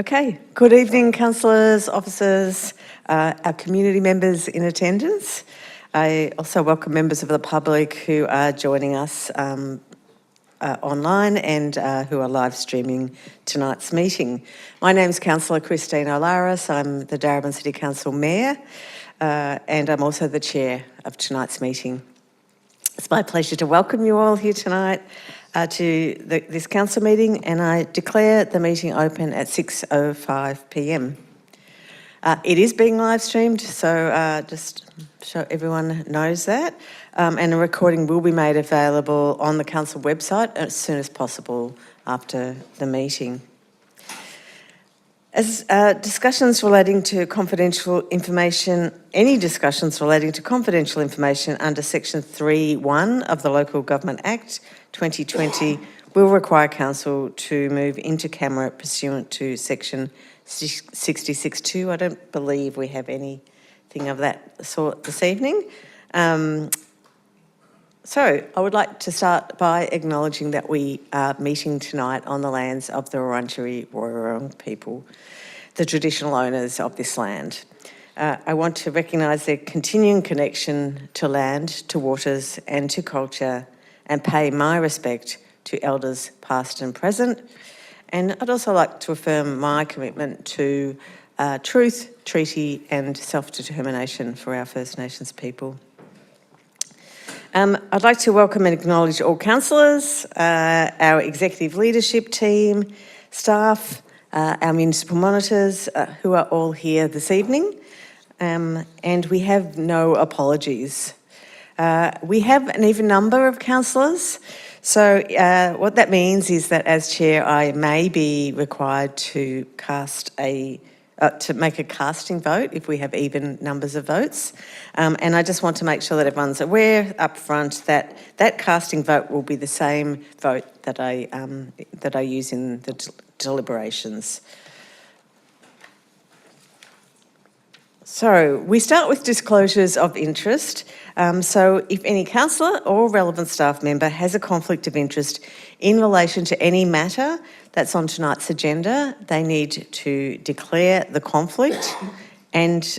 Okay, good evening, councillors, officers, our community members in attendance. I also welcome members of the public who are joining us online and who are live streaming tonight's meeting. My name is Councillor Christine Olaris. I'm the Darebin City Council Mayor and I'm also the Chair of tonight's meeting. It's my pleasure to welcome you all here tonight to this council meeting, and I declare the meeting open at 6:05 p.m. It is being live streamed, so just so everyone knows that, and a recording will be made available on the council website as soon as possible after the meeting. As discussions relating to confidential information, any discussions relating to confidential information under Section 3(1) of the Local Government Act 2020 will require Council to move into camera pursuant to Section 66(2). I don't believe we have anything of that sort this evening. So I would like to start by acknowledging that we are meeting tonight on the lands of the Wurundjeri Woi-wurrung people, the traditional owners of this land. I want to recognise their continuing connection to land, to waters and to culture, and pay my respect to elders past and present. And I'd also like to affirm my commitment to truth, treaty and self-determination for our First Nations people. I'd like to welcome and acknowledge all councillors, our executive leadership team, staff, our municipal monitors who are all here this evening, and we have no apologies. We have an even number of councillors, so what that means is that as chair I may be required to make a casting vote if we have even numbers of votes. And I just want to make sure that everyone's aware up front that that casting vote will be the same vote that I use in the deliberations. So we start with disclosures of interest. So if any councillor or relevant staff member has a conflict of interest in relation to any matter that's on tonight's agenda, they need to declare the conflict and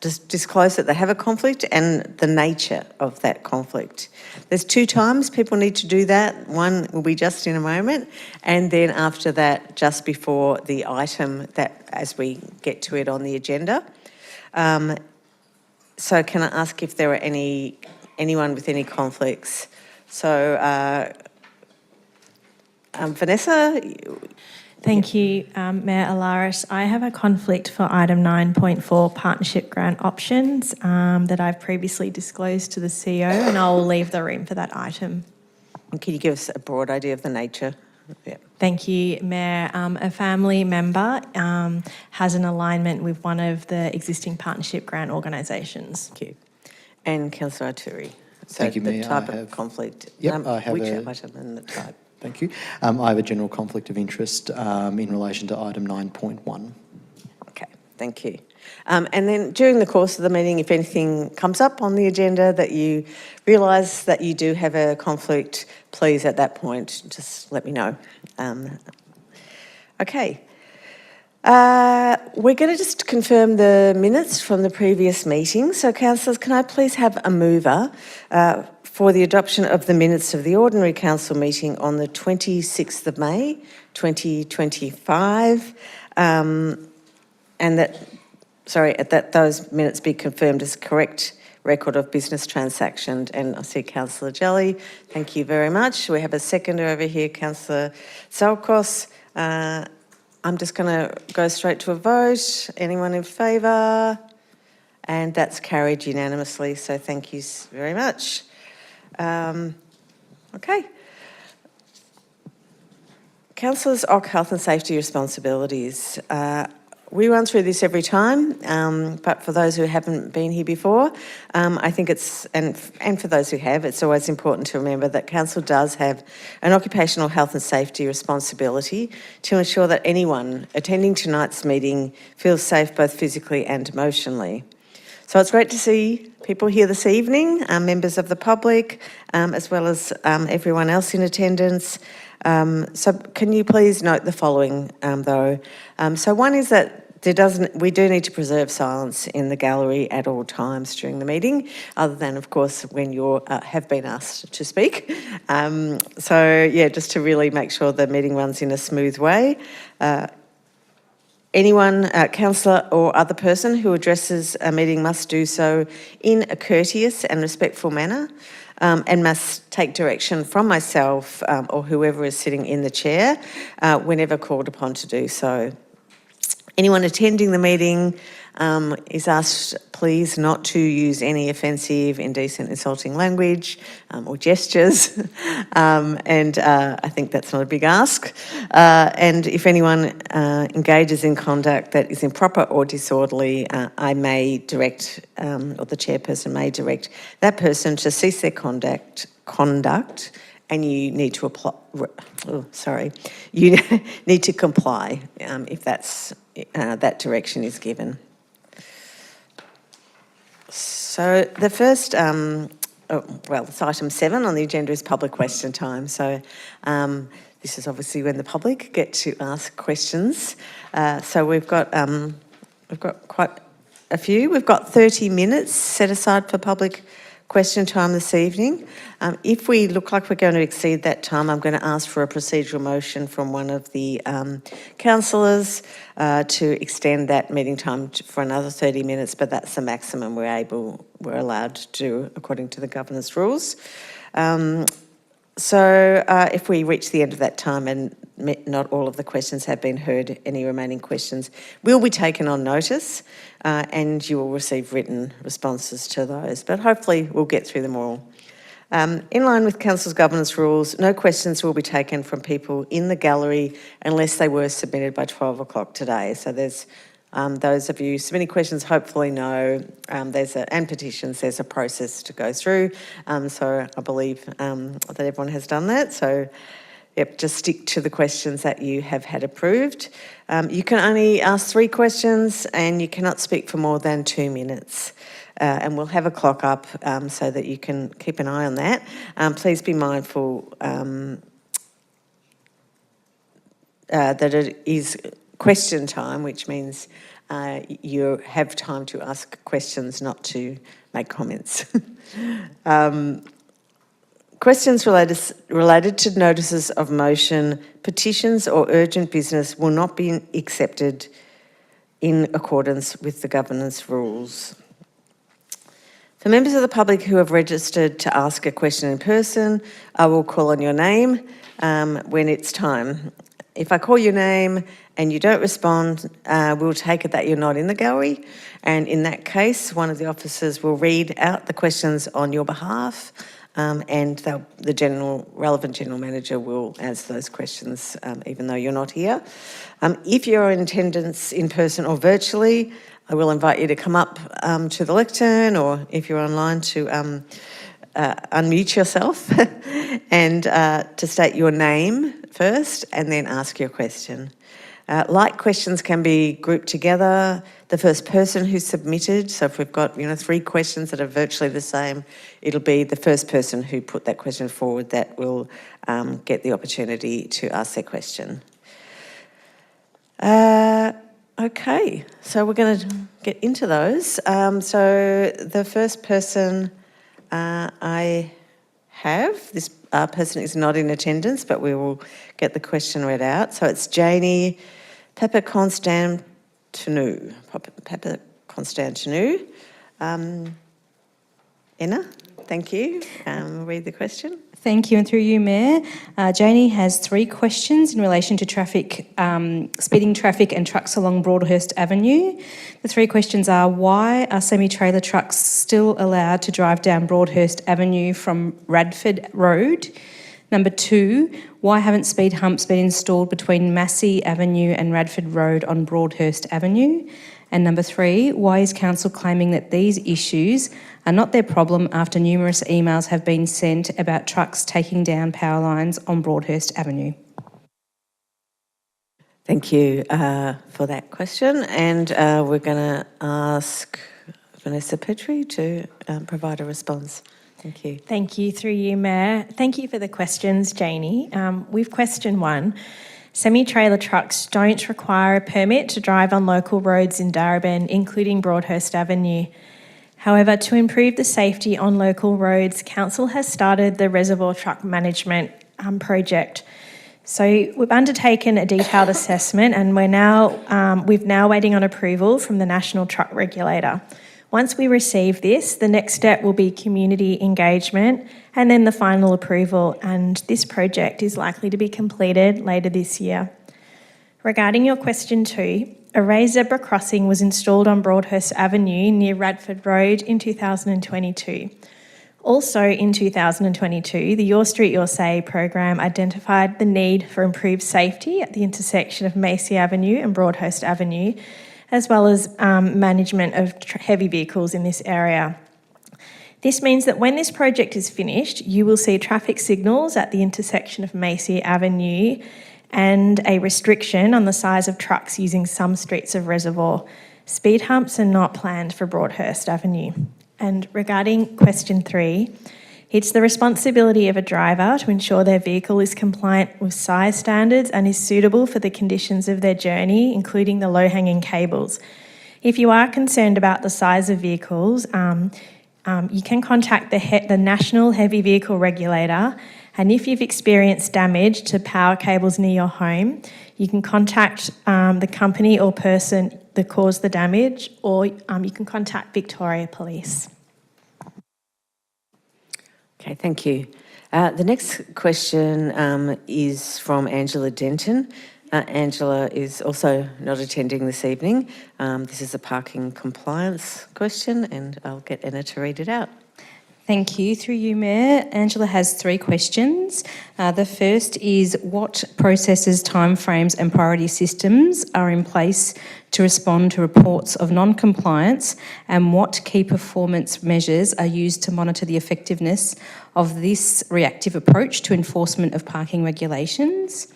disclose that they have a conflict and the nature of that conflict. There's two times people need to do that. One will be just in a moment, and then after that, just before the item that as we get to it on the agenda. So can I ask if there are anyone with any conflicts? So Vanessa? Thank you, Mayor Olaris. I have a conflict for item 9.4, partnership grant options, that I've previously disclosed to the CEO, and I'll leave the room for that item. And can you give us a broad idea of the nature? Yeah. Thank you, Mayor. A family member has an alignment with one of the existing partnership grant organisations. Thank you. And Councillor Arturi. So Thank you, Mayor. the type of conflict. Yep, I have which item and the type. Thank you. I have a general conflict of interest in relation to item 9.1. Okay, thank you. And then during the course of the meeting, if anything comes up on the agenda that you realise that you do have a conflict, please at that point just let me know. Okay. We're going to just confirm the minutes from the previous meeting. So councillors, can I please have a mover for the adoption of the minutes of the ordinary council meeting on the 26th of May 2025, and that those minutes be confirmed as correct record of business transactions. And I see Councillor Jelly. Thank you very much. We have a seconder over here, Councillor Salkos. I'm just going to go straight to a vote. Anyone in favour? And that's carried unanimously, so thank you very much. Okay. Councillors' OC health and safety responsibilities. We run through this every time, but for those who haven't been here before, I think it's, and for those who have, it's always important to remember that Council does have an occupational health and safety responsibility to ensure that anyone attending tonight's meeting feels safe both physically and emotionally. So it's great to see people here this evening, members of the public, as well as everyone else in attendance. So can you please note the following, though? So one is that we do need to preserve silence in the gallery at all times during the meeting, other than, of course, when you have been asked to speak. So, yeah, just to really make sure the meeting runs in a smooth way. Anyone, councillor or other person who addresses a meeting must do so in a courteous and respectful manner, and must take direction from myself or whoever is sitting in the chair whenever called upon to do so. Anyone attending the meeting is asked, please, not to use any offensive, indecent, insulting language or gestures. I think that's not a big ask. And if anyone engages in conduct that is improper or disorderly, I may direct, or the chairperson may direct that person to cease their conduct, and you need to apply. You need to comply if that direction is given. So the first, it's item 7 on the agenda is public question time. So this is obviously when the public get to ask questions. So we've got quite a few. We've got 30 minutes set aside for public question time this evening. If we look like we're going to exceed that time, I'm going to ask for a procedural motion from one of the councillors to extend that meeting time for another 30 minutes, but that's the maximum we're allowed to do according to the governance rules. So if we reach the end of that time and not all of the questions have been heard, any remaining questions will be taken on notice and you will receive written responses to those, but hopefully we'll get through them all. In line with Council's governance rules, no questions will be taken from people in the gallery unless they were submitted by 12 o'clock today. So there's those of you submitting questions hopefully know and petitions, there's a process to go through. So I believe that everyone has done that. So yep, just stick to the questions that you have had approved. You can only ask 3 questions and you cannot speak for more than 2 minutes. And we'll have a clock up so that you can keep an eye on that. Please be mindful that it is question time, which means you have time to ask questions, not to make comments. Questions related to notices of motion, petitions or urgent business will not be accepted in accordance with the governance rules. For members of the public who have registered to ask a question in person, I will call on your name when it's time. If I call your name and you don't respond, we'll take it that you're not in the gallery, and in that case, one of the officers will read out the questions on your behalf, and the relevant general manager will answer those questions even though you're not here. If you're in attendance in person or virtually, I will invite you to come up to the lectern, or if you're online to unmute yourself and to state your name first and then ask your question. Like questions can be grouped together. The first person who submitted, so if we've got 3 questions that are virtually the same, it'll be the first person who put that question forward that will get the opportunity to ask their question. Okay, so we're going to get into those. So the first person I have, this person is not in attendance, but we will get the question read out. So it's Janie Papakonstantinou. Enna, thank you. Read the question. Thank you, and through you, Mayor. Janie has 3 questions in relation to traffic, speeding traffic and trucks along Broadhurst Avenue. The 3 questions are: why are semi-trailer trucks still allowed to drive down Broadhurst Avenue from Radford Road? Number 2, why haven't speed humps been installed between Massey Avenue and Radford Road on Broadhurst Avenue? And number 3, why is Council claiming that these issues are not their problem after numerous emails have been sent about trucks taking down power lines on Broadhurst Avenue? Thank you for that question. And we're going to ask Vanessa Petrie to provide a response. Thank you. Thank you, through you, Mayor. Thank you for the questions, Janie. With question 1, semi-trailer trucks don't require a permit to drive on local roads in Darebin, including Broadhurst Avenue. However, to improve the safety on local roads, Council has started the Reservoir Truck Management project. So we've undertaken a detailed assessment, and we're now waiting on approval from the National Truck Regulator. Once we receive this, the next step will be community engagement and then the final approval, and this project is likely to be completed later this year. Regarding your question 2, a raised zebra crossing was installed on Broadhurst Avenue near Radford Road in 2022. Also in 2022, the Your Street, Your Say program identified the need for improved safety at the intersection of Macy Avenue and Broadhurst Avenue, as well as management of heavy vehicles in this area. This means that when this project is finished, you will see traffic signals at the intersection of Macy Avenue and a restriction on the size of trucks using some streets of Reservoir. Speed humps are not planned for Broadhurst Avenue. And regarding question 3, it's the responsibility of a driver to ensure their vehicle is compliant with size standards and is suitable for the conditions of their journey, including the low-hanging cables. If you are concerned about the size of vehicles, you can contact the National Heavy Vehicle Regulator, and if you've experienced damage to power cables near your home, you can contact the company or person that caused the damage, or you can contact Victoria Police. Okay, thank you. The next question is from Angela Denton. Angela is also not attending this evening. This is a parking compliance question, and I'll get Anna to read it out. Thank you. Through you, Mayor. Angela has 3 questions. The first is, what processes, timeframes and priority systems are in place to respond to reports of non-compliance, and what key performance measures are used to monitor the effectiveness of this reactive approach to enforcement of parking regulations?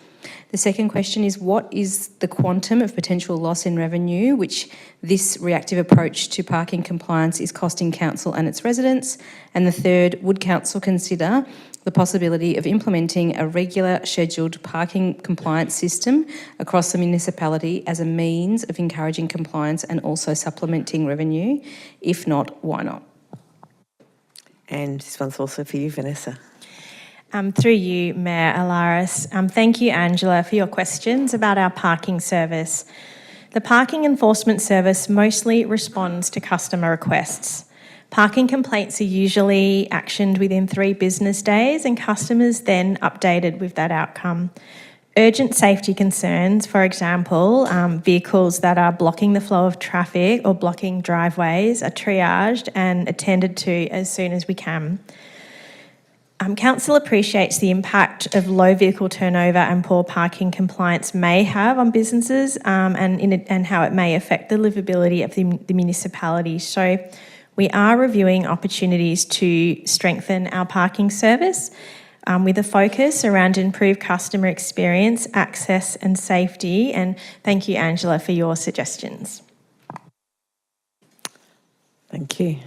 The second question is, what is the quantum of potential loss in revenue which this reactive approach to parking compliance is costing Council and its residents? And the third, would Council consider the possibility of implementing a regular scheduled parking compliance system across the municipality as a means of encouraging compliance and also supplementing revenue? If not, why not? And this one's also for you, Vanessa. Through you, Mayor Alaris. Thank you, Angela, for your questions about our parking service. The Parking Enforcement Service mostly responds to customer requests. Parking complaints are usually actioned within 3 business days, and customers then updated with that outcome. Urgent safety concerns, for example, vehicles that are blocking the flow of traffic or blocking driveways, are triaged and attended to as soon as we can. Council appreciates the impact of low vehicle turnover and poor parking compliance may have on businesses and how it may affect the livability of the municipality. So we are reviewing opportunities to strengthen our parking service with a focus around improved customer experience, access and safety. And thank you, Angela, for your suggestions. Thank you.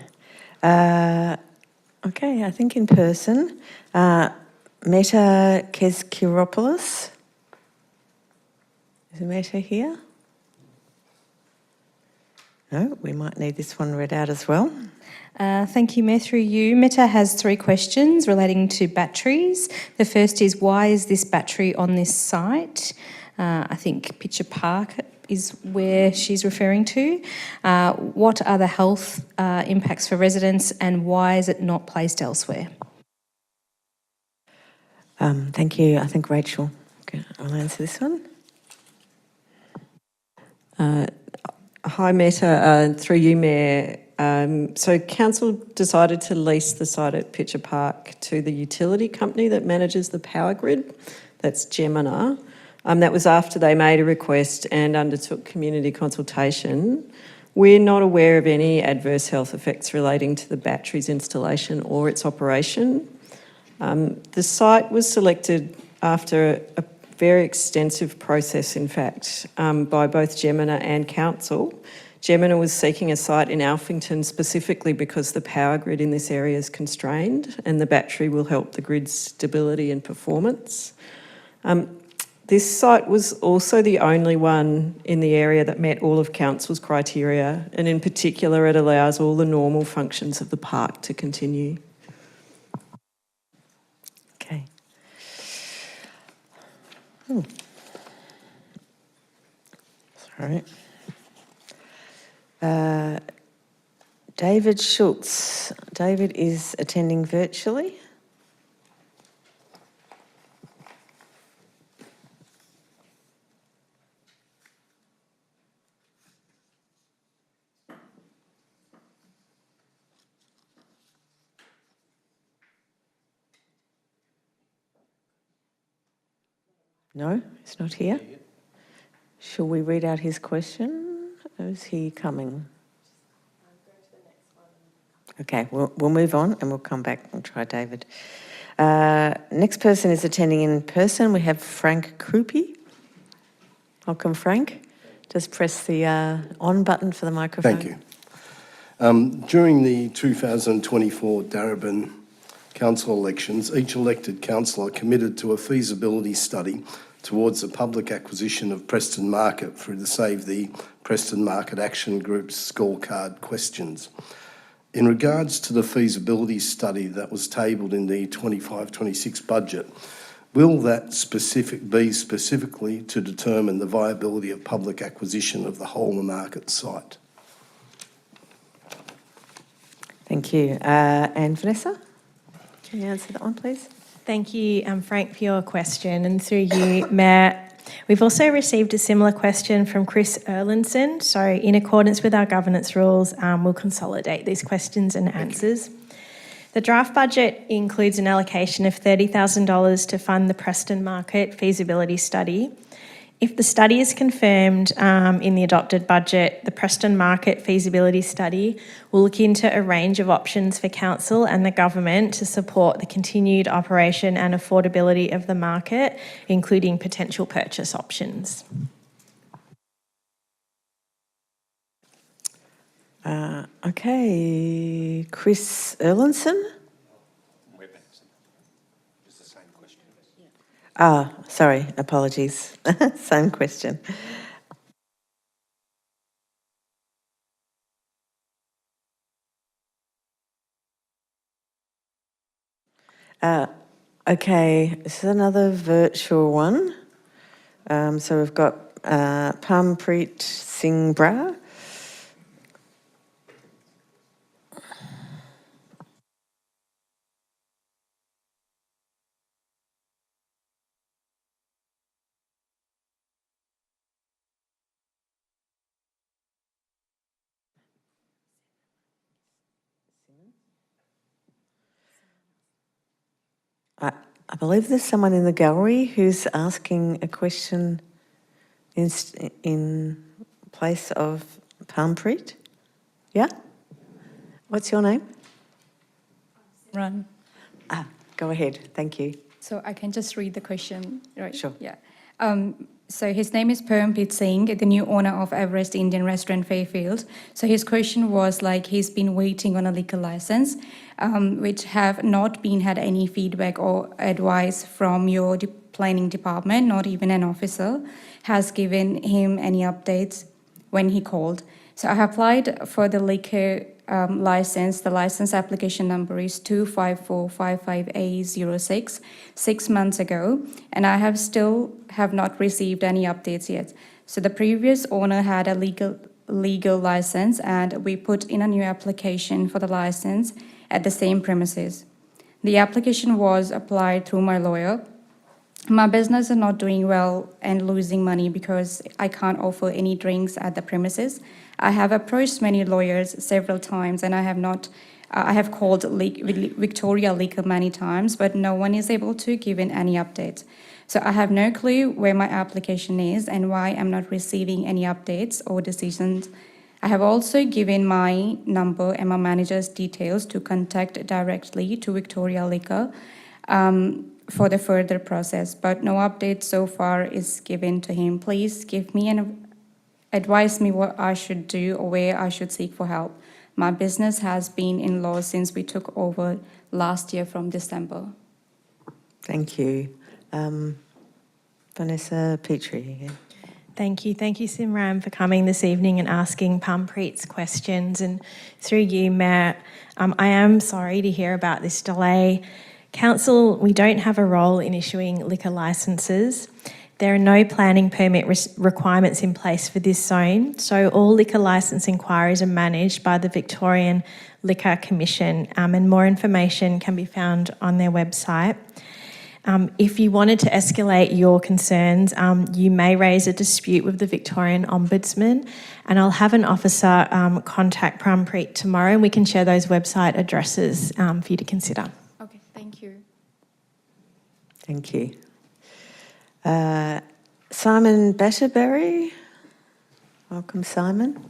Okay, I think in person, Meta Keskiropoulos. Is Meta here? No, we might need this one read out as well. Thank you, Mayor. Through you, Meta has 3 questions relating to batteries. The first is, why is this battery on this site? I think Pitcher Park is where she's referring to. What are the health impacts for residents, and why is it not placed elsewhere? Thank you. I think Rachel, I'll answer this one. Hi, Meta. Through you, Mayor. So Council decided to lease the site at Pitcher Park to the utility company that manages the power grid. That's Gemini. That was after they made a request and undertook community consultation. We're not aware of any adverse health effects relating to the battery's installation or its operation. The site was selected after a very extensive process, in fact, by both Gemini and Council Gemina was seeking a site in Alphington specifically because the power grid in this area is constrained and the battery will help the grid's stability and performance. This site was also the only one in the area that met all of council's criteria, and in particular it allows all the normal functions of the park to continue. Okay. Sorry. David Schultz. David is attending virtually. No, he's not here. Shall we read out his question? Or is he coming? Okay, we'll move on and we'll come back and try David. Next person is attending in person. We have Frank Krupi. Welcome, Frank. Just press the on button for the microphone. Thank you. During the 2024 Darebin council elections, each elected councillor committed to a feasibility study towards the public acquisition of Preston Market through the Save the Preston Market Action Group's scorecard questions. In regards to the feasibility study that was tabled in the 25-26 budget, will that be specifically to determine the viability of public acquisition of the Holmer Market site? Thank you. And Vanessa, can you answer that one, please? Thank you, Frank, for your question. And through you, Mayor, we've also received a similar question from Chris Erlandson. So in accordance with our governance rules, we'll consolidate these questions and answers. The draft budget includes an allocation of $30,000 to fund the Preston Market feasibility study. If the study is confirmed in the adopted budget, the Preston Market feasibility study will look into a range of options for council and the government to support the continued operation and affordability of the market, including potential purchase options. Okay, Chris Erlandson. Sorry, apologies. Same question. Okay, this is another virtual one. So we've got Parmpreet Singh Bra. I believe there's someone in the gallery who's asking a question in place of Parmpreet. Yeah? What's your name? Run. Go ahead. Thank you. So I can just read the question, right? Sure. Yeah. So his name is Parmpreet Singh, the new owner of Everest Indian Restaurant Fairfield. So his question was like he's been waiting on a liquor license, which have not been had any feedback or advice from your planning department, not even an officer has given him any updates when he called. So I applied for the liquor license. The license application number is 25455A06 6 months ago, and I have still not received any updates yet. So the previous owner had a legal license, and we put in a new application for the license at the same premises. The application was applied through my lawyer. My business is not doing well and losing money because I can't offer any drinks at the premises. I have approached many lawyers several times, and I have called Victoria Liquor many times, but no one is able to give in any updates. So I have no clue where my application is and why I'm not receiving any updates or decisions. I have also given my number and my manager's details to contact directly to Victoria Liquor for the further process, but no update so far is given to him. Please give me advise me what I should do or where I should seek for help. My business has been in loss since we took over last year from December. Thank you. Vanessa Petrie again. Thank you, Simran, for coming this evening and asking Pampreet's questions. And through you, Mayor, I am sorry to hear about this delay. Council, we don't have a role in issuing liquor licences. There are no planning permit requirements in place for this zone, so all liquor licence inquiries are managed by the Victorian Liquor Commission, and more information can be found on their website. If you wanted to escalate your concerns, you may raise a dispute with the Victorian Ombudsman, and I'll have an officer contact Pampreet tomorrow, and we can share those website addresses for you to consider. Okay, thank you. Thank you. Simon Batterberry. Welcome, Simon.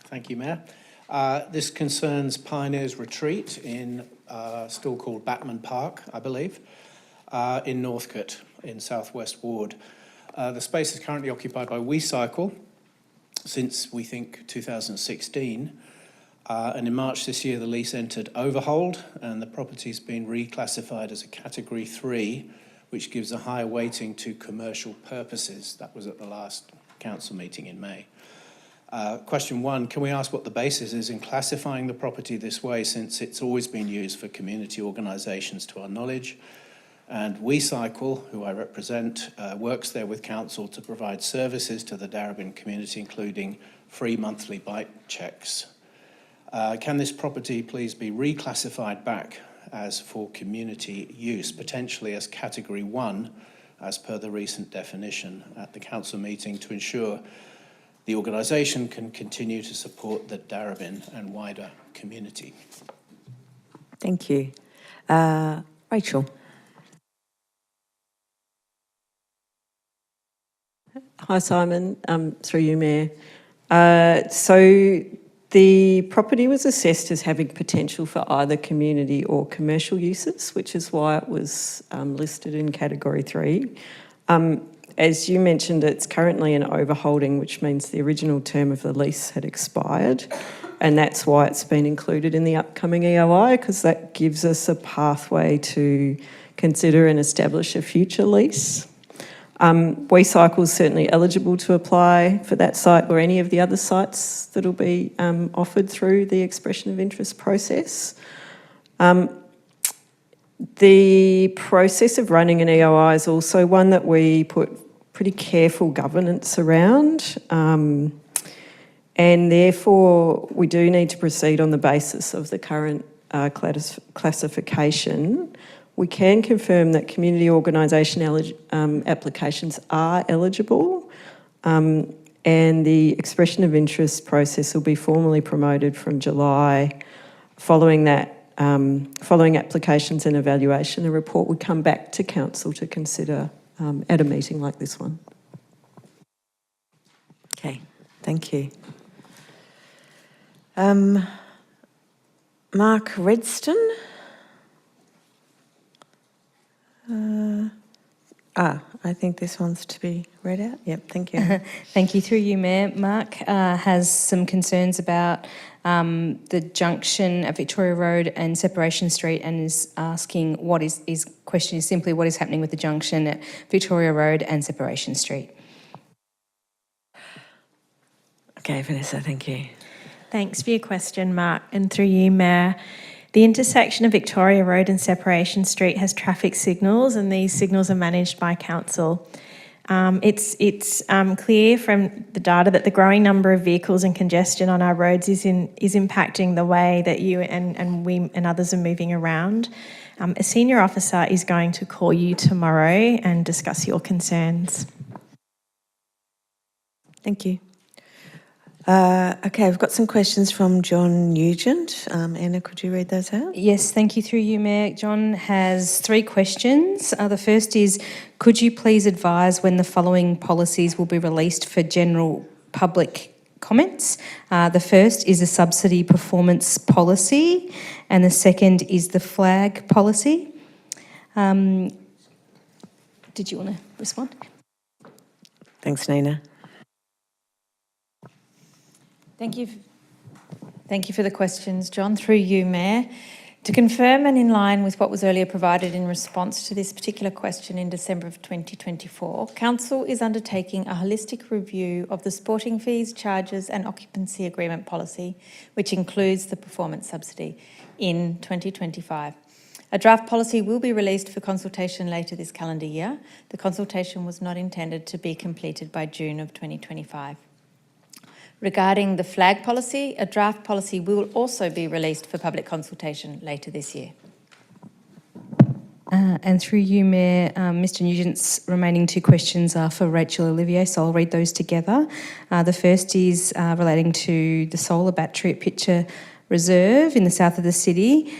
Thank you, Mayor. This concerns Pioneers Retreat in, still called Batman Park, I believe, in Northcote, in South West Ward. The space is currently occupied by WeCycle since, we think, 2016. And in March this year, the lease entered overhold, and the property's been reclassified as a Category 3, which gives a higher weighting to commercial purposes. That was at the last council meeting in May. Question 1, can we ask what the basis is in classifying the property this way, since it's always been used for community organisations to our knowledge? And WeCycle, who I represent, works there with council to provide services to the Darebin community, including free monthly bike checks. Can this property please be reclassified back as for community use, potentially as Category 1, as per the recent definition at the council meeting, to ensure the organisation can continue to support the Darebin and wider community? Thank you. Rachel. Hi, Simon. Through you, Mayor. So the property was assessed as having potential for either community or commercial uses, which is why it was listed in Category 3. As you mentioned, it's currently in overholding, which means the original term of the lease had expired, and that's why it's been included in the upcoming EOI, because that gives us a pathway to consider and establish a future lease. WeCycle is certainly eligible to apply for that site or any of the other sites that will be offered through the expression of interest process. The process of running an EOI is also one that we put pretty careful governance around, and therefore we do need to proceed on the basis of the current classification. We can confirm that community organisation applications are eligible, and the expression of interest process will be formally promoted from July. Following that, following applications and evaluation, a report would come back to council to consider at a meeting like this one. Okay, thank you. Mark Redston. I think this one's to be read out. Yep, thank you. Thank you. Through you, Mayor. Mark has some concerns about the junction at Victoria Road and Separation Street, and is asking what is, his question is simply what is happening with the junction at Victoria Road and Separation Street. Okay, Vanessa, thank you. Thanks for your question, Mark. And through you, Mayor, the intersection of Victoria Road and Separation Street has traffic signals, and these signals are managed by council. It's clear from the data that the growing number of vehicles and congestion on our roads is impacting the way that you and we and others are moving around. A senior officer is going to call you tomorrow and discuss your concerns. Thank you. Okay, we've got some questions from John Nugent. Anna, could you read those out? Yes, thank you. Through you, Mayor. John has 3 questions. The first is, could you please advise when the following policies will be released for general public comments? The first is the subsidy performance policy, and the second is the flag policy. Did you want to respond? Thanks, Nina. Thank you. Thank you for the questions, John. Through you, Mayor. To confirm and in line with what was earlier provided in response to this particular question in December of 2024, Council is undertaking a holistic review of the sporting fees, charges and occupancy agreement policy, which includes the performance subsidy, in 2025. A draft policy will be released for consultation later this calendar year. The consultation was not intended to be completed by June of 2025. Regarding the flag policy, a draft policy will also be released for public consultation later this year. And through you, Mayor, Mr Nugent's remaining two questions are for Rachel Olivier, so I'll read those together. The first is relating to the solar battery at Pitcher Reserve in the south of the city.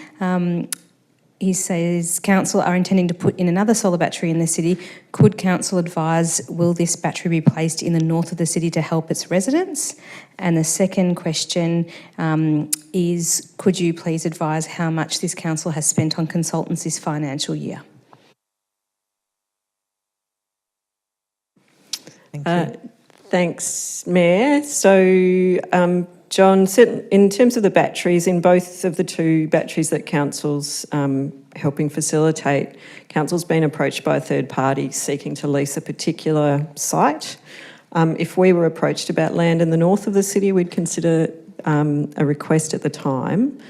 He says, Council are intending to put in another solar battery in the city. Could Council advise, will this battery be placed in the north of the city to help its residents? And the second question is, could you please advise how much this Council has spent on consultants this financial year? Thank you. Thanks, Mayor. So, John, in terms of the batteries, in both of the two batteries that Council's helping facilitate, Council's been approached by a third party seeking to lease a particular site. If we were approached about land in the north of the city, we'd consider a request at the time.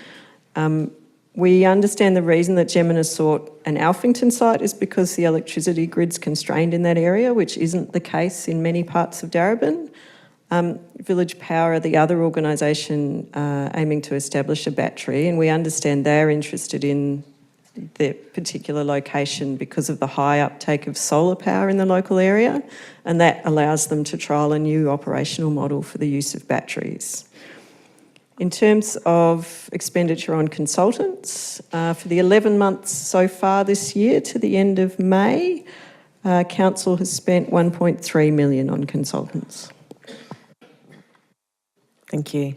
We understand the reason that Gemma has sought an Alphington site is because the electricity grid's constrained in that area, which isn't the case in many parts of Darebin. Village Power are the other organisation aiming to establish a battery, and we understand they're interested in the particular location because of the high uptake of solar power in the local area, and that allows them to trial a new operational model for the use of batteries. In terms of expenditure on consultants, for the 11 months so far this year to the end of May, Council has spent $1.3 million on consultants. Thank you.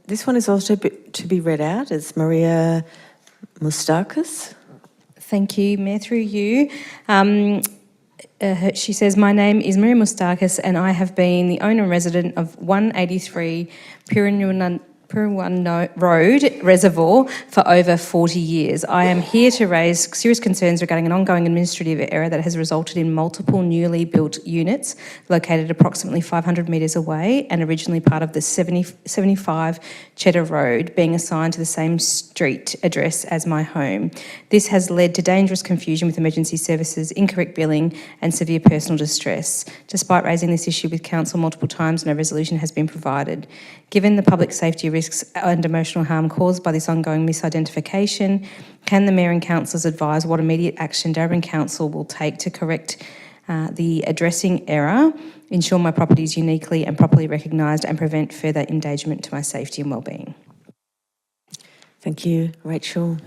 This one is also to be read out. It's Maria Moustakis. Thank you, Mayor, through you. She says, my name is Maria Moustakis and I have been the owner and resident of 183 Piriwan Road Reservoir for over 40 years. I am here to raise serious concerns regarding an ongoing administrative error that has resulted in multiple newly built units located approximately 500 metres away and originally part of the 75 Cheddar Road being assigned to the same street address as my home. This has led to dangerous confusion with emergency services, incorrect billing and severe personal distress. Despite raising this issue with Council multiple times, no resolution has been provided. Given the public safety risks and emotional harm caused by this ongoing misidentification, can the Mayor and Councillors advise what immediate action Darebin Council will take to correct the addressing error, ensure my property is uniquely and properly recognised and prevent further endangerment to my safety and wellbeing? Thank you. Rachel.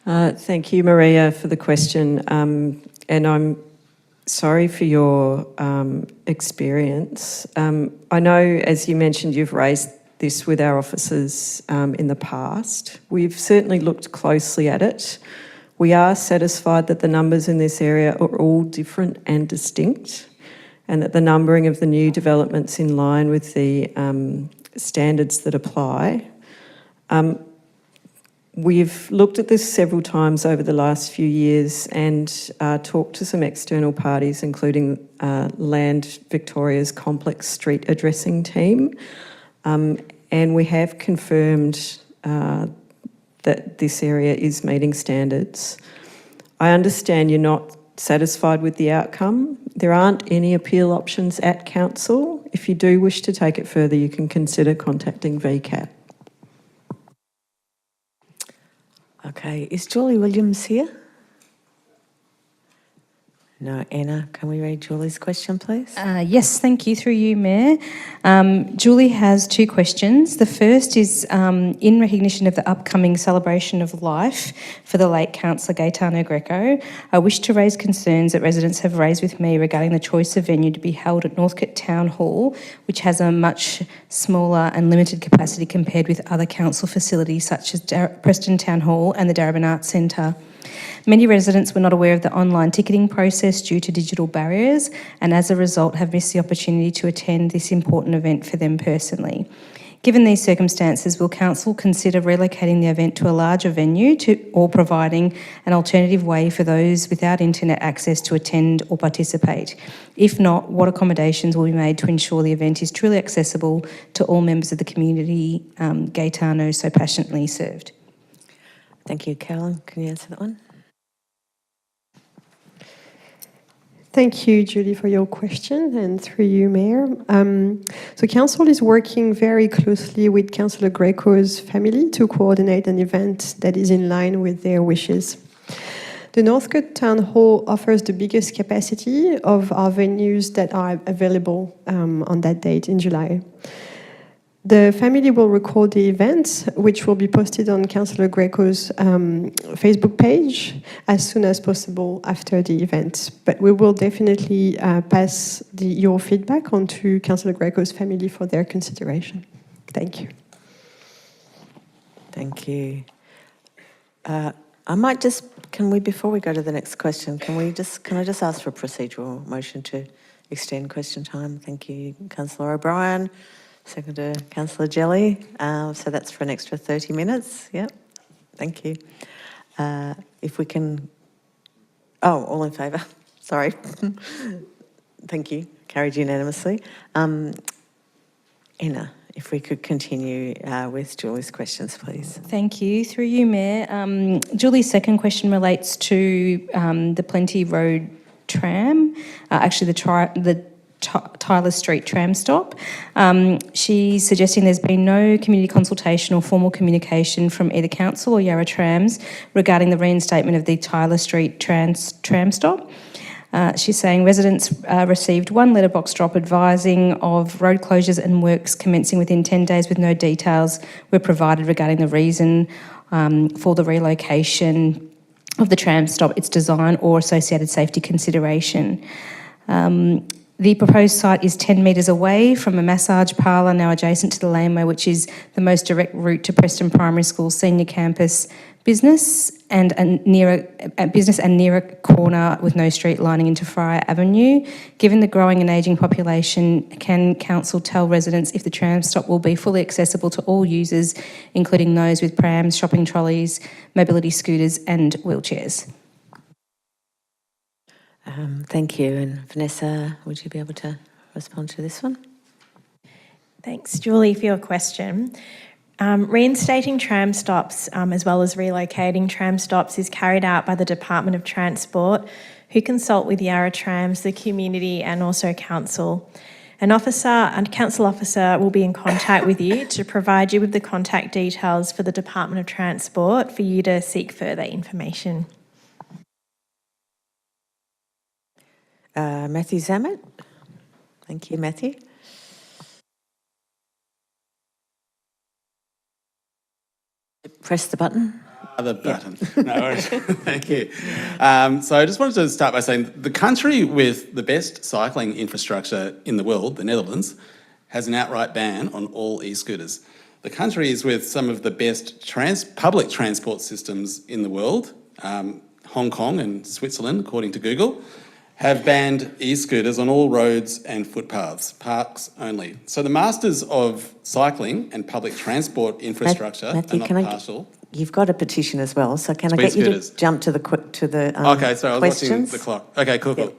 Thank you, Maria, for the question. And I'm sorry for your experience. I know, as you mentioned, you've raised this with our officers in the past. We've certainly looked closely at it. We are satisfied that the numbers in this area are all different and distinct, and that the numbering of the new developments in line with the standards that apply. We've looked at this several times over the last few years and talked to some external parties, including Land Victoria's complex street addressing team. And we have confirmed that this area is meeting standards. I understand you're not satisfied with the outcome. There aren't any appeal options at Council. If you do wish to take it further, you can consider contacting VCAT. Okay, is Julie Williams here? No, Anna, can we read Julie's question, please? Yes, thank you. Through you, Mayor. Julie has two questions. The first is in recognition of the upcoming celebration of life for the late Councillor Gaetano Greco, I wish to raise concerns that residents have raised with me regarding the choice of venue to be held at Northcote Town Hall, which has a much smaller and limited capacity compared with other council facilities such as Preston Town Hall and the Darebin Arts Centre. Many residents were not aware of the online ticketing process due to digital barriers, and as a result have missed the opportunity to attend this important event for them personally. Given these circumstances, will Council consider relocating the event to a larger venue or providing an alternative way for those without internet access to attend or participate? If not, what accommodations will be made to ensure the event is truly accessible to all members of the community Gaetano so passionately served? Thank you. Carolyn, can you answer that one? Thank you, Julie, for your question, and through you, Mayor. So Council is working very closely with Councillor Greco's family to coordinate an event that is in line with their wishes. The Northcote Town Hall offers the biggest capacity of our venues that are available on that date in July. The family will record the event, which will be posted on Councillor Greco's Facebook page as soon as possible after the event. But we will definitely pass your feedback on to Councillor Greco's family for their consideration. Thank you. Thank you. I might just, before we go to the next question, can I just ask for a procedural motion to extend question time? Thank you, Councillor O'Brien. Seconder, Councillor Jelly. So that's for an extra 30 minutes. Yep. Thank you. If we can... Oh, all in favour. Sorry. Thank you. Carried unanimously. Enna, if we could continue with Julie's questions, please. Thank you. Through you, Mayor. Julie's second question relates to the Plenty Road tram, actually the Tyler Street tram stop. She's suggesting there's been no community consultation or formal communication from either council or Yarra Trams regarding the reinstatement of the Tyler Street tram stop. She's saying residents received one letterbox drop advising of road closures and works commencing within 10 days with no details were provided regarding the reason for the relocation of the tram stop, its design or associated safety consideration. The proposed site is 10 metres away from a massage parlour now adjacent to the laneway, which is the most direct route to Preston Primary School senior campus business and near a corner with no street lining into Fryer Avenue. Given the growing and ageing population, can Council tell residents if the tram stop will be fully accessible to all users, including those with prams, shopping trolleys, mobility scooters and wheelchairs? Thank you. And Vanessa, would you be able to respond to this one? Thanks, Julie, for your question. Reinstating tram stops as well as relocating tram stops is carried out by the Department of Transport, who consult with Yarra Trams, the community and also council. A council officer will be in contact with you to provide you with the contact details for the Department of Transport for you to seek further information. Matthew Zammit. Thank you, Matthew. Press the button. The button. No worries. Thank you. So I just wanted to start by saying the country with the best cycling infrastructure in the world, the Netherlands, has an outright ban on all e-scooters. The country is with some of the best public transport systems in the world. Hong Kong and Switzerland, according to Google, have banned e-scooters on all roads and footpaths, parks only. So the masters of cycling and public transport infrastructure Matthew, are not partial. You've got a petition as well, so can I get you to jump to the okay, sorry, I was watching the clock. Okay, cool.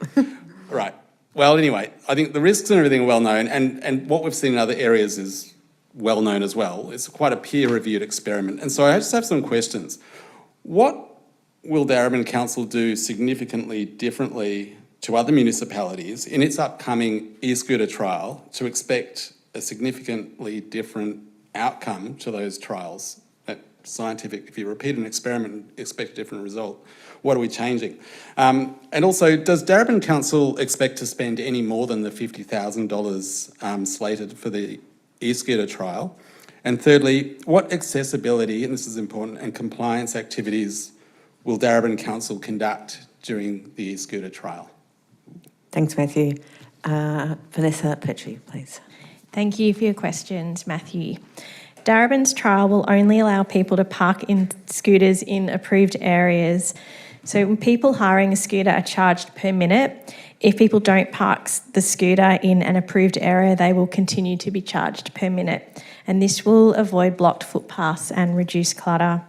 Right. Well, anyway, I think the risks and everything are well known, and what we've seen in other areas is well known as well. It's quite a peer-reviewed experiment. And so I just have some questions. What will Darebin Council do significantly differently to other municipalities in its upcoming e-scooter trial to expect a significantly different outcome to those trials? If you repeat an experiment and expect a different result, what are we changing? And also, does Darebin Council expect to spend any more than the $50,000 slated for the e-scooter trial? And thirdly, what accessibility, and this is important, and compliance activities will Darebin Council conduct during the e-scooter trial? Thanks, Matthew. Vanessa Petrie, please. Thank you for your questions, Matthew. Darebin's trial will only allow people to park in scooters in approved areas. So when people hiring a scooter are charged per minute. If people don't park the scooter in an approved area, they will continue to be charged per minute. And this will avoid blocked footpaths and reduce clutter.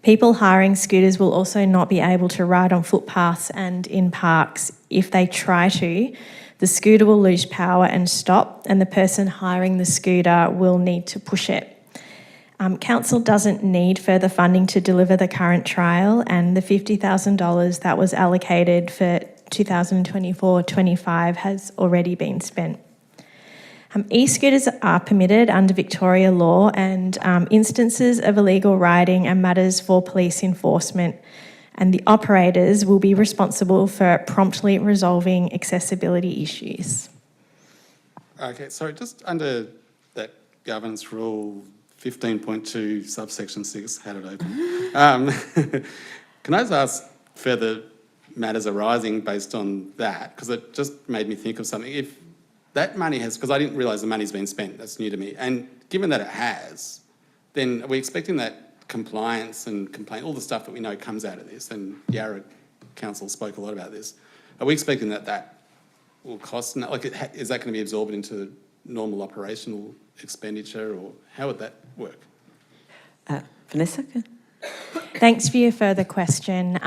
People hiring scooters will also not be able to ride on footpaths and in parks. If they try to, the scooter will lose power and stop, and the person hiring the scooter will need to push it. Council doesn't need further funding to deliver the current trial, and the $50,000 that was allocated for 2024-25 has already been spent. E-scooters are permitted under Victoria law, and instances of illegal riding are matters for police enforcement, and the operators will be responsible for promptly resolving accessibility issues. Okay, so just under that governance rule 15.2 subsection 6, had it open. Can I just ask further matters arising based on that? Because it just made me think of something. If that money has, because I didn't realise the money's been spent, that's new to me, and given that it has, then are we expecting that compliance and complaint, all the stuff that we know comes out of this, and Yarra Council spoke a lot about this, are we expecting that that will cost, like, is that going to be absorbed into normal operational expenditure, or how would that work? Vanessa? Thanks for your further question.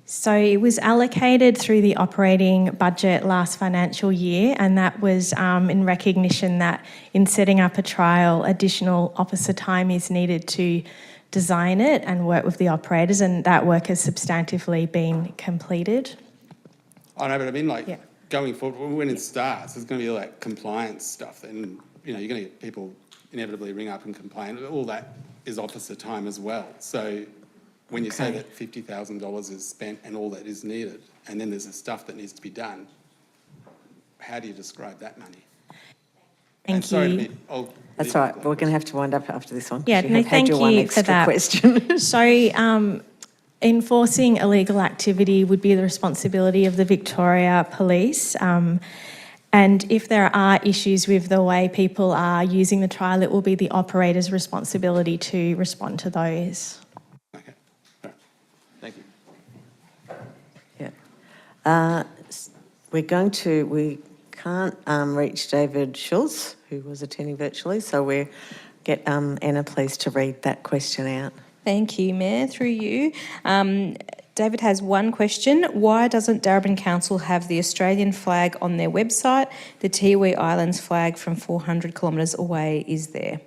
So it was allocated through the operating budget last financial year, and that was in recognition that in setting up a trial, additional officer time is needed to design it and work with the operators, and that work has substantively been completed. I know, but I mean, like, going forward, when it starts, there's going to be like compliance stuff, and you're going to get people inevitably ring up and complain. All that is officer time as well. So when you say that $50,000 is spent and all that is needed, and then there's the stuff that needs to be done, how do you describe that money? Thank you. That's all right. We're going to have to wind up after this one. Yeah, no, thank you for that. Question. So enforcing illegal activity would be the responsibility of the Victoria Police. And if there are issues with the way people are using the trial, it will be the operator's responsibility to respond to those. Okay. All right. Thank you. Yeah. We can't reach David Schultz, who was attending virtually, so we'll get Anna, please, to read that question out. Thank you, Mayor. Through you. David has one question. Why doesn't Darebin Council have the Australian flag on their website? The Tiwi Islands flag from 400 kilometres away is there.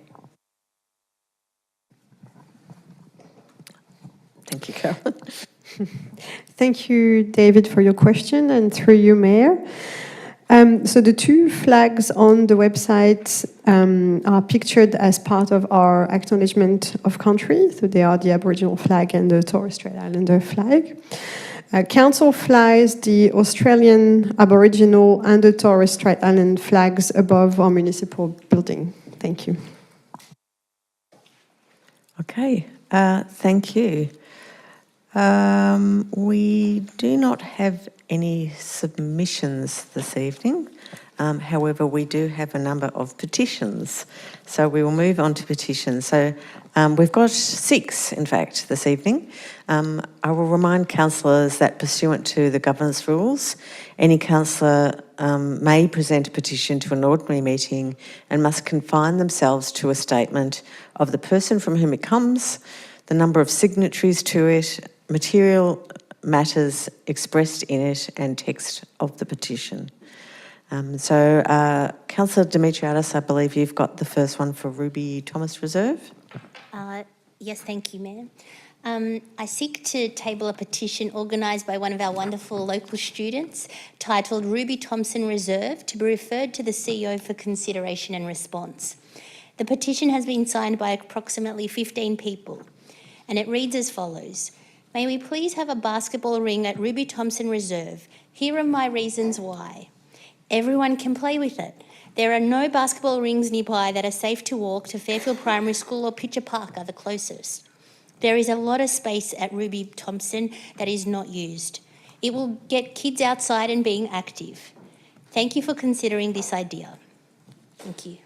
Thank you, Carolyn. Thank you, David, for your question, and through you, Mayor. So the two flags on the website are pictured as part of our acknowledgement of country. So they are the Aboriginal flag and the Torres Strait Islander flag. Council flies the Australian, Aboriginal and the Torres Strait Island flags above our municipal building. Thank you. Okay, thank you. We do not have any submissions this evening. However, we do have a number of petitions. So we will move on to petitions. So we've got 6, in fact, this evening. I will remind councillors that pursuant to the governance rules, any councillor may present a petition to an ordinary meeting and must confine themselves to a statement of the person from whom it comes, the number of signatories to it, material matters expressed in it, and text of the petition. Councillor Demetriadis, I believe you've got the first one for Ruby Thomas Reserve. Yes, thank you, Mayor. I seek to table a petition organised by one of our wonderful local students titled Ruby Thompson Reserve to be referred to the CEO for consideration and response. The petition has been signed by approximately 15 people, and it reads as follows. May we please have a basketball ring at Ruby Thompson Reserve? Here are my reasons why. Everyone can play with it. There are no basketball rings nearby that are safe to walk to Fairfield Primary School or Pitcher Park are the closest. There is a lot of space at Ruby Thompson that is not used. It will get kids outside and being active. Thank you for considering this idea. Thank you.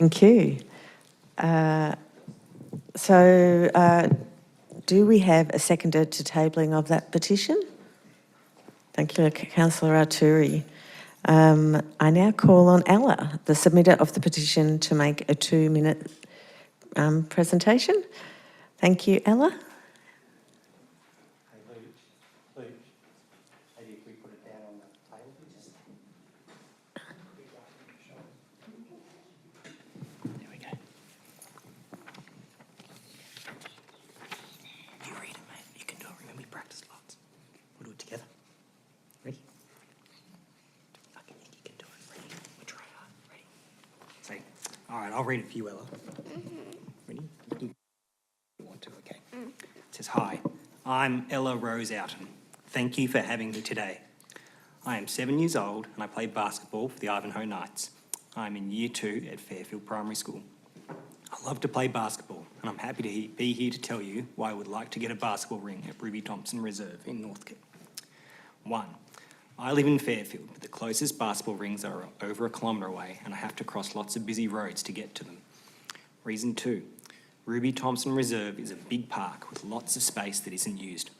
Thank you. Do we have a seconder to tabling of that petition? Thank you, Councillor Arturi. I now call on Ella, the submitter of the petition, to make a 2-minute presentation. Thank you, Ella. All right, I'll read it for you, Ella. Ready? You want to, okay. It says, "Hi, I'm Ella Rose Outen. Thank you for having me today. I am 7 years old and I play basketball for the Ivanhoe Knights. I'm in Year 2 at Fairfield Primary School. I love to play basketball and I'm happy to be here to tell you why I would like to get a basketball ring at Ruby Thompson Reserve in Northcote. 1. I live in Fairfield, but the closest basketball rings are over 1 kilometre away and I have to cross lots of busy roads to get to them. Reason 2, Ruby Thompson Reserve is a big park with lots of space that isn't used.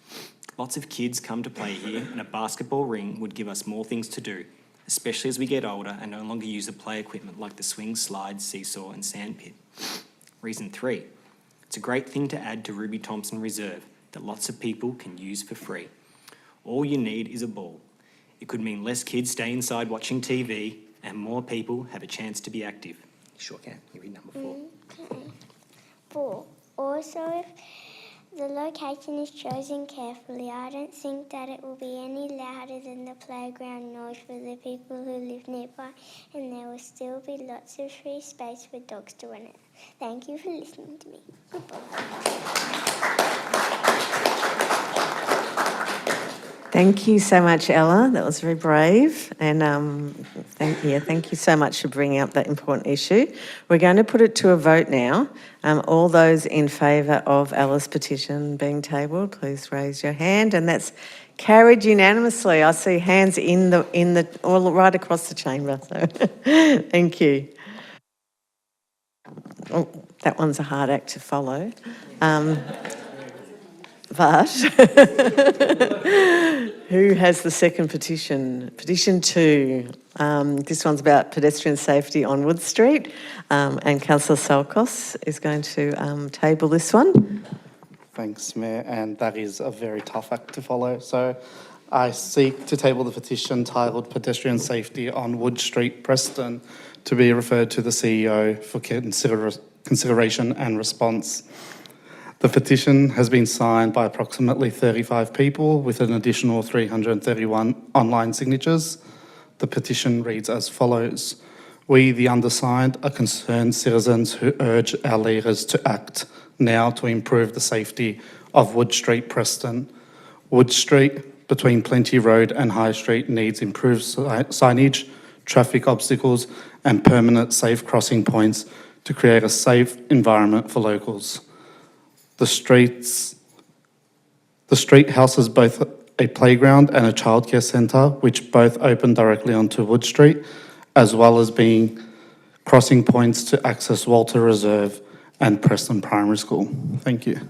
Lots of kids come to play here and a basketball ring would give us more things to do, especially as we get older and no longer use the play equipment like the swing, slide, seesaw and sandpit. Reason 3, it's a great thing to add to Ruby Thompson Reserve that lots of people can use for free. All you need is a ball. It could mean less kids stay inside watching TV and more people have a chance to be active." You sure can. You read number 4. Okay. 4. Also, if the location is chosen carefully, I don't think that it will be any louder than the playground noise for the people who live nearby, and there will still be lots of free space for dogs to run in. Thank you for listening to me. Thank you so much, Ella. That was very brave. And thank you so much for bringing up that important issue. We're going to put it to a vote now. All those in favour of Ella's petition being tabled, please raise your hand. And that's carried unanimously. I see hands in the all right across the chamber. So thank you. Oh, that one's a hard act to follow. But who has the second petition? Petition 2. This one's about pedestrian safety on Wood Street, and Councillor Salkos is going to table this one. Thanks, Mayor, and that is a very tough act to follow. So I seek to table the petition titled Pedestrian Safety on Wood Street, Preston, to be referred to the CEO for consideration and response. The petition has been signed by approximately 35 people with an additional 331 online signatures. The petition reads as follows. We, the undersigned, are concerned citizens who urge our leaders to act now to improve the safety of Wood Street, Preston. Wood Street, between Plenty Road and High Street, needs improved signage, traffic obstacles and permanent safe crossing points to create a safe environment for locals. The street houses both a playground and a childcare centre, which both open directly onto Wood Street, as well as being crossing points to access Walter Reserve and Preston Primary School. Thank you.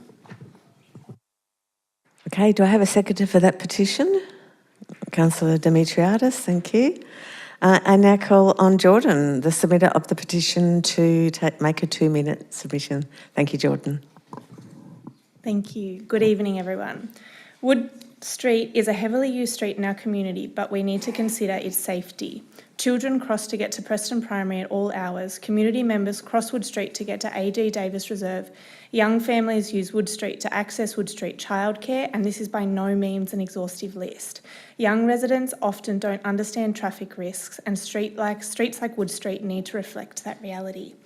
Okay, do I have a seconder for that petition? Councillor Demetriadis, thank you. I now call on Jordan, the submitter of the petition, to make a 2-minute submission. Thank you, Jordan. Thank you. Good evening, everyone. Wood Street is a heavily used street in our community, but we need to consider its safety. Children cross to get to Preston Primary at all hours. Community members cross Wood Street to get to AD Davis Reserve. Young families use Wood Street to access Wood Street childcare, and this is by no means an exhaustive list. Young residents often don't understand traffic risks, and streets like Wood Street need to reflect that reality.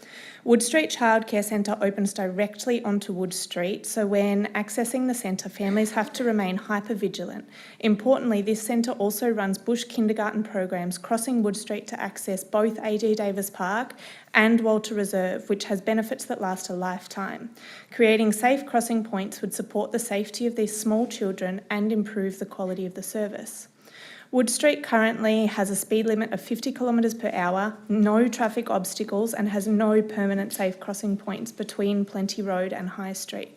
Wood Street Childcare Centre opens directly onto Wood Street, so when accessing the centre, families have to remain hyper-vigilant. Importantly, this centre also runs bush kindergarten programs crossing Wood Street to access both AD Davis Park and Walter Reserve, which has benefits that last a lifetime. Creating safe crossing points would support the safety of these small children and improve the quality of the service. Wood Street currently has a speed limit of 50 kilometres per hour, no traffic obstacles, and has no permanent safe crossing points between Plenty Road and High Street.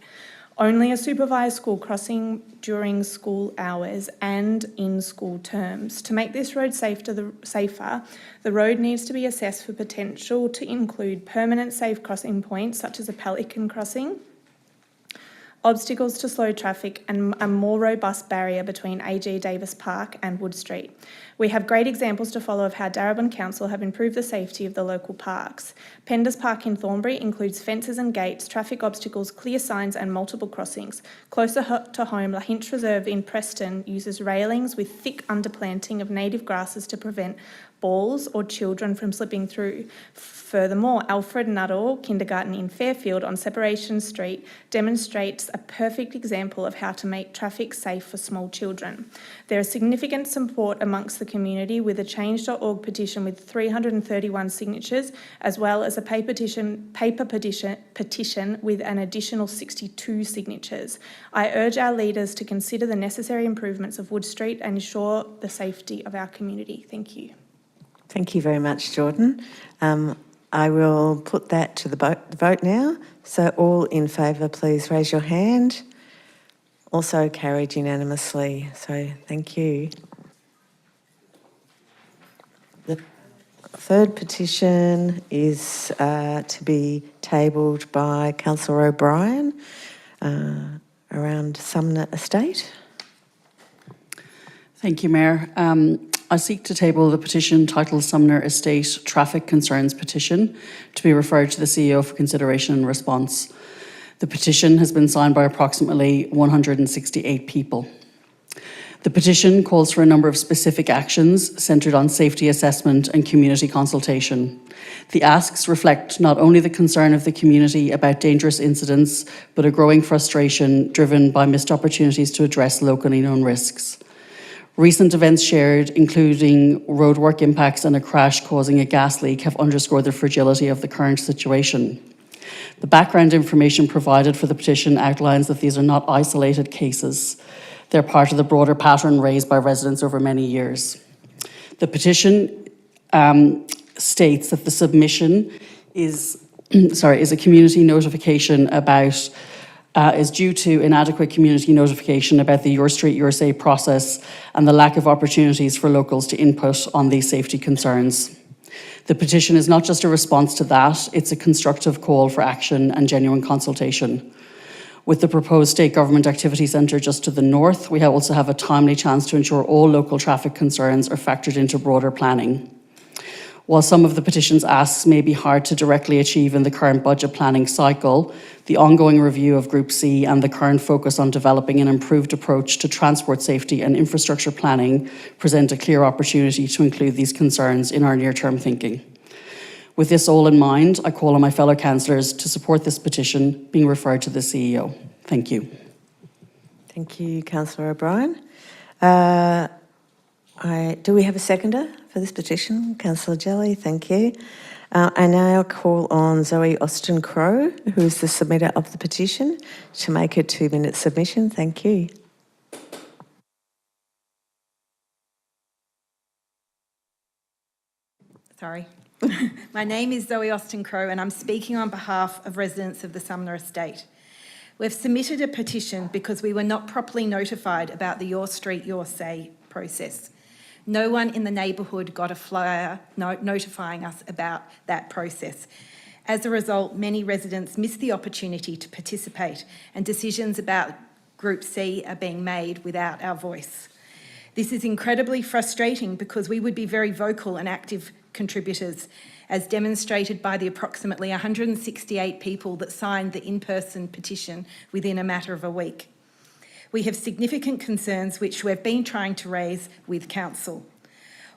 Only a supervised school crossing during school hours and in school terms. To make this road safer, the road needs to be assessed for potential to include permanent safe crossing points such as a pelican crossing, obstacles to slow traffic, and a more robust barrier between A.G. Davis Park and Wood Street. We have great examples to follow of how Darebin Council have improved the safety of the local parks. Penders Park in Thornbury includes fences and gates, traffic obstacles, clear signs and multiple crossings. Closer to home, La Hinch Reserve in Preston uses railings with thick underplanting of native grasses to prevent balls or children from slipping through. Furthermore, Alfred Nuttall Kindergarten in Fairfield on Separation Street demonstrates a perfect example of how to make traffic safe for small children. There is significant support amongst the community with a change.org petition with 331 signatures, as well as a paper petition with an additional 62 signatures. I urge our leaders to consider the necessary improvements of Wood Street and ensure the safety of our community. Thank you. Thank you very much, Jordan. I will put that to the vote now. So all in favour, please raise your hand. Also carried unanimously, so thank you. The third petition is to be tabled by Councillor O'Brien around Sumner Estate. Thank you, Mayor. I seek to table the petition titled Sumner Estate Traffic Concerns Petition to be referred to the CEO for consideration and response. The petition has been signed by approximately 168 people. The petition calls for a number of specific actions centred on safety assessment and community consultation. The asks reflect not only the concern of the community about dangerous incidents, but a growing frustration driven by missed opportunities to address locally known risks. Recent events shared, including roadwork impacts and a crash causing a gas leak, have underscored the fragility of the current situation. The background information provided for the petition outlines that these are not isolated cases. They're part of the broader pattern raised by residents over many years. The petition states that the submission is a community notification about is due to inadequate community notification about the Your Street, Your Say process and the lack of opportunities for locals to input on these safety concerns. The petition is not just a response to that, it's a constructive call for action and genuine consultation. With the proposed State Government Activity Centre just to the north, we also have a timely chance to ensure all local traffic concerns are factored into broader planning. While some of the petition's asks may be hard to directly achieve in the current budget planning cycle, the ongoing review of Group C and the current focus on developing an improved approach to transport safety and infrastructure planning present a clear opportunity to include these concerns in our near-term thinking. With this all in mind, I call on my fellow councillors to support this petition being referred to the CEO. Thank you. Thank you, Councillor O'Brien. Do we have a seconder for this petition? Councillor Jelly, thank you. I now call on Zoe Austin-Crowe, who is the submitter of the petition, to make a 2-minute submission. Thank you. Sorry. My name is Zoe Austin-Crowe and I'm speaking on behalf of residents of the Sumner Estate. We've submitted a petition because we were not properly notified about the Your Street, Your Say process. No one in the neighbourhood got a flyer notifying us about that process. As a result, many residents missed the opportunity to participate and decisions about Group C are being made without our voice. This is incredibly frustrating because we would be very vocal and active contributors, as demonstrated by the approximately 168 people that signed the in-person petition within a matter of a week. We have significant concerns which we've been trying to raise with Council.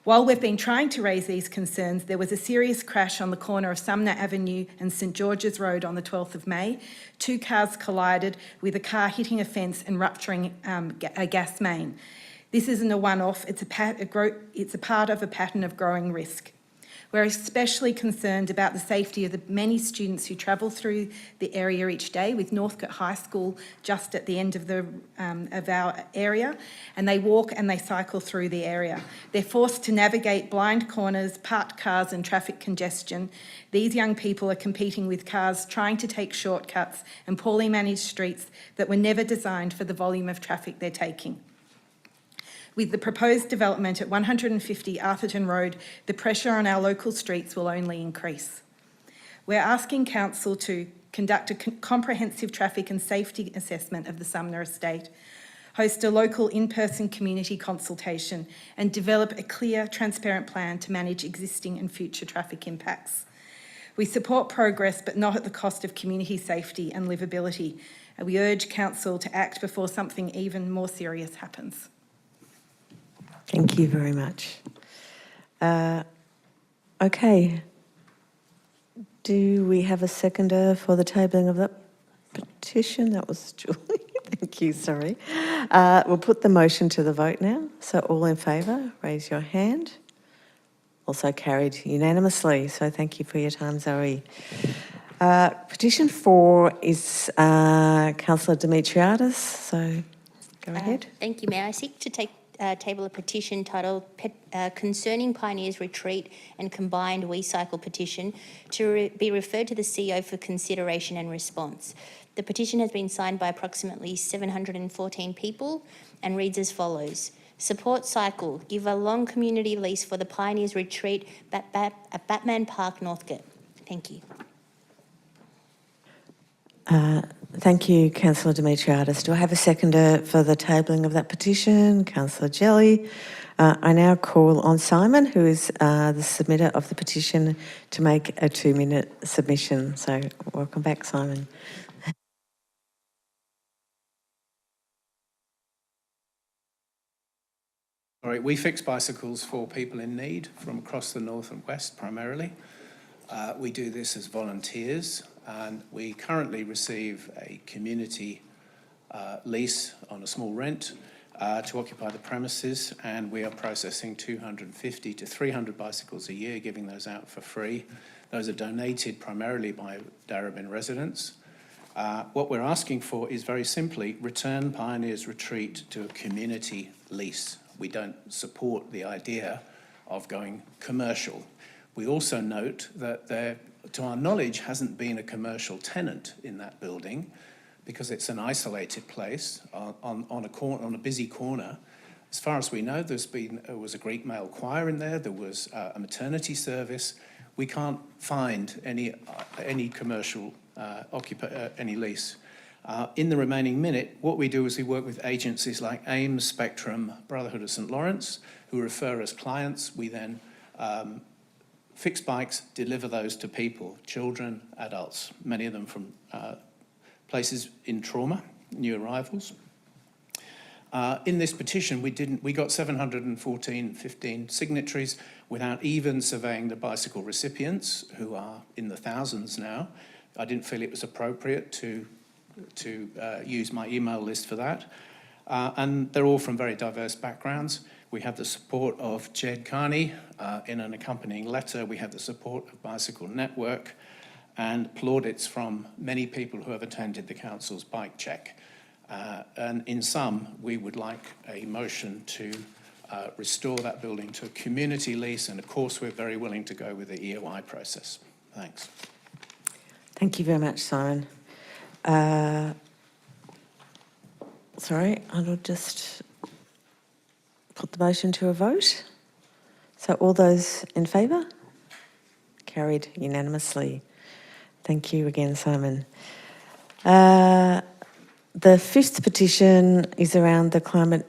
While we've been trying to raise these concerns, there was a serious crash on the corner of Sumner Avenue and St George's Road on the 12th of May. 2 cars collided, with a car hitting a fence and rupturing a gas main. This isn't a one-off, it's a part of a pattern of growing risk. We're especially concerned about the safety of the many students who travel through the area each day, with Northcote High School just at the end of our area, and they walk and they cycle through the area. They're forced to navigate blind corners, parked cars and traffic congestion. These young people are competing with cars trying to take shortcuts and poorly managed streets that were never designed for the volume of traffic they're taking. With the proposed development at 150 Arthurton Road, the pressure on our local streets will only increase. We're asking Council to conduct a comprehensive traffic and safety assessment of the Sumner Estate, host a local in-person community consultation, and develop a clear, transparent plan to manage existing and future traffic impacts. We support progress, but not at the cost of community safety and livability. And we urge Council to act before something even more serious happens. Thank you very much. Okay. Do we have a seconder for the tabling of that petition? That was Julie. Thank you, sorry. We'll put the motion to the vote now. So all in favour, raise your hand. Also carried unanimously. So thank you for your time, Zoe. Petition 4 is Councillor Demetriadis. So go ahead. Thank you, Mayor. I seek to table a petition titled Concerning Pioneers Retreat and Combined WeCycle Petition to be referred to the CEO for consideration and response. The petition has been signed by approximately 714 people and reads as follows. Support cycle, give a long community lease for the Pioneers Retreat at Batman Park, Northcote. Thank you. Thank you, Councillor Demetriadis. Do I have a seconder for the tabling of that petition? Councillor Jelly. I now call on Simon, who is the submitter of the petition, to make a 2-minute submission. So welcome back, Simon. All right, we fix bicycles for people in need from across the north and west primarily. We do this as volunteers, and we currently receive a community lease on a small rent to occupy the premises, and we are processing 250 to 300 bicycles a year, giving those out for free. Those are donated primarily by Darebin residents. What we're asking for is very simply return Pioneers Retreat to a community lease. We don't support the idea of going commercial. We also note that there, to our knowledge, hasn't been a commercial tenant in that building because it's an isolated place on a busy corner. As far as we know, there was a Greek male choir in there. There was a maternity service. We can't find any commercial any lease. In the remaining minute, what we do is we work with agencies like AIM, Spectrum, Brotherhood of St Lawrence, who refer us clients. We then fix bikes, deliver those to people, children, adults, many of them from places in trauma, new arrivals. In this petition, we got 15 signatories without even surveying the bicycle recipients, who are in the thousands now. I didn't feel it was appropriate to use my email list for that. And they're all from very diverse backgrounds. We have the support of Jed Carney in an accompanying letter. We have the support of Bicycle Network and plaudits from many people who have attended the council's bike check. And in sum, we would like a motion to restore that building to a community lease, and of course we're very willing to go with the EOI process. Thanks. Thank you very much, Simon. Sorry, I'll just put the motion to a vote. So all those in favour? Carried unanimously. Thank you again, Simon. The 5th petition is around the climate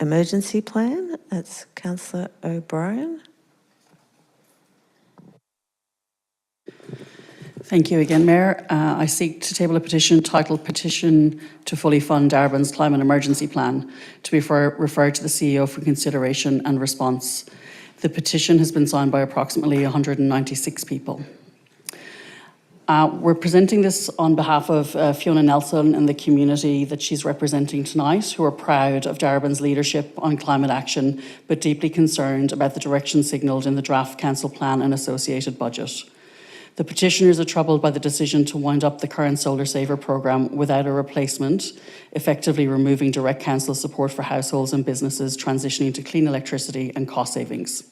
emergency plan. That's Councillor O'Brien. Thank you again, Mayor. I seek to table a petition titled Petition to Fully Fund Darebin's Climate Emergency Plan to be referred to the CEO for consideration and response. The petition has been signed by approximately 196 people. We're presenting this on behalf of Fiona Nelson and the community that she's representing tonight, who are proud of Darebin's leadership on climate action, but deeply concerned about the direction signalled in the draft council plan and associated budget. The petitioners are troubled by the decision to wind up the current Solar Saver programme without a replacement, effectively removing direct council support for households and businesses transitioning to clean electricity and cost savings.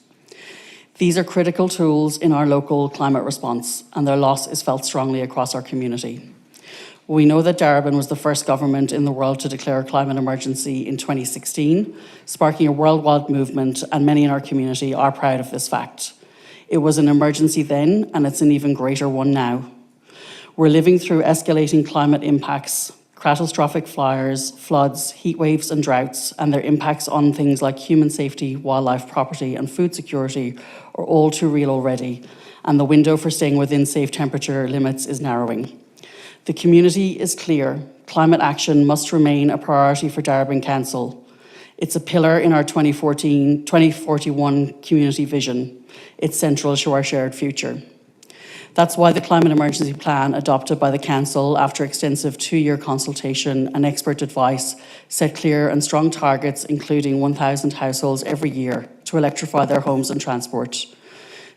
These are critical tools in our local climate response, and their loss is felt strongly across our community. We know that Darebin was the first government in the world to declare a climate emergency in 2016, sparking a worldwide movement, and many in our community are proud of this fact. It was an emergency then, and it's an even greater one now. We're living through escalating climate impacts, catastrophic fires, floods, heat waves and droughts, and their impacts on things like human safety, wildlife, property and food security are all too real already, and the window for staying within safe temperature limits is narrowing. The community is clear. Climate action must remain a priority for Darebin Council. It's a pillar in our 2041 community vision. It's central to our shared future. That's why the Climate Emergency Plan, adopted by the Council after extensive 2-year consultation and expert advice, set clear and strong targets, including 1,000 households every year to electrify their homes and transport.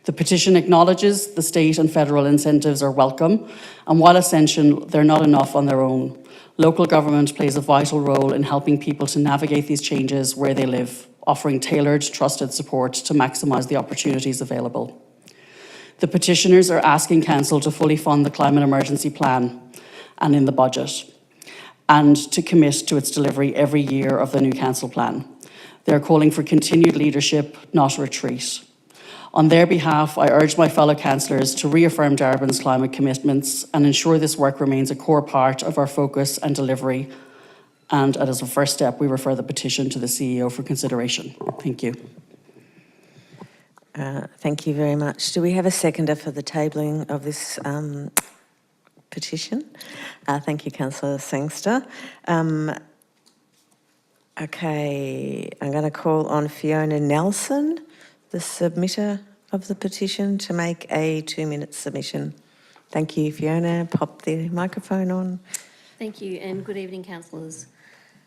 The petition acknowledges the state and federal incentives are welcome, and while essential, they're not enough on their own. Local government plays a vital role in helping people to navigate these changes where they live, offering tailored, trusted support to maximise the opportunities available. The petitioners are asking Council to fully fund the Climate Emergency Plan and in the budget, and to commit to its delivery every year of the new Council plan. They are calling for continued leadership, not retreat. On their behalf, I urge my fellow councillors to reaffirm Darebin's climate commitments and ensure this work remains a core part of our focus and delivery. And as a first step, we refer the petition to the CEO for consideration. Thank you. Thank you very much. Do we have a seconder for the tabling of this petition? Thank you, Councillor Sangster. Okay, I'm going to call on Fiona Nelson, the submitter of the petition, to make a 2-minute submission. Thank you, Fiona. Pop the microphone on. Thank you, and good evening, councillors.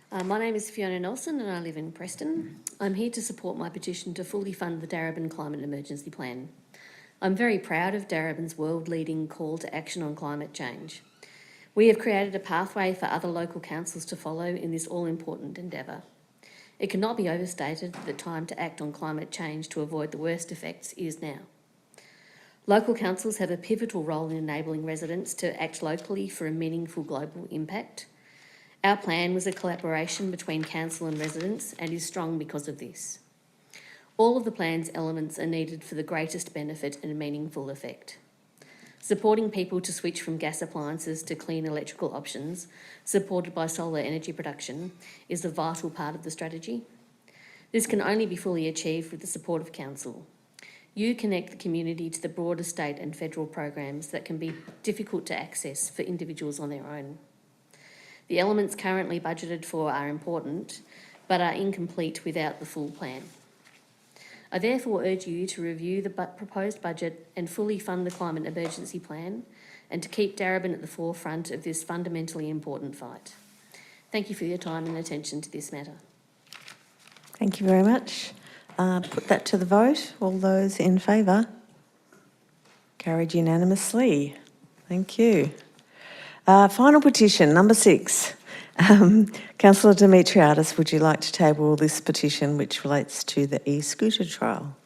My name is Fiona Nelson and I live in Preston. I'm here to support my petition to fully fund the Darebin Climate Emergency Plan. I'm very proud of Darebin's world-leading call to action on climate change. We have created a pathway for other local councils to follow in this all-important endeavour. It cannot be overstated that the time to act on climate change to avoid the worst effects is now. Local councils have a pivotal role in enabling residents to act locally for a meaningful global impact. Our plan was a collaboration between council and residents and is strong because of this. All of the plan's elements are needed for the greatest benefit and meaningful effect. Supporting people to switch from gas appliances to clean electrical options, supported by solar energy production, is a vital part of the strategy. This can only be fully achieved with the support of council. You connect the community to the broader state and federal programs that can be difficult to access for individuals on their own. The elements currently budgeted for are important, but are incomplete without the full plan. I therefore urge you to review the proposed budget and fully fund the Climate Emergency Plan, and to keep Darebin at the forefront of this fundamentally important fight. Thank you for your time and attention to this matter. Thank you very much. Put that to the vote. All those in favour? Carried unanimously. Thank you. Final petition, number 6. Councillor Demetriadis, would you like to table this petition which relates to the e-scooter trial?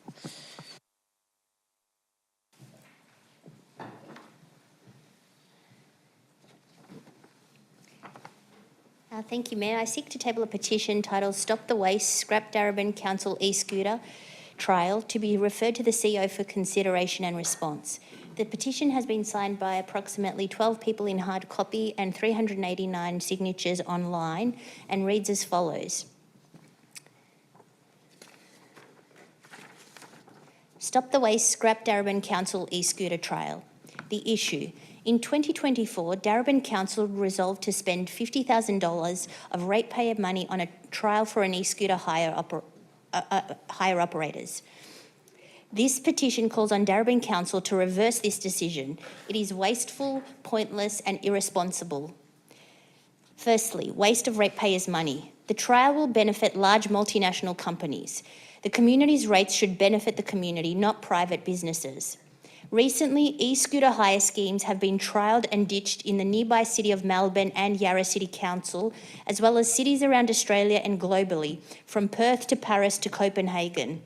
Thank you, Mayor. I seek to table a petition titled Stop the Waste, Scrap Darebin Council e-scooter trial to be referred to the CEO for consideration and response. The petition has been signed by approximately 12 people in hard copy and 389 signatures online and reads as follows. Stop the Waste, Scrap Darebin Council e-scooter trial. The issue. In 2024, Darebin Council resolved to spend $50,000 of ratepayer money on a trial for an e-scooter hire operators. This petition calls on Darebin Council to reverse this decision. It is wasteful, pointless and irresponsible. Firstly, waste of ratepayers' money. The trial will benefit large multinational companies. The community's rates should benefit the community, not private businesses. Recently, e-scooter hire schemes have been trialled and ditched in the nearby city of Melbourne and Yarra City Council, as well as cities around Australia and globally, from Perth to Paris to Copenhagen.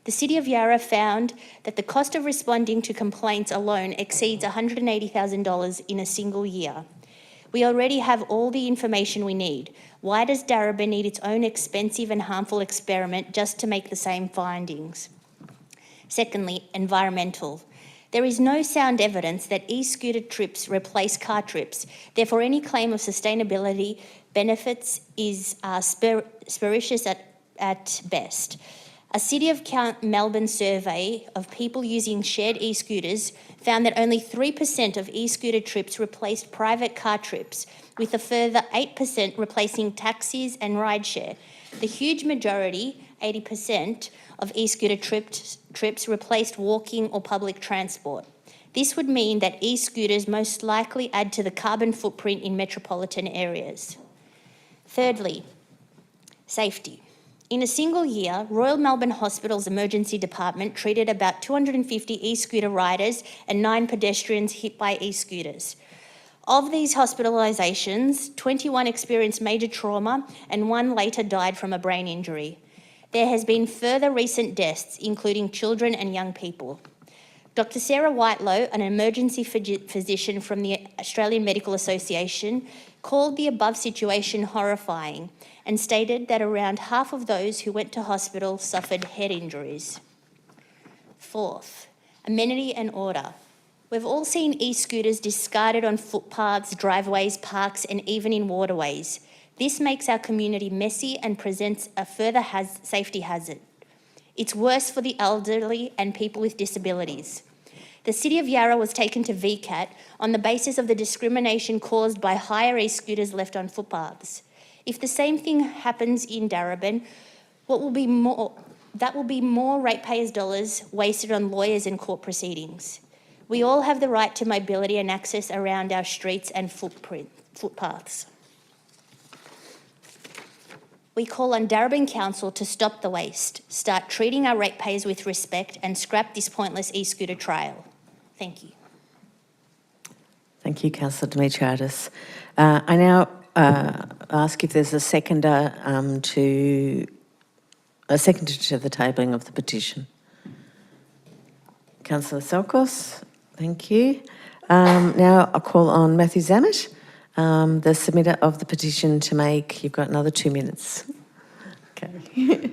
The City of Yarra found that the cost of responding to complaints alone exceeds $180,000 in a single year. We already have all the information we need. Why does Darebin need its own expensive and harmful experiment just to make the same findings? Secondly, environmental. There is no sound evidence that e-scooter trips replace car trips. Therefore, any claim of sustainability benefits is spurious at best. A City of Melbourne survey of people using shared e-scooters found that only 3% of e-scooter trips replaced private car trips, with a further 8% replacing taxis and rideshare. The huge majority, 80%, of e-scooter trips replaced walking or public transport. This would mean that e-scooters most likely add to the carbon footprint in metropolitan areas. Thirdly, safety. In a single year, Royal Melbourne Hospital's emergency department treated about 250 e-scooter riders and 9 pedestrians hit by e-scooters. Of these hospitalisations, 21 experienced major trauma and 1 later died from a brain injury. There has been further recent deaths, including children and young people. Dr. Sarah Whitelow, an emergency physician from the Australian Medical Association, called the above situation horrifying and stated that around half of those who went to hospital suffered head injuries. Fourth, amenity and order. We've all seen e-scooters discarded on footpaths, driveways, parks, and even in waterways. This makes our community messy and presents a further safety hazard. It's worse for the elderly and people with disabilities. The City of Yarra was taken to VCAT on the basis of the discrimination caused by hire e-scooters left on footpaths. If the same thing happens in Darebin, that will be more ratepayers' dollars wasted on lawyers and court proceedings. We all have the right to mobility and access around our streets and footpaths. We call on Darebin Council to stop the waste, start treating our ratepayers with respect and scrap this pointless e-scooter trial. Thank you. Thank you, Councillor Dimitriadis. I now ask if there's a seconder to the tabling of the petition. Councillor Selkos, thank you. Now I'll call on Matthew Zammit, the submitter of the petition, to make. You've got another 2 minutes. Okay.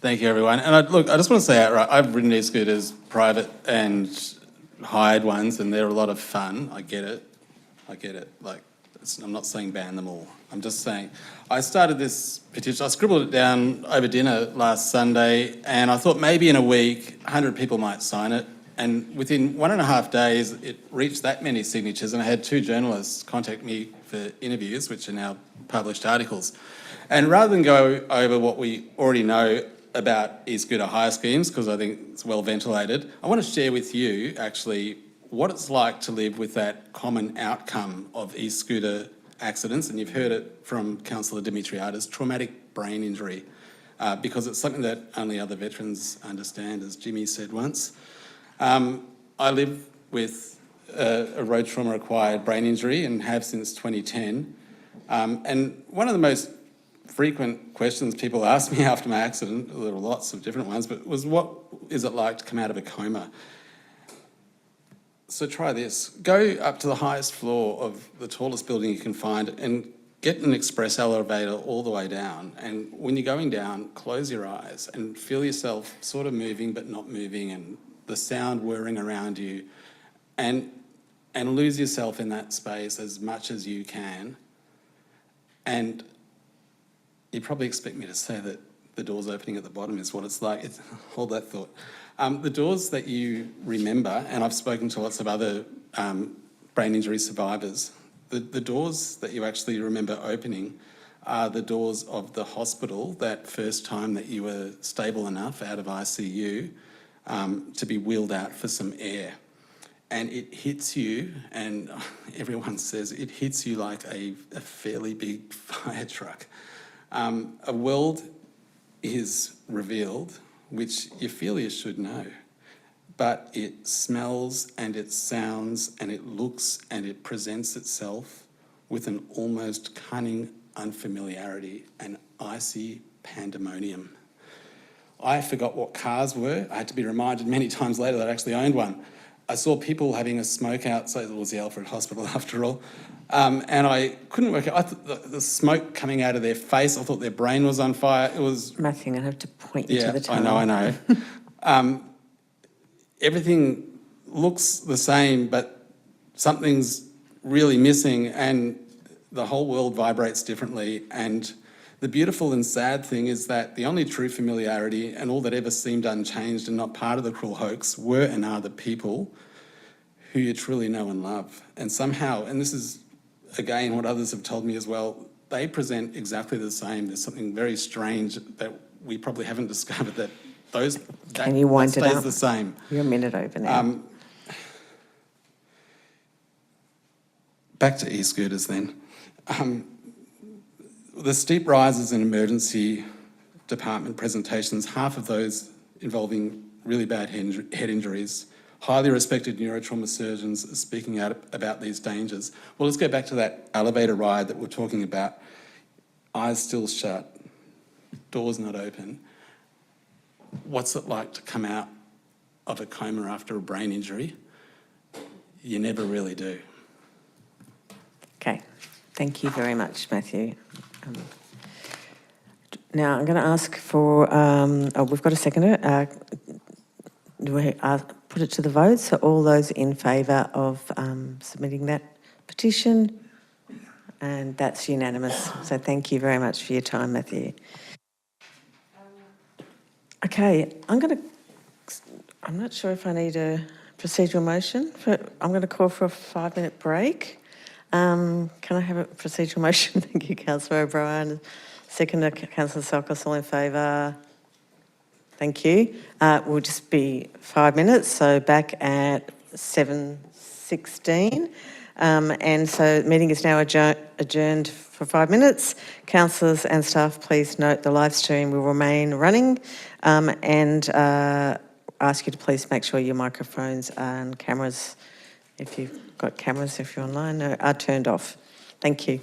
Thank you, everyone. And I just want to say outright, I've ridden e-scooters, private and hired ones, and they're a lot of fun. I get it. Like, I'm not saying ban them all. I'm just saying, I started this petition, I scribbled it down over dinner last Sunday, and I thought maybe in a week, 100 people might sign it. And within 1.5 days, it reached that many signatures, and I had 2 journalists contact me for interviews, which are now published articles. And rather than go over what we already know about e-scooter hire schemes, because I think it's well ventilated, I want to share with you, actually, what it's like to live with that common outcome of e-scooter accidents, and you've heard it from Councillor Dimitriadis, traumatic brain injury, because it's something that only other veterans understand, as Jimmy said once. I live with a road trauma-acquired brain injury and have since 2010. And one of the most frequent questions people ask me after my accident, there were lots of different ones, but was, what is it like to come out of a coma? So try this. Go up to the highest floor of the tallest building you can find and get an express elevator all the way down. And when you're going down, close your eyes and feel yourself sort of moving but not moving, and the sound whirring around you, and lose yourself in that space as much as you can. And you probably expect me to say that the doors opening at the bottom is what it's like. Hold that thought. The doors that you remember, and I've spoken to lots of other brain injury survivors, the doors that you actually remember opening are the doors of the hospital that first time that you were stable enough out of ICU to be wheeled out for some air. And it hits you, and everyone says it hits you like a fairly big fire truck. A world is revealed, which you feel you should know, but it smells and it sounds and it looks and it presents itself with an almost cunning unfamiliarity and icy pandemonium. I forgot what cars were. I had to be reminded many times later that I actually owned one. I saw people having a smoke outside. It was the Alfred Hospital after all. And I couldn't work out. I thought the smoke coming out of their face, I thought their brain was on fire. It was... Matthew, I'm going to have to point you to the Yeah, tunnel. I know. Everything looks the same, but something's really missing, and the whole world vibrates differently. And the beautiful and sad thing is that the only true familiarity and all that ever seemed unchanged and not part of the cruel hoax were and are the people who you truly know and love. And somehow, and this is, again, what others have told me as well, they present exactly the same. There's something very strange that we probably haven't discovered, that Can you wind that it stays up? the same. You're a minute over now. Back to e-scooters then. The steep rises in emergency department presentations, half of those involving really bad head injuries. Highly respected neurotrauma surgeons are speaking out about these dangers. Well, let's go back to that elevator ride that we're talking about. Eyes still shut, doors not open. What's it like to come out of a coma after a brain injury? You never really do. Okay, thank you very much, Matthew. Now I'm going to ask for, we've got a seconder. Do we put it to the vote? So all those in favour of submitting that petition? And that's unanimous. So thank you very much for your time, Matthew. Okay, I'm not sure if I need a procedural motion. I'm going to call for a 5-minute break. Can I have a procedural motion? Thank you, Councillor O'Brien. Seconder, Councillor Salkos, all in favour? Thank you. We'll just be 5 minutes, so back at 7:16. And so the meeting is now adjourned for 5 minutes. Councillors and staff, please note the live stream will remain running, and ask you to please make sure your microphones and cameras, if you've got cameras, if you're online, are turned off. Thank you.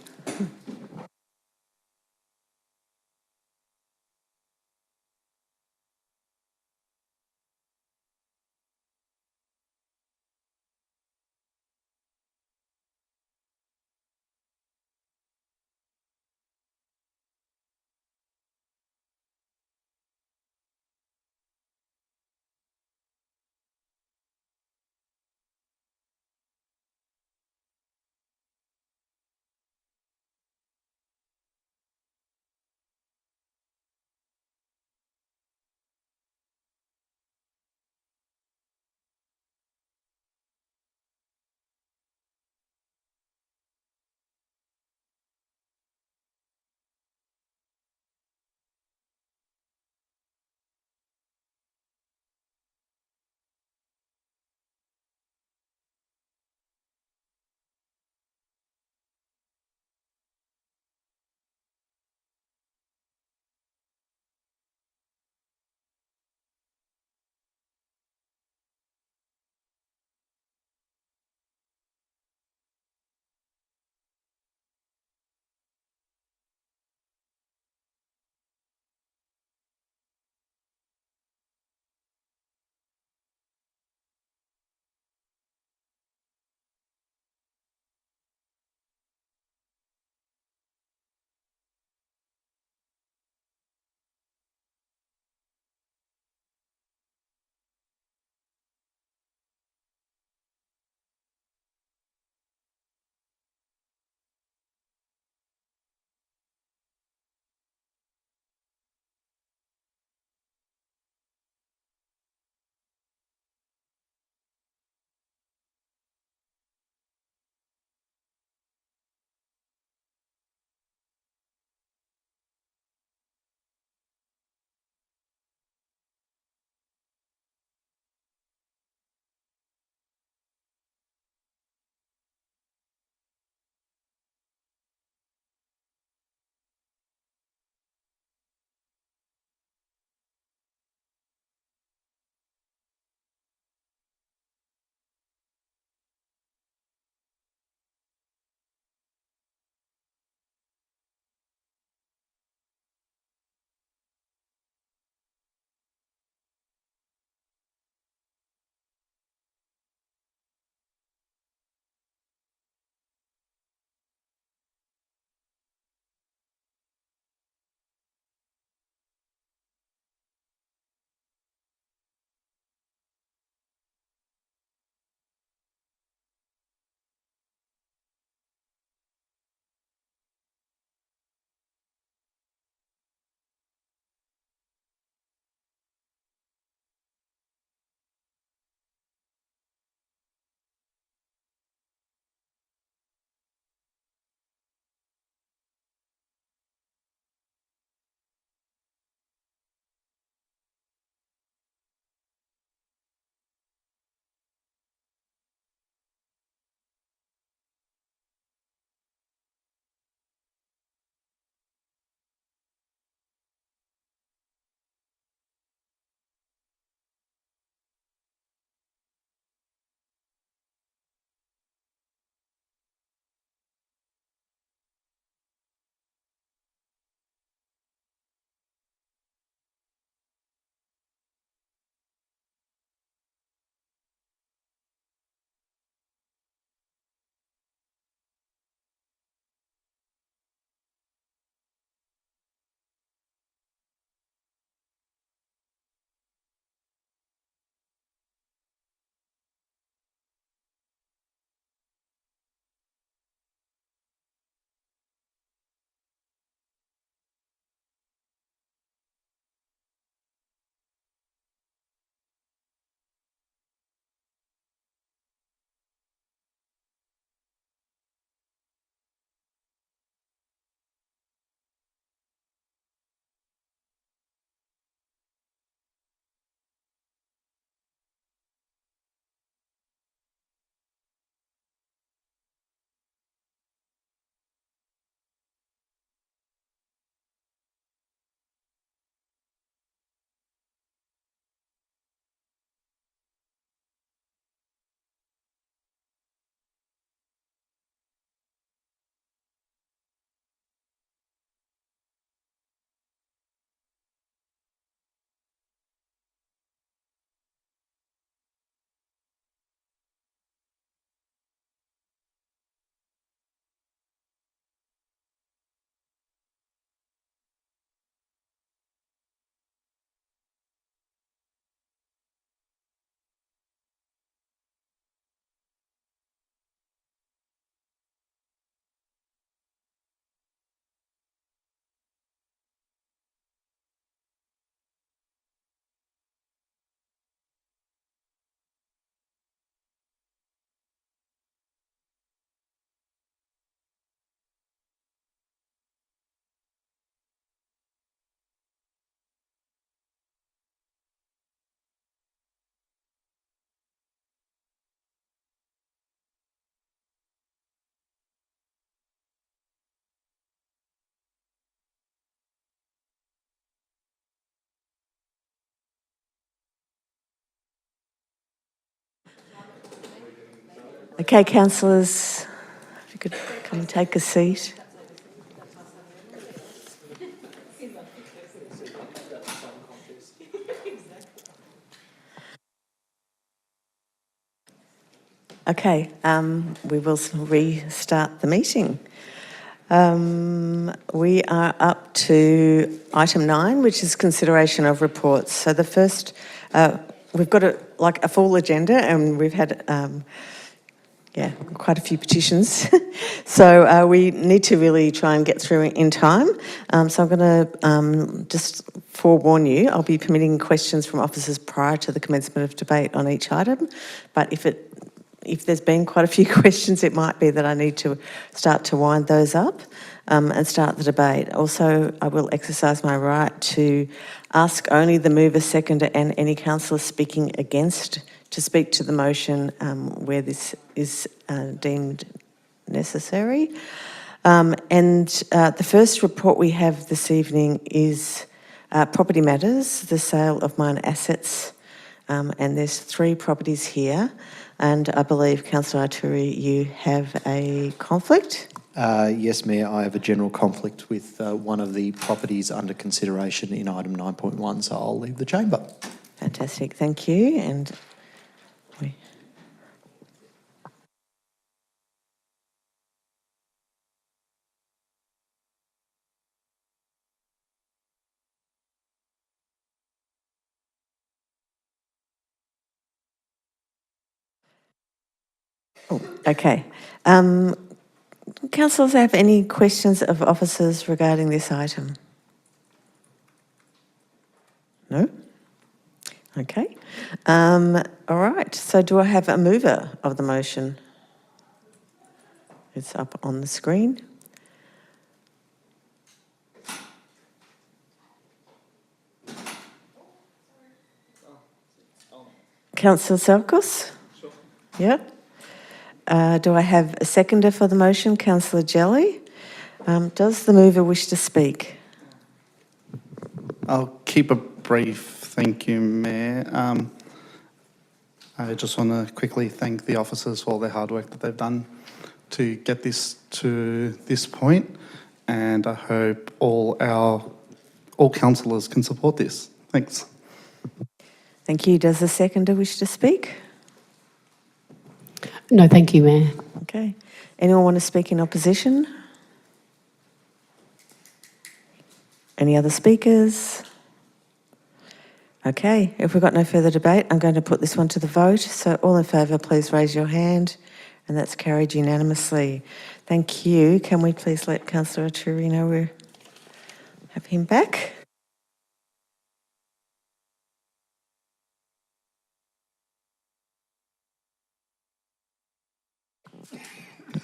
Okay, councillors, if you could come and take a seat. Okay, we will restart the meeting. We are up to item 9, which is consideration of reports. So the first, we've got a full agenda, and we've had quite a few petitions. So we need to really try and get through it in time. So I'm going to just forewarn you, I'll be permitting questions from officers prior to the commencement of debate on each item. But if there's been quite a few questions, it might be that I need to start to wind those up and start the debate. Also, I will exercise my right to ask only the mover, seconder and any councillor speaking against to speak to the motion where this is deemed necessary. The first report we have this evening is property matters, the sale of mine assets, and there's 3 properties here. And I believe, Councillor Arturi, you have a conflict? Yes, Mayor, I have a general conflict with one of the properties under consideration in item 9.1, so I'll leave the chamber. Fantastic, thank you. And okay. Councillors have any questions of officers regarding this item? No? Okay. All right, so do I have a mover of the motion? It's up on the screen. Councillor Selkos? Sure. Yeah. Do I have a seconder for the motion? Councillor Jelly. Does the mover wish to speak? I'll keep it brief, thank you, Mayor. I just want to quickly thank the officers for all their hard work that they've done to get this to this point, and I hope all councillors can support this. Thanks. Thank you. Does the seconder wish to speak? No, thank you, Mayor. Okay. Anyone want to speak in opposition? Any other speakers? Okay, if we've got no further debate, I'm going to put this one to the vote. So all in favour, please raise your hand. And that's carried unanimously. Thank you. Can we please let Councillor Arturi know we have him back?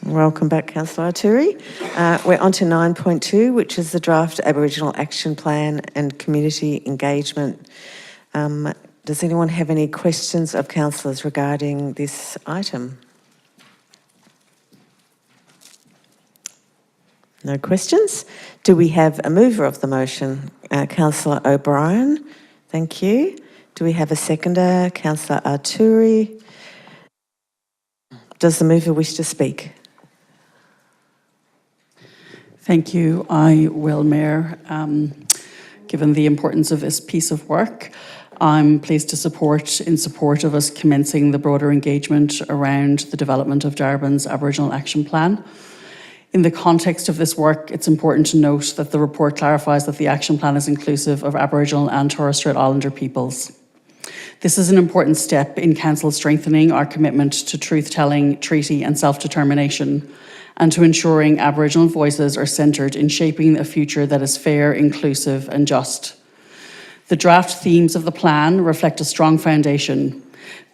Welcome back, Councillor Arturi. We're on to 9.2, which is the draft Aboriginal Action Plan and Community Engagement. Does anyone have any questions of councillors regarding this item? No questions? Do we have a mover of the motion? Councillor O'Brien, thank you. Do we have a seconder? Councillor Arturi. Does the mover wish to speak? Thank you. I will, Mayor. Given the importance of this piece of work, I'm pleased to support of us commencing the broader engagement around the development of Darebin's Aboriginal Action Plan. In the context of this work, it's important to note that the report clarifies that the action plan is inclusive of Aboriginal and Torres Strait Islander peoples. This is an important step in Council strengthening our commitment to truth-telling, treaty and self-determination, and to ensuring Aboriginal voices are centred in shaping a future that is fair, inclusive and just. The draft themes of the plan reflect a strong foundation: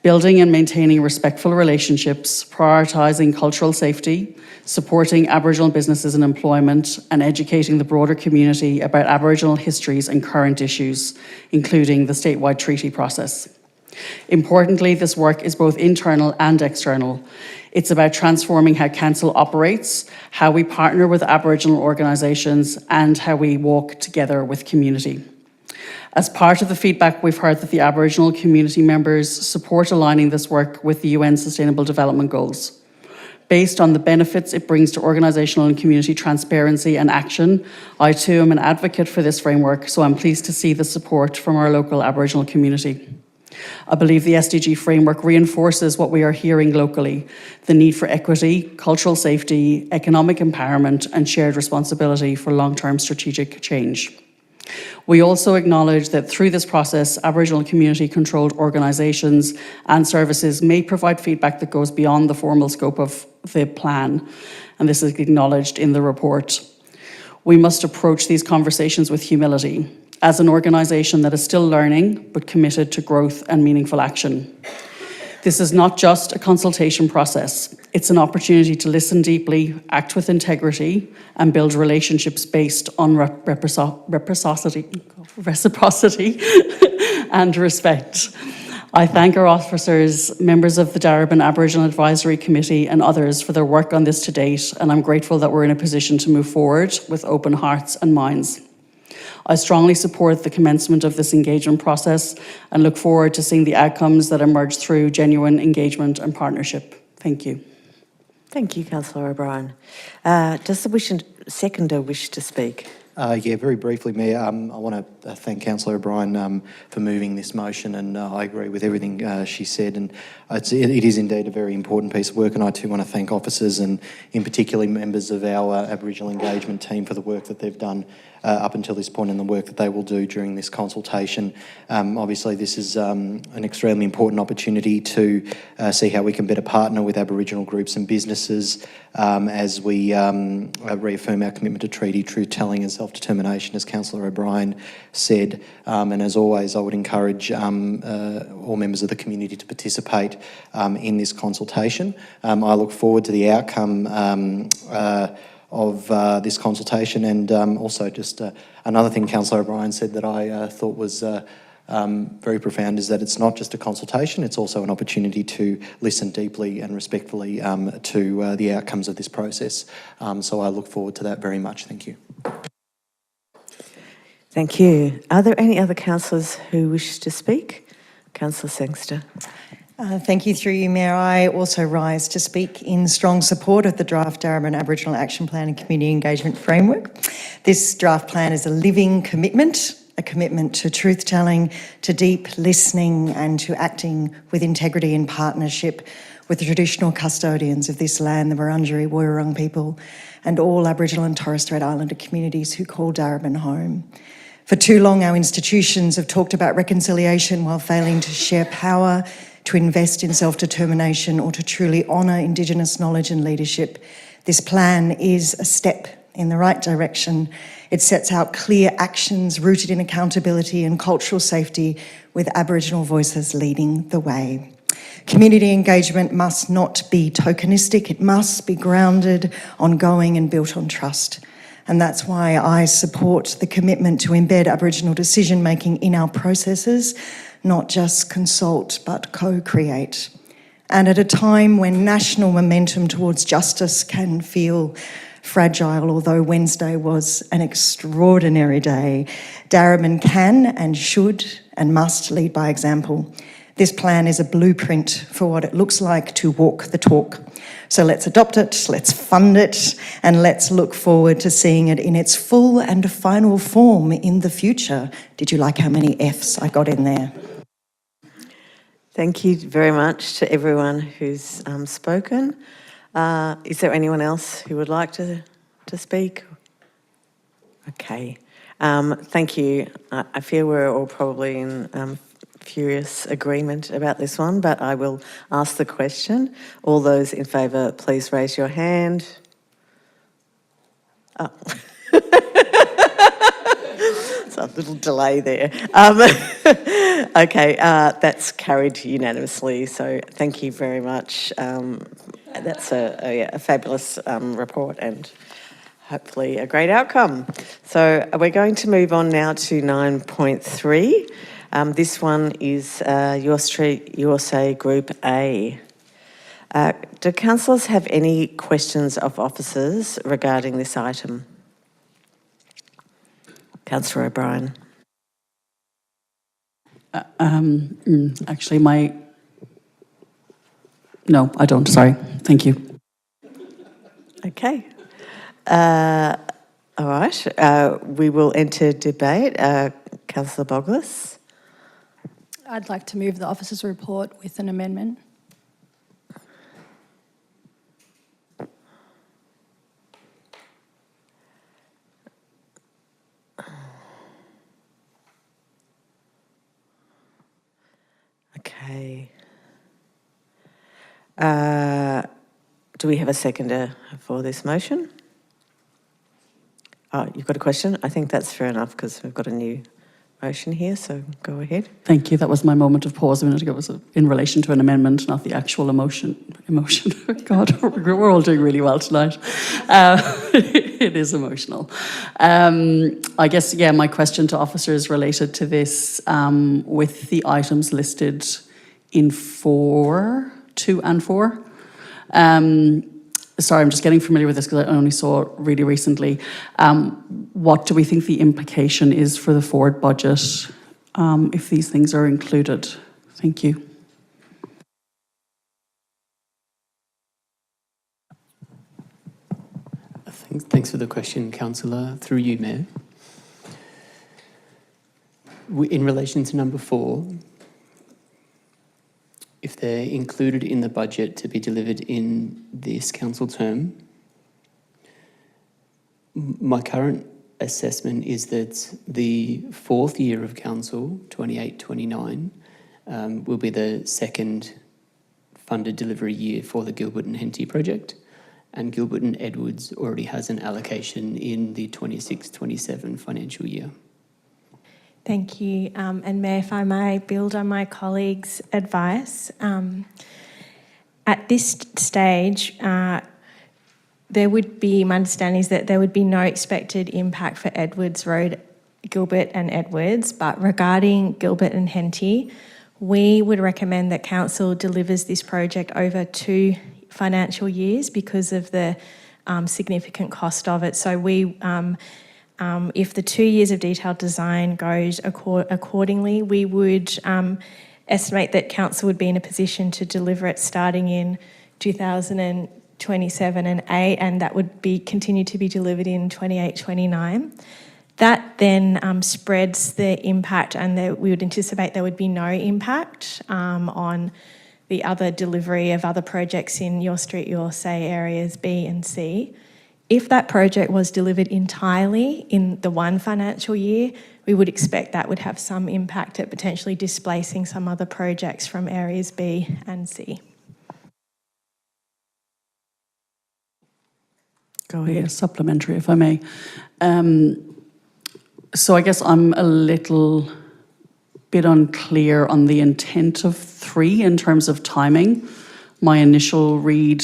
building and maintaining respectful relationships, prioritising cultural safety, supporting Aboriginal businesses and employment, and educating the broader community about Aboriginal histories and current issues, including the statewide treaty process. Importantly, this work is both internal and external. It's about transforming how Council operates, how we partner with Aboriginal organisations, and how we walk together with community. As part of the feedback, we've heard that the Aboriginal community members support aligning this work with the UN Sustainable Development Goals. Based on the benefits it brings to organisational and community transparency and action, I too am an advocate for this framework, so I'm pleased to see the support from our local Aboriginal community. I believe the SDG framework reinforces what we are hearing locally, the need for equity, cultural safety, economic empowerment, and shared responsibility for long-term strategic change. We also acknowledge that through this process, Aboriginal community-controlled organisations and services may provide feedback that goes beyond the formal scope of the plan, and this is acknowledged in the report. We must approach these conversations with humility, as an organisation that is still learning, but committed to growth and meaningful action. This is not just a consultation process. It's an opportunity to listen deeply, act with integrity, and build relationships based on reciprocity and respect. I thank our officers, members of the Darebin Aboriginal Advisory Committee and others for their work on this to date, and I'm grateful that we're in a position to move forward with open hearts and minds. I strongly support the commencement of this engagement process and look forward to seeing the outcomes that emerge through genuine engagement and partnership. Thank you. Thank you, Councillor O'Brien. Does the seconder wish to speak? Yeah, very briefly, Mayor. I want to thank Councillor O'Brien for moving this motion, and I agree with everything she said. And it is indeed a very important piece of work, and I too want to thank officers and, in particular, members of our Aboriginal engagement team for the work that they've done up until this point and the work that they will do during this consultation. Obviously, this is an extremely important opportunity to see how we can better partner with Aboriginal groups and businesses as we reaffirm our commitment to treaty truth-telling and self-determination, as Councillor O'Brien said. And as always, I would encourage all members of the community to participate in this consultation. I look forward to the outcome of this consultation, and also just another thing Councillor O'Brien said that I thought was very profound is that it's not just a consultation, it's also an opportunity to listen deeply and respectfully to the outcomes of this process. So I look forward to that very much. Thank you. Thank you. Are there any other councillors who wish to speak? Councillor Sangster. Thank you, through you, Mayor. I also rise to speak in strong support of the draft Darebin Aboriginal Action Plan and Community Engagement Framework. This draft plan is a living commitment, a commitment to truth-telling, to deep listening and to acting with integrity in partnership with the traditional custodians of this land, the Wurundjeri Woi-wurrung people, and all Aboriginal and Torres Strait Islander communities who call Darebin home. For too long, our institutions have talked about reconciliation while failing to share power, to invest in self-determination, or to truly honour Indigenous knowledge and leadership. This plan is a step in the right direction. It sets out clear actions rooted in accountability and cultural safety, with Aboriginal voices leading the way. Community engagement must not be tokenistic. It must be grounded, ongoing and built on trust. And that's why I support the commitment to embed Aboriginal decision-making in our processes, not just consult, but co-create. And at a time when national momentum towards justice can feel fragile, although Wednesday was an extraordinary day, Darebin can and should and must lead by example. This plan is a blueprint for what it looks like to walk the talk. So let's adopt it, let's fund it, and let's look forward to seeing it in its full and final form in the future. Did you like how many Fs I got in there? Thank you very much to everyone who's spoken. Is there anyone else who would like to speak? Okay. Thank you. I feel we're all probably in furious agreement about this one, but I will ask the question. All those in favour, please raise your hand. Oh. It's a little delay there. Okay, that's carried unanimously, so thank you very much. That's a fabulous report and hopefully a great outcome. So we're going to move on now to 9.3. This one is Your Street, Your Say Group A. Do councillors have any questions of officers regarding this item? Councillor O'Brien. Actually, no, I don't, sorry. Thank you. Okay. All right. We will enter debate. Councillor Boglis. I'd like to move the officer's report with an amendment. Okay. Do we have a seconder for this motion? Oh, you've got a question? I think that's fair enough because we've got a new motion here, so go ahead. Thank you. That was my moment of pause a minute ago. It was in relation to an amendment, not the actual emotion. God, we're all doing really well tonight. It is emotional. I guess, yeah, my question to officers related to this with the items listed in 2 and 4. Sorry, I'm just getting familiar with this because I only saw it really recently. What do we think the implication is for the forward budget if these things are included? Thank you. Thanks for the question, Councillor. Through you, Mayor. In relation to number 4, if they're included in the budget to be delivered in this council term, my current assessment is that the 4th year of council, 28-29, will be the second funded delivery year for the Gilbert and Henty project, and Gilbert and Edwards already has an allocation in the 26-27 financial year. Thank you. And Mayor, if I may build on my colleague's advice, at this stage, there would be, my understanding is that there would be no expected impact for Edwards Road, Gilbert and Edwards, but regarding Gilbert and Henty, we would recommend that Council delivers this project over 2 financial years because of the significant cost of it. So we, if the 2 years of detailed design goes accordingly, we would estimate that Council would be in a position to deliver it starting in 2027 and 8, and that would be continue to be delivered in 28-29. That then spreads the impact, and we would anticipate there would be no impact on the other delivery of other projects in Your Street, Your Say areas B and C. If that project was delivered entirely in the 1 financial year, we would expect that would have some impact at potentially displacing some other projects from areas B and C. Go ahead. Yeah, supplementary, if I may. So I guess I'm a little bit unclear on the intent of 3 in terms of timing. My initial read,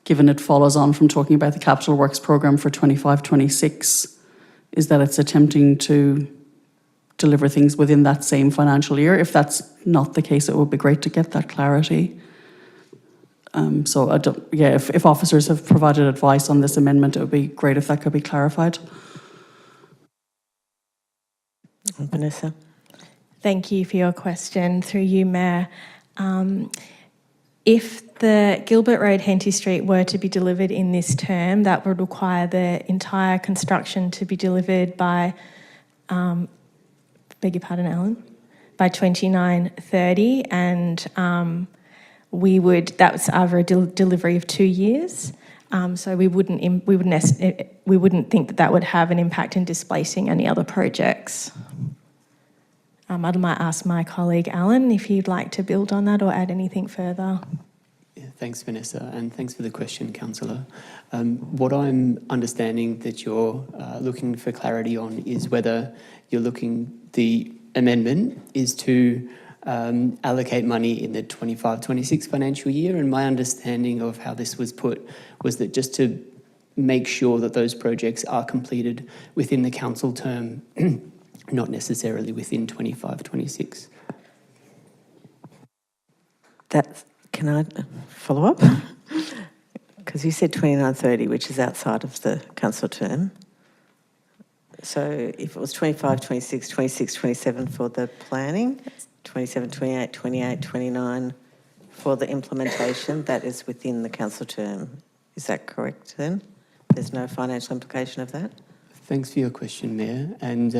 given it follows on from talking about the Capital Works programme for 25-26, is that it's attempting to deliver things within that same financial year. If that's not the case, it would be great to get that clarity. So, if officers have provided advice on this amendment, it would be great if that could be clarified. Vanessa. Thank you for your question. Through you, Mayor. If the Gilbert Road, Henty Street were to be delivered in this term, that would require the entire construction to be delivered by, beg your pardon, Alan, by 29-30, and that's over a delivery of 2 years. So we wouldn't think that would have an impact in displacing any other projects. I might ask my colleague Alan if he'd like to build on that or add anything further. Yeah, thanks, Vanessa, and thanks for the question, Councillor. What I'm understanding that you're looking for clarity on is whether the amendment is to allocate money in the 25-26 financial year, and my understanding of how this was put was that just to make sure that those projects are completed within the council term, not necessarily within 25-26. Can I follow up? Because you said 29-30, which is outside of the council term. So if it was 25-26, 26-27 for the planning, 27-28, 28-29 for the implementation, that is within the council term. Is that correct then? There's no financial implication of that? Thanks for your question, Mayor. And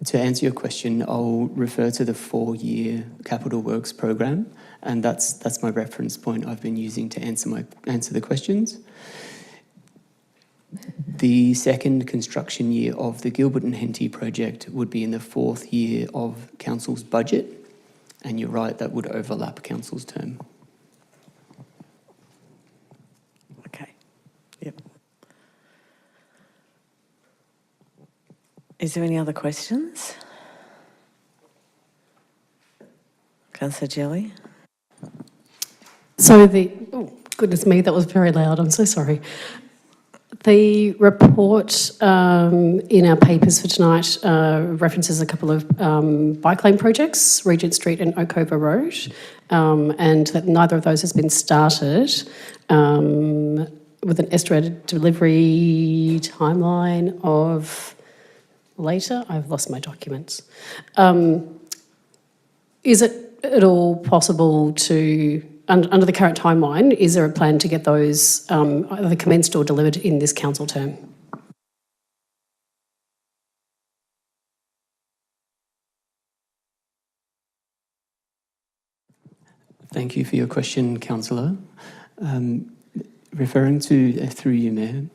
to answer your question, I'll refer to the 4-year capital works program, and that's my reference point I've been using to answer the questions. The second construction year of the Gilbert and Henty project would be in the 4th year of Council's budget, and you're right, that would overlap Council's term. Okay. Yep. Is there any other questions? Councillor Jelly? So oh goodness me, that was very loud, I'm so sorry. The report in our papers for tonight references a couple of bike lane projects, Regent Street and Oakover Road, and that neither of those has been started with an estimated delivery timeline of later. I've lost my documents. Is it at all possible to, under the current timeline, is there a plan to get those either commenced or delivered in this council term? Thank you for your question, Councillor. Referring to, through you, Mayor,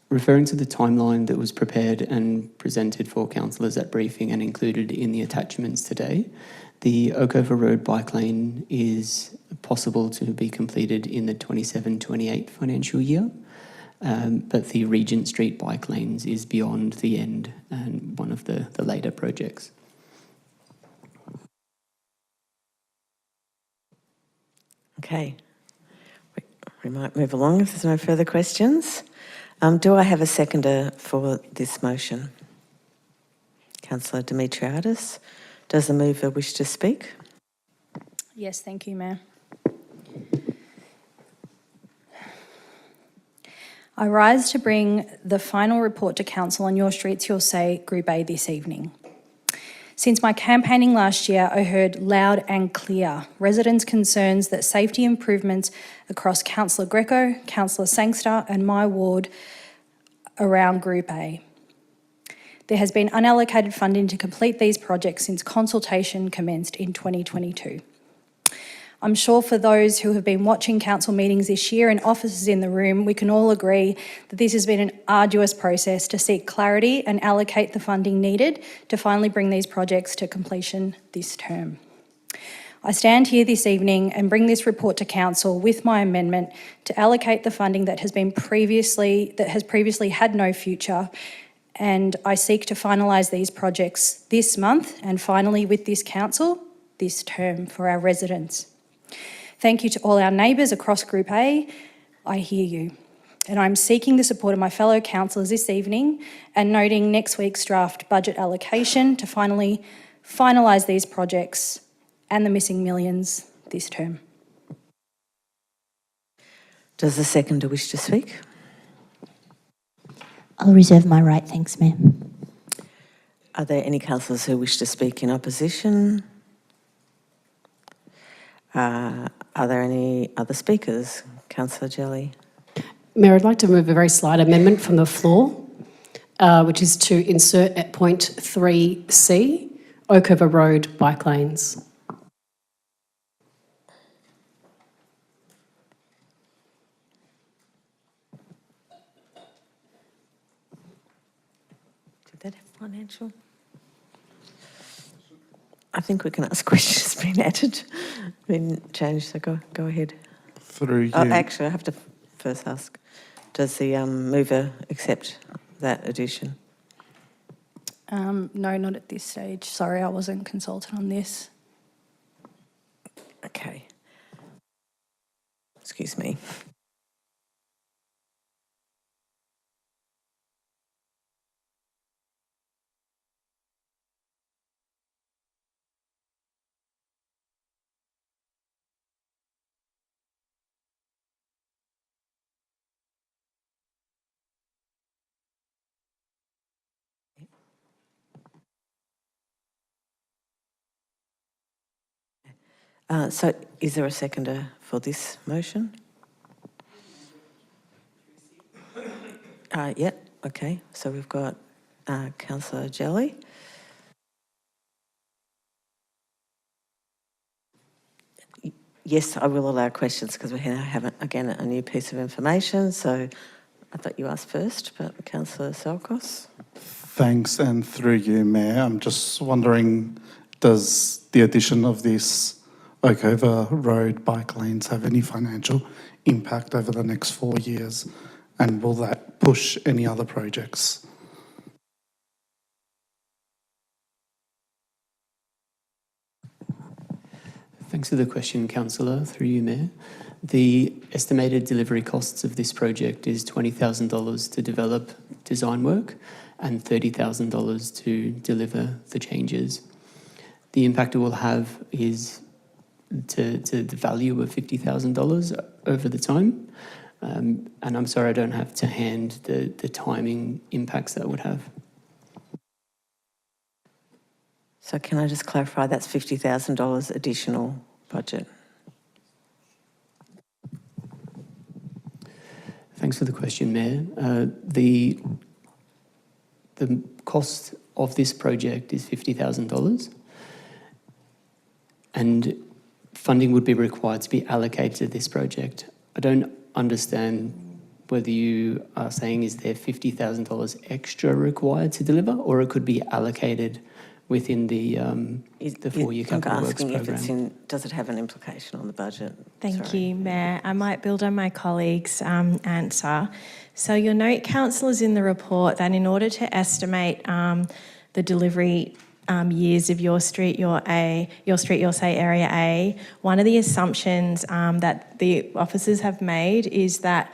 referring to the timeline that was prepared and presented for councillors at briefing and included in the attachments today, the Oakover Road bike lane is possible to be completed in the 27-28 financial year, but the Regent Street bike lanes is beyond the end and one of the later projects. Okay. We might move along if there's no further questions. Do I have a seconder for this motion? Councillor Dimitriadis. Does the mover wish to speak? Yes, thank you, Mayor. I rise to bring the final report to Council on Your Streets, Your Say, Group A this evening. Since my campaigning last year, I heard loud and clear residents' concerns that safety improvements across Councillor Greco, Councillor Sangster and my ward around Group A. There has been unallocated funding to complete these projects since consultation commenced in 2022. I'm sure for those who have been watching council meetings this year and officers in the room, we can all agree that this has been an arduous process to seek clarity and allocate the funding needed to finally bring these projects to completion this term. I stand here this evening and bring this report to council with my amendment to allocate the funding that has previously had no future, and I seek to finalise these projects this month and finally with this council this term for our residents. Thank you to all our neighbours across Group A. I hear you. And I'm seeking the support of my fellow councillors this evening and noting next week's draft budget allocation to finally finalise these projects and the missing millions this term. Does the seconder wish to speak? I'll reserve my right, thanks, Mayor. Are there any councillors who wish to speak in opposition? Are there any other speakers? Councillor Jelly. Mayor, I'd like to move a very slight amendment from the floor, which is to insert at point 3C, Oakover Road bike lanes. Did that have financial? I think we can ask questions being added, been changed, so go ahead. Through you. Oh, actually, I have to first ask, does the mover accept that addition? No, not at this stage. Sorry, I wasn't consulted on this. Okay. Excuse me. So is there a seconder for this motion? Yep, okay. So we've got Councillor Jelly. Yes, I will allow questions because we have, again, a new piece of information. So I thought you asked first, but Councillor Salkos. Thanks, and through you, Mayor, I'm just wondering, does the addition of this Oakover Road bike lanes have any financial impact over the next 4 years? And will that push any other projects? Thanks for the question, Councillor, through you, Mayor. The estimated delivery costs of this project is $20,000 to develop design work and $30,000 to deliver the changes. The impact it will have is to the value of $50,000 over the time. And I'm sorry I don't have to hand the timing impacts that would have. So can I just clarify, that's $50,000 additional budget? Thanks for the question, Mayor. The cost of this project is $50,000 and funding would be required to be allocated to this project. I don't understand whether you are saying is there $50,000 extra required to deliver, or it could be allocated within the 4-year capital works asking if it's program. does it have an implication on the budget? Thank you, Mayor. I might build on my colleague's answer. So you'll note, councillors, in the report that in order to estimate the delivery years of Your Street, Your Say Area A, one of the assumptions that the officers have made is that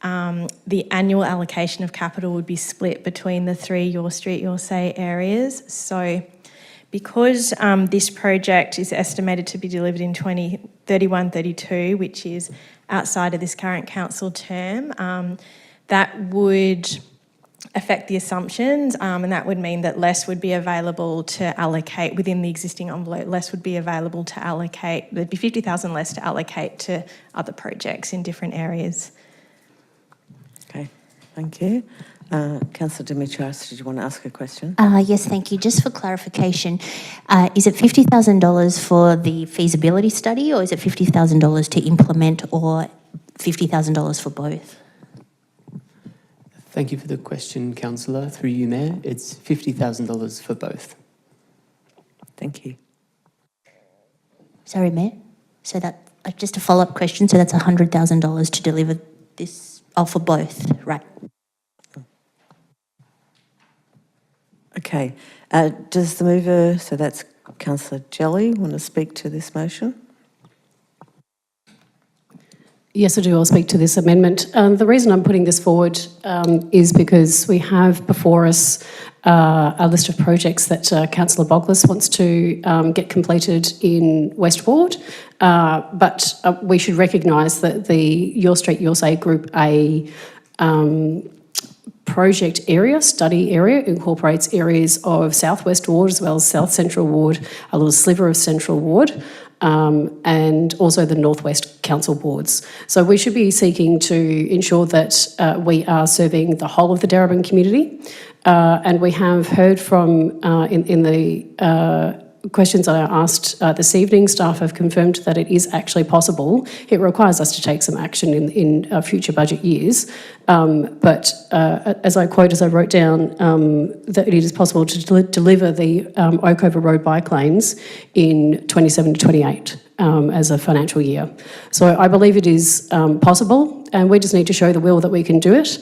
the annual allocation of capital would be split between the 3 Your Street, Your Say areas. So because this project is estimated to be delivered in 2031-32, which is outside of this current council term, that would affect the assumptions, and that would mean that less would be available to allocate within the existing envelope. Less would be available to allocate. There'd be 50,000 less to allocate to other projects in different areas. Okay, thank you. Councillor Dimitrios, did you want to ask a question? Yes, thank you. Just for clarification, is it $50,000 for the feasibility study, or is it $50,000 to implement, or $50,000 for both? Thank you for the question, Councillor. Through you, Mayor, it's $50,000 for both. Thank you. Sorry, Mayor. So that, just a follow-up question, so that's $100,000 to deliver this, for both, right? Okay. Does the mover, so that's Councillor Jelly, want to speak to this motion? Yes, I do. I'll speak to this amendment. The reason I'm putting this forward is because we have before us a list of projects that Councillor Boglis wants to get completed in West Ward, but we should recognise that the Your Street, Your Say Group A project area, study area, incorporates areas of South West Ward as well as South Central Ward, a little sliver of Central Ward, and also the Northwest Council boards. So we should be seeking to ensure that we are serving the whole of the Darebin community. And we have heard from, in the questions that I asked this evening, staff have confirmed that it is actually possible. It requires us to take some action in future budget years. But as I wrote down, that it is possible to deliver the Oakover Road bike lanes in 27 to 28 as a financial year. So I believe it is possible, and we just need to show the will that we can do it.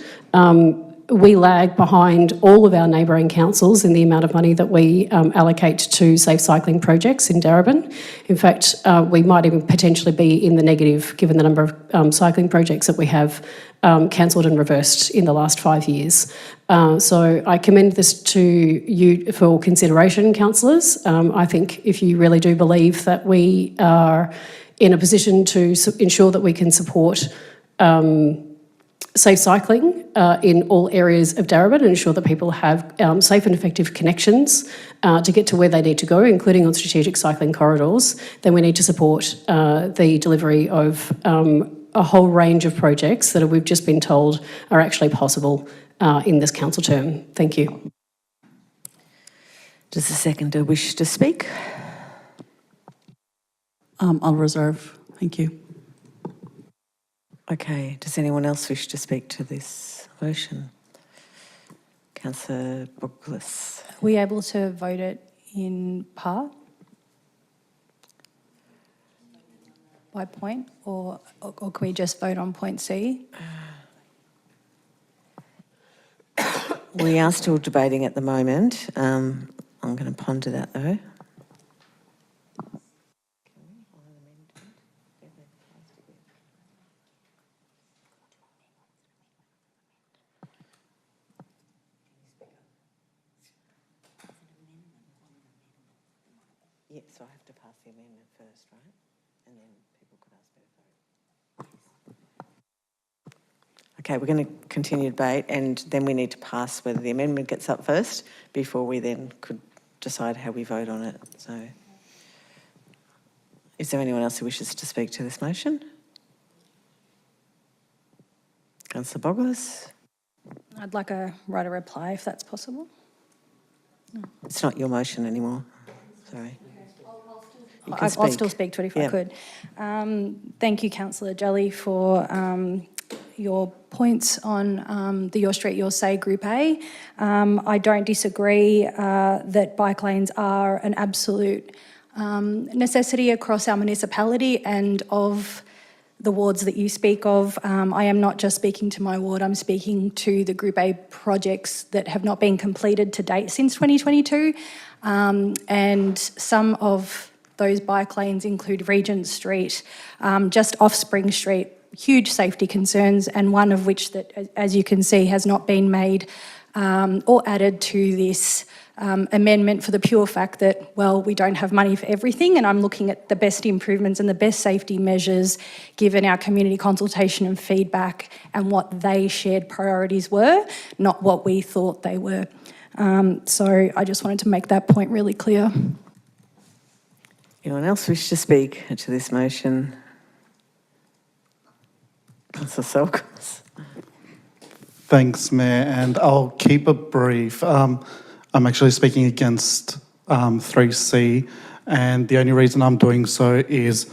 We lag behind all of our neighbouring councils in the amount of money that we allocate to safe cycling projects in Darebin. In fact, we might even potentially be in the negative given the number of cycling projects that we have cancelled and reversed in the last 5 years. So I commend this to you for consideration, councillors. I think if you really do believe that we are in a position to ensure that we can support safe cycling in all areas of Darebin and ensure that people have safe and effective connections to get to where they need to go, including on strategic cycling corridors, then we need to support the delivery of a whole range of projects that we've just been told are actually possible in this council term. Thank you. Does the seconder wish to speak? I'll reserve. Thank you. Okay, does anyone else wish to speak to this motion? Councillor Booklis. Are we able to vote it in part? By point? Or can we just vote on point C? We are still debating at the moment. I'm going to ponder that though. Yeah, so I have to pass the amendment first, right? And then people could ask me to vote. Okay, we're going to continue debate and then we need to pass whether the amendment gets up first before we then could decide how we vote on it. So, is there anyone else who wishes to speak to this motion? Councillor Boggles? I'd like to write a reply if that's possible. It's not your motion anymore. Sorry. You can I'll still speak to it if I Yeah. could. Thank you, Councillor Jelly, for your points on the Your Street, Your Say Group A. I don't disagree that bike lanes are an absolute necessity across our municipality and of the wards that you speak of. I am not just speaking to my ward, I'm speaking to the Group A projects that have not been completed to date since 2022. And some of those bike lanes include Regent Street, just off Spring Street, huge safety concerns, and one of which that, as you can see, has not been made or added to this amendment for the pure fact that, well, we don't have money for everything, and I'm looking at the best improvements and the best safety measures given our community consultation and feedback and what they shared priorities were, not what we thought they were. So I just wanted to make that point really clear. Anyone else wish to speak to this motion? Councillor Selkos. Thanks, Mayor, and I'll keep it brief. I'm actually speaking against 3C, and the only reason I'm doing so is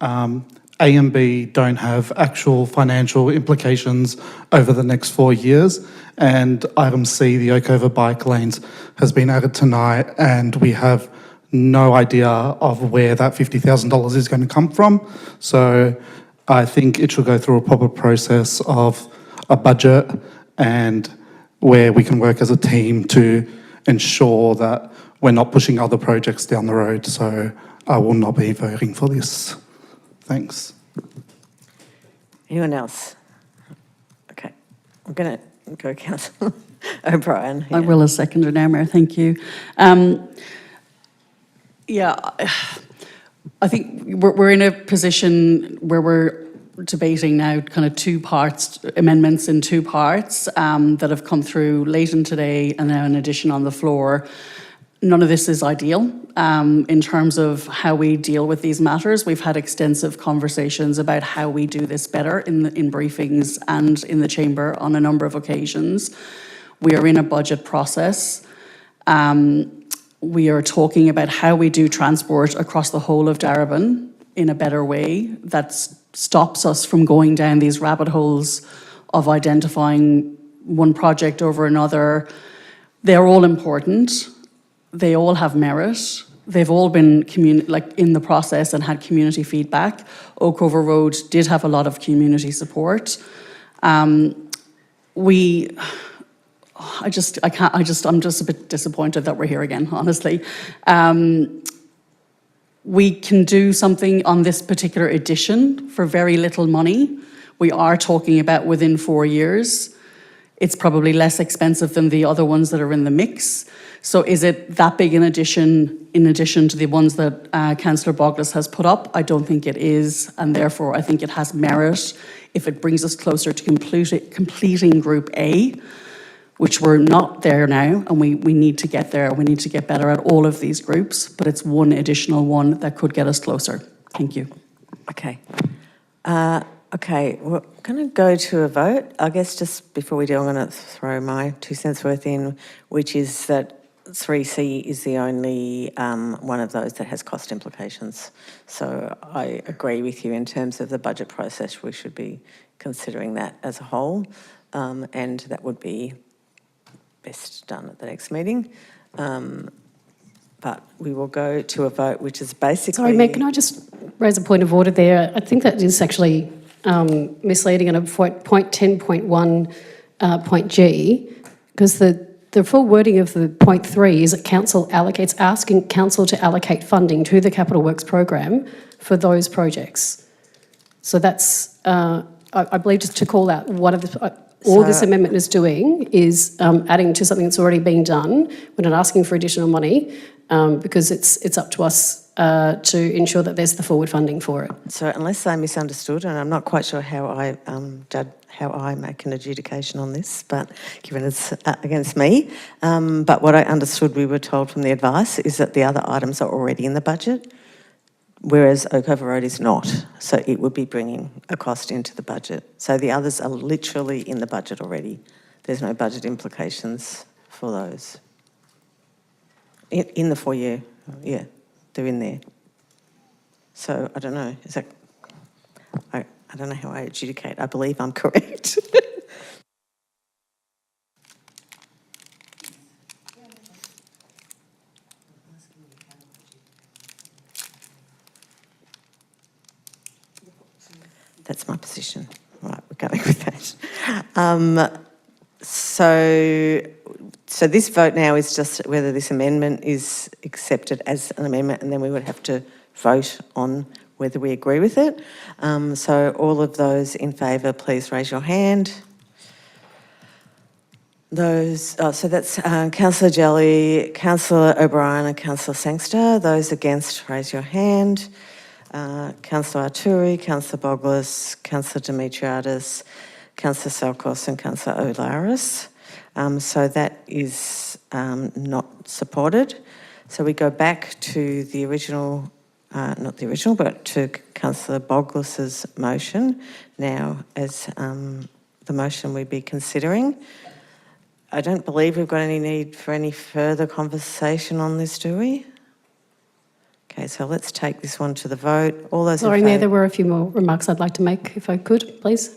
A and B don't have actual financial implications over the next 4 years, and item C, the Oakover bike lanes, has been added tonight, and we have no idea of where that $50,000 is going to come from. So I think it should go through a proper process of a budget and where we can work as a team to ensure that we're not pushing other projects down the road. So I will not be voting for this. Thanks. Anyone else? Okay, I'm going to go Councillor O'Brien. I will as seconder now, Mayor. Thank you. Yeah, I think we're in a position where we're debating now kind of two parts, amendments in two parts that have come through late in today and now an addition on the floor. None of this is ideal in terms of how we deal with these matters. We've had extensive conversations about how we do this better in briefings and in the chamber on a number of occasions. We are in a budget process. We are talking about how we do transport across the whole of Darebin in a better way that stops us from going down these rabbit holes of identifying one project over another. They're all important. They all have merit. They've all been in the process and had community feedback. Oakover Road did have a lot of community support. I'm just a bit disappointed that we're here again, honestly. We can do something on this particular edition for very little money. We are talking about within 4 years. It's probably less expensive than the other ones that are in the mix. So is it that big an addition in addition to the ones that Councillor Boggles has put up? I don't think it is, and therefore I think it has merit if it brings us closer to completing Group A, which we're not there now, and we need to get there. We need to get better at all of these groups, but it's one additional one that could get us closer. Thank you. Okay. Okay, we're going to go to a vote. I guess just before we do, I'm going to throw my 2 cents worth in, which is that 3C is the only one of those that has cost implications. So I agree with you in terms of the budget process. We should be considering that as a whole, and that would be best done at the next meeting. But we will go to a vote, which is basically... Sorry, Meg, can I just raise a point of order there? I think that is actually misleading in a point 10.1 point G, because the full wording of the point 3 is that council allocates, asking council to allocate funding to the capital works program for those projects. So that's, I believe, just to call out what of the... All this amendment is doing is adding to something that's already being done. We're not asking for additional money because it's up to us to ensure that there's the forward funding for it. So unless I misunderstood, and I'm not quite sure how I make an adjudication on this, but given it's against me, but what I understood we were told from the advice is that the other items are already in the budget, whereas Oakover Road is not. So it would be bringing a cost into the budget. So the others are literally in the budget already. There's no budget implications for those. In the foyer, yeah, they're in there. So I don't know, is that, I don't know how I adjudicate. I believe I'm correct. That's my position. Right, we're going with that. So this vote now is just whether this amendment is accepted as an amendment, and then we would have to vote on whether we agree with it. So all of those in favour, please raise your hand. So that's Councillor Jelly, Councillor O'Brien and Councillor Sangster. Those against, raise your hand. Councillor Arturi, Councillor Boglis, Councillor Dimitriadis, Councillor Salkos and Councillor Olaris. So that is not supported. So we go back to the original, not the original, but to Councillor Boglis's motion now as the motion we'd be considering. I don't believe we've got any need for any further conversation on this, do we? Okay, so let's take this one to the vote. All those Sorry, Mayor, there were a few more remarks I'd like to make, if I could, please.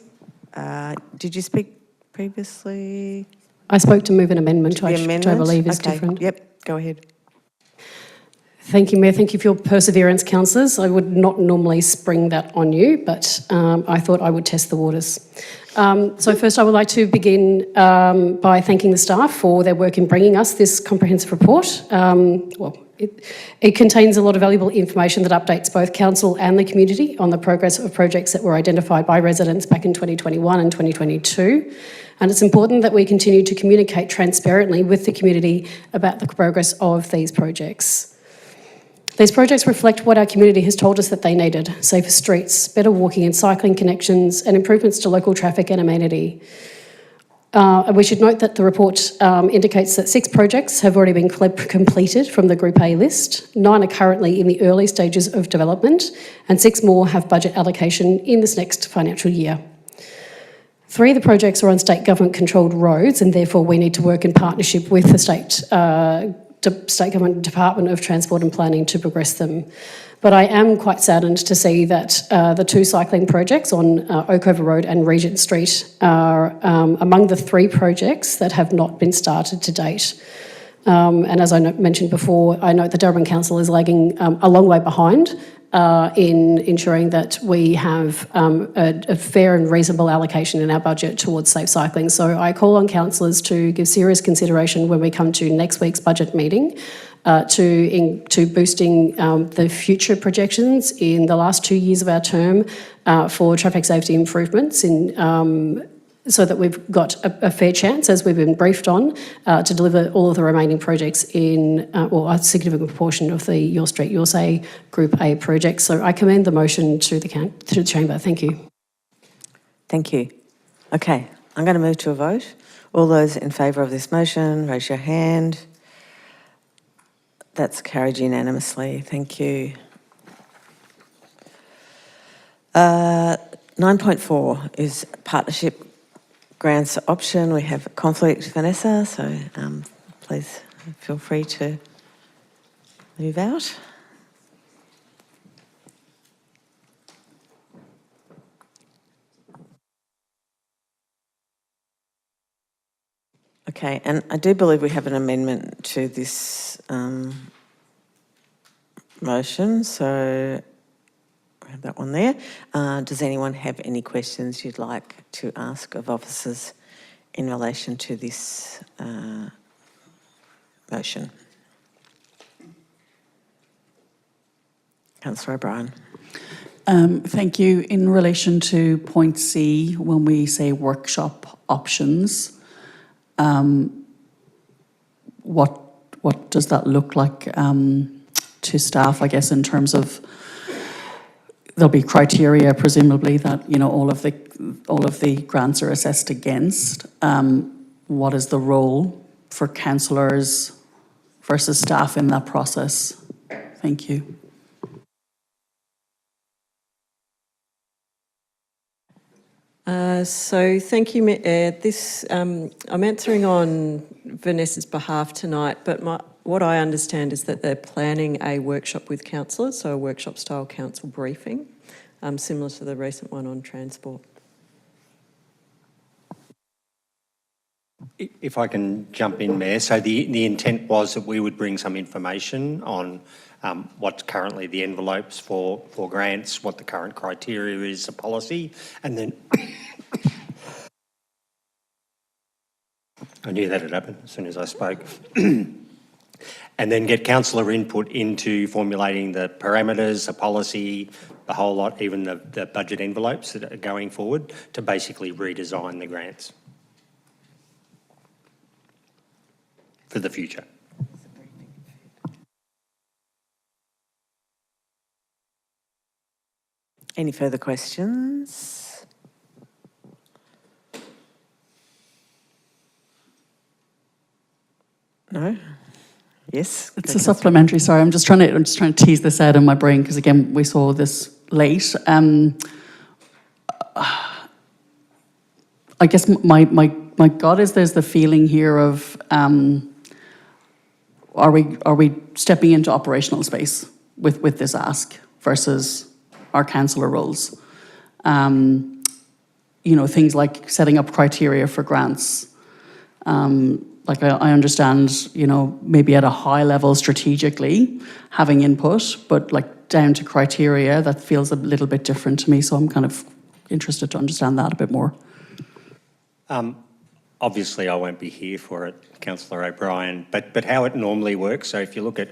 Did you speak previously? I spoke to move an amendment, which I amendment? believe is Okay, different. Yep, go ahead. Thank you, Mayor. Thank you for your perseverance, councillors. I would not normally spring that on you, but I thought I would test the waters. So first I would like to begin by thanking the staff for their work in bringing us this comprehensive report. It contains a lot of valuable information that updates both council and the community on the progress of projects that were identified by residents back in 2021 and 2022. And it's important that we continue to communicate transparently with the community about the progress of these projects. These projects reflect what our community has told us that they needed: safer streets, better walking and cycling connections, and improvements to local traffic and amenity. We should note that the report indicates that 6 projects have already been completed from the Group A list, 9 are currently in the early stages of development, and 6 more have budget allocation in this next financial year. 3 of the projects are on state government-controlled roads, and therefore we need to work in partnership with the state government Department of Transport and Planning to progress them. But I am quite saddened to see that the 2 cycling projects on Oakover Road and Regent Street are among the 3 projects that have not been started to date. And as I mentioned before, I note the Darebin Council is lagging a long way behind in ensuring that we have a fair and reasonable allocation in our budget towards safe cycling. So I call on councillors to give serious consideration when we come to next week's budget meeting to boosting the future projections in the last 2 years of our term for traffic safety improvements so that we've got a fair chance, as we've been briefed on, to deliver all of the remaining projects in, or a significant proportion of the Your Street, Your Say Group A projects. So I commend the motion to the Chamber. Thank you. Thank you. Okay, I'm going to move to a vote. All those in favour of this motion, raise your hand. That's carried unanimously. Thank you. 9.4 is partnership grants option. We have conflict, Vanessa, so please feel free to move out. Okay, and I do believe we have an amendment to this motion, so we have that one there. Does anyone have any questions you'd like to ask of officers in relation to this motion? Councillor O'Brien. Thank you. In relation to point C, when we say workshop options, what does that look like to staff, I guess, in terms of there'll be criteria presumably that, you know, all of the grants are assessed against. What is the role for councillors versus staff in that process? Thank you. So thank you, Mayor. I'm answering on Vanessa's behalf tonight, but what I understand is that they're planning a workshop with councillors, so a workshop-style council briefing, similar to the recent one on transport. If I can jump in, Mayor. So the intent was that we would bring some information on what's currently the envelopes for grants, what the current criteria is, the policy, and then I knew that had happened as soon as I spoke. And then get councillor input into formulating the parameters, the policy, the whole lot, even the budget envelopes that are going forward to basically redesign the grants for the future. Any further questions? No? Yes? It's a supplementary, sorry, I'm just trying to tease this out in my brain because again, we saw this late. I guess my gut is there's the feeling here of are we stepping into operational space with this ask versus our councillor roles? You know, things like setting up criteria for grants. Like I understand, you know, maybe at a high level strategically having input, but like down to criteria, that feels a little bit different to me. So I'm kind of interested to understand that a bit more. Obviously, I won't be here for it, Councillor O'Brien, but how it normally works, so if you look at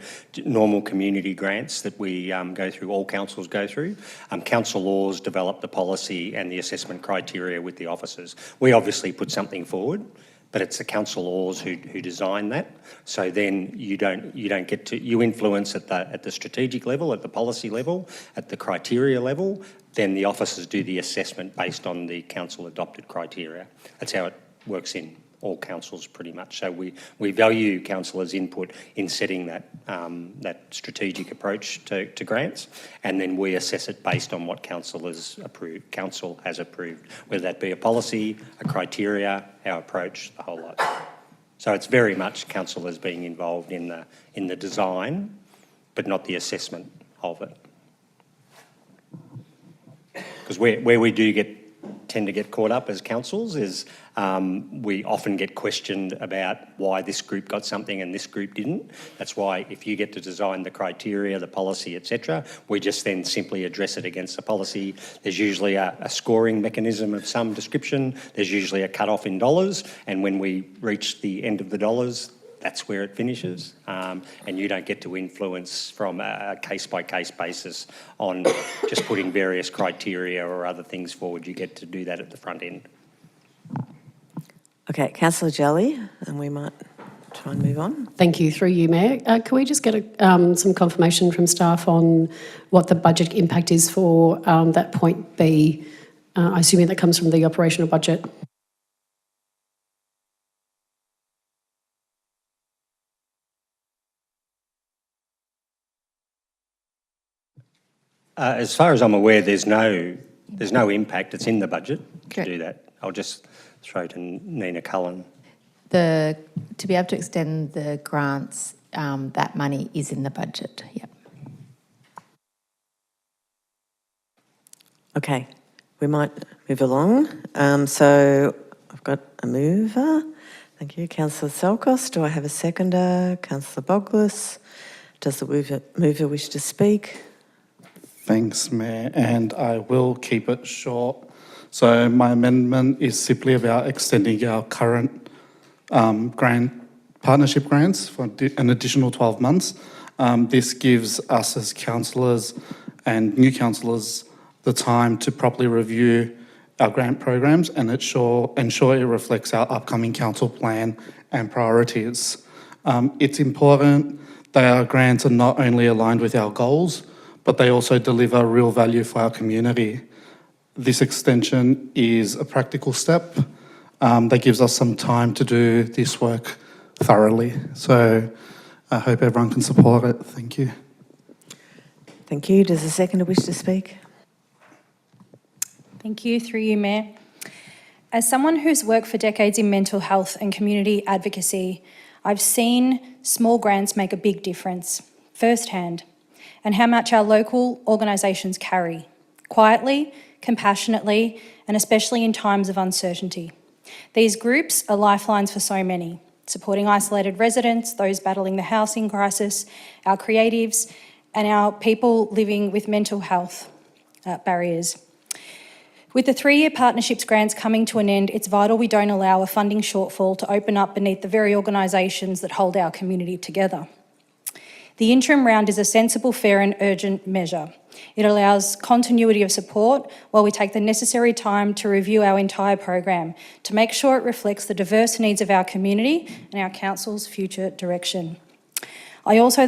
normal community grants that we go through, all councils go through, council laws develop the policy and the assessment criteria with the officers. We obviously put something forward, but it's the council laws who design that. So then you don't get to, you influence at the strategic level, at the policy level, at the criteria level, then the officers do the assessment based on the council adopted criteria. That's how it works in all councils pretty much. So we value councillors' input in setting that strategic approach to grants, and then we assess it based on what council has approved, whether that be a policy, a criteria, our approach, the whole lot. So it's very much councillors being involved in the design, but not the assessment of it. Because where we do tend to get caught up as councils is we often get questioned about why this group got something and this group didn't. That's why if you get to design the criteria, the policy, etc., we just then simply address it against the policy. There's usually a scoring mechanism of some description. There's usually a cut-off in dollars, and when we reach the end of the dollars, that's where it finishes, and you don't get to influence from a case-by-case basis on just putting various criteria or other things forward. You get to do that at the front end. Okay, Councillor Jelly, and we might try and move on. Thank you. Through you, Mayor. Can we just get some confirmation from staff on what the budget impact is for that point B? Assuming that comes from the operational budget. As far as I'm aware, there's no There's no impact, it's in the budget to Correct. do that. I'll just throw to Nina Cullen. To be able to extend the grants, that money is in the budget, yep. Okay, we might move along. So I've got a mover. Thank you, Councillor Selkos. Do I have a seconder? Councillor Boglis. Does the mover wish to speak? Thanks, Mayor, and I will keep it short. So my amendment is simply about extending our current partnership grants for an additional 12 months. This gives us as councillors and new councillors the time to properly review our grant programs and ensure it reflects our upcoming council plan and priorities. It's important that our grants are not only aligned with our goals, but they also deliver real value for our community. This extension is a practical step that gives us some time to do this work thoroughly. So I hope everyone can support it. Thank you. Thank you. Does the seconder wish to speak? Thank you, through you, Mayor. As someone who's worked for decades in mental health and community advocacy, I've seen small grants make a big difference firsthand, and how much our local organisations carry, quietly, compassionately, and especially in times of uncertainty. These groups are lifelines for so many, supporting isolated residents, those battling the housing crisis, our creatives, and our people living with mental health barriers. With the 3-year partnerships grants coming to an end, it's vital we don't allow a funding shortfall to open up beneath the very organisations that hold our community together. The interim round is a sensible, fair and urgent measure. It allows continuity of support while we take the necessary time to review our entire program to make sure it reflects the diverse needs of our community and our council's future direction. I also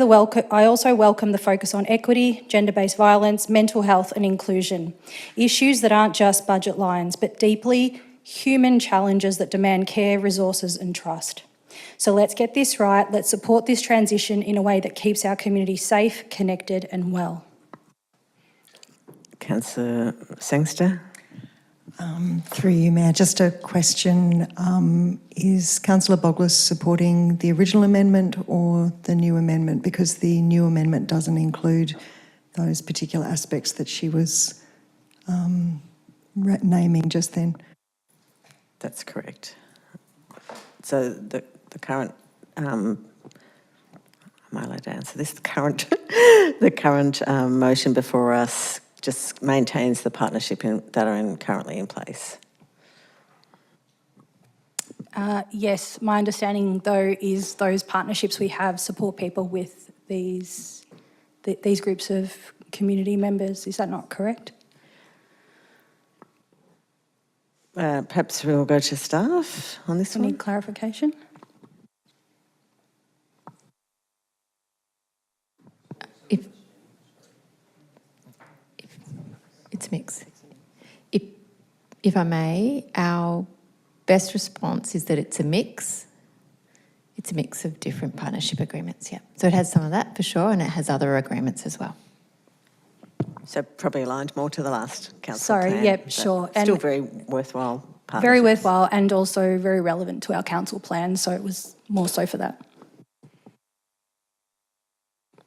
welcome the focus on equity, gender-based violence, mental health and inclusion, issues that aren't just budget lines, but deeply human challenges that demand care, resources and trust. So let's get this right. Let's support this transition in a way that keeps our community safe, connected and well. Councillor Sangster. Through you, Mayor, just a question. Is Councillor Boglis supporting the original amendment or the new amendment? Because the new amendment doesn't include those particular aspects that she was naming just then. That's correct. So the current, am I allowed to answer this? The current motion before us just maintains the partnership that are currently in place. Yes, my understanding though is those partnerships we have support people with these groups of community members. Is that not correct? Perhaps we'll go to staff on this one. Any clarification? It's mixed. If I may, our best response is that it's a mix. It's a mix of different partnership agreements, yeah. So it has some of that for sure, and it has other agreements as well. So probably aligned more to the last council Sorry, plan, yep, but sure. Still And very worthwhile partnerships. very worthwhile and also very relevant to our council plan, so it was more so for that.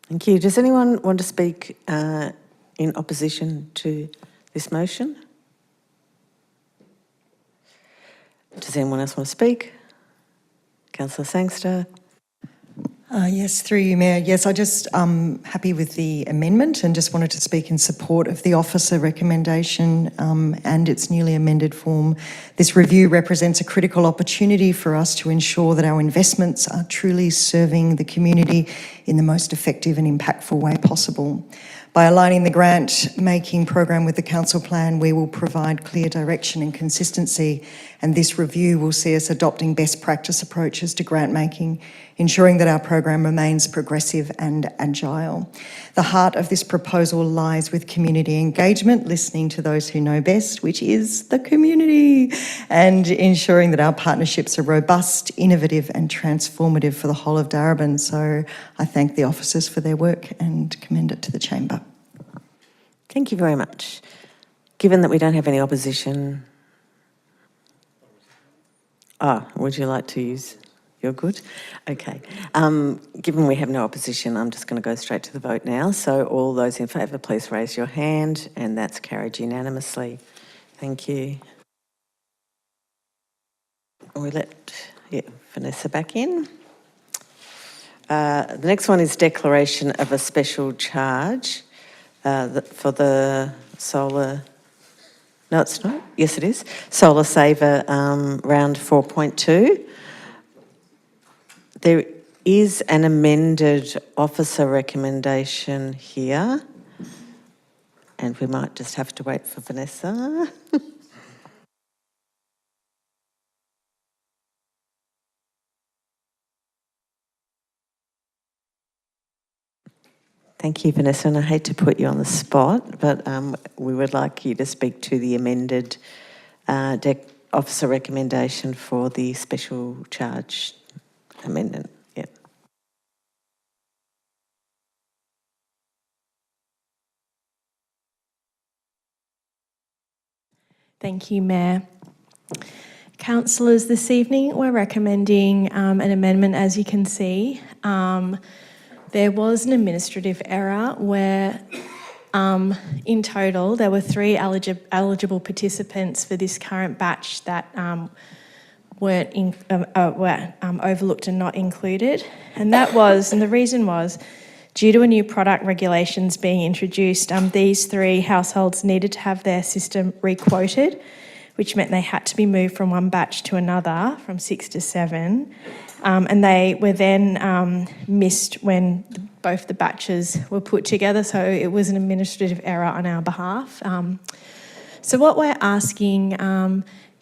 Thank you. Does anyone want to speak in opposition to this motion? Does anyone else want to speak? Councillor Sangster. Yes, through you, Mayor. Yes, I just happy with the amendment and just wanted to speak in support of the officer recommendation and its newly amended form. This review represents a critical opportunity for us to ensure that our investments are truly serving the community in the most effective and impactful way possible. By aligning the grant-making program with the council plan, we will provide clear direction and consistency, and this review will see us adopting best practice approaches to grant-making, ensuring that our program remains progressive and agile. The heart of this proposal lies with community engagement, listening to those who know best, which is the community, and ensuring that our partnerships are robust, innovative and transformative for the whole of Darebin. So I thank the officers for their work and commend it to the chamber. Thank you very much. Given that we don't have any opposition, would you like to use? You're good? Okay. Given we have no opposition, I'm just going to go straight to the vote now. So all those in favour, please raise your hand, and that's carried unanimously. Thank you. We let Vanessa back in. The next one is declaration of a special charge for the solar... No, it's not. Yes, it is. Solar Saver round 4.2. There is an amended officer recommendation here, and we might just have to wait for Vanessa. Thank you, Vanessa, and I hate to put you on the spot, but we would like you to speak to the amended officer recommendation for the special charge amendment. Yeah. Thank you, Mayor. Councillors, this evening we're recommending an amendment, as you can see. There was an administrative error where in total there were 3 eligible participants for this current batch that were overlooked and not included. And the reason was, due to a new product regulations being introduced, these 3 households needed to have their system re-quoted, which meant they had to be moved from one batch to another, from 6 to 7. And they were then missed when both the batches were put together, so it was an administrative error on our behalf. So what we're asking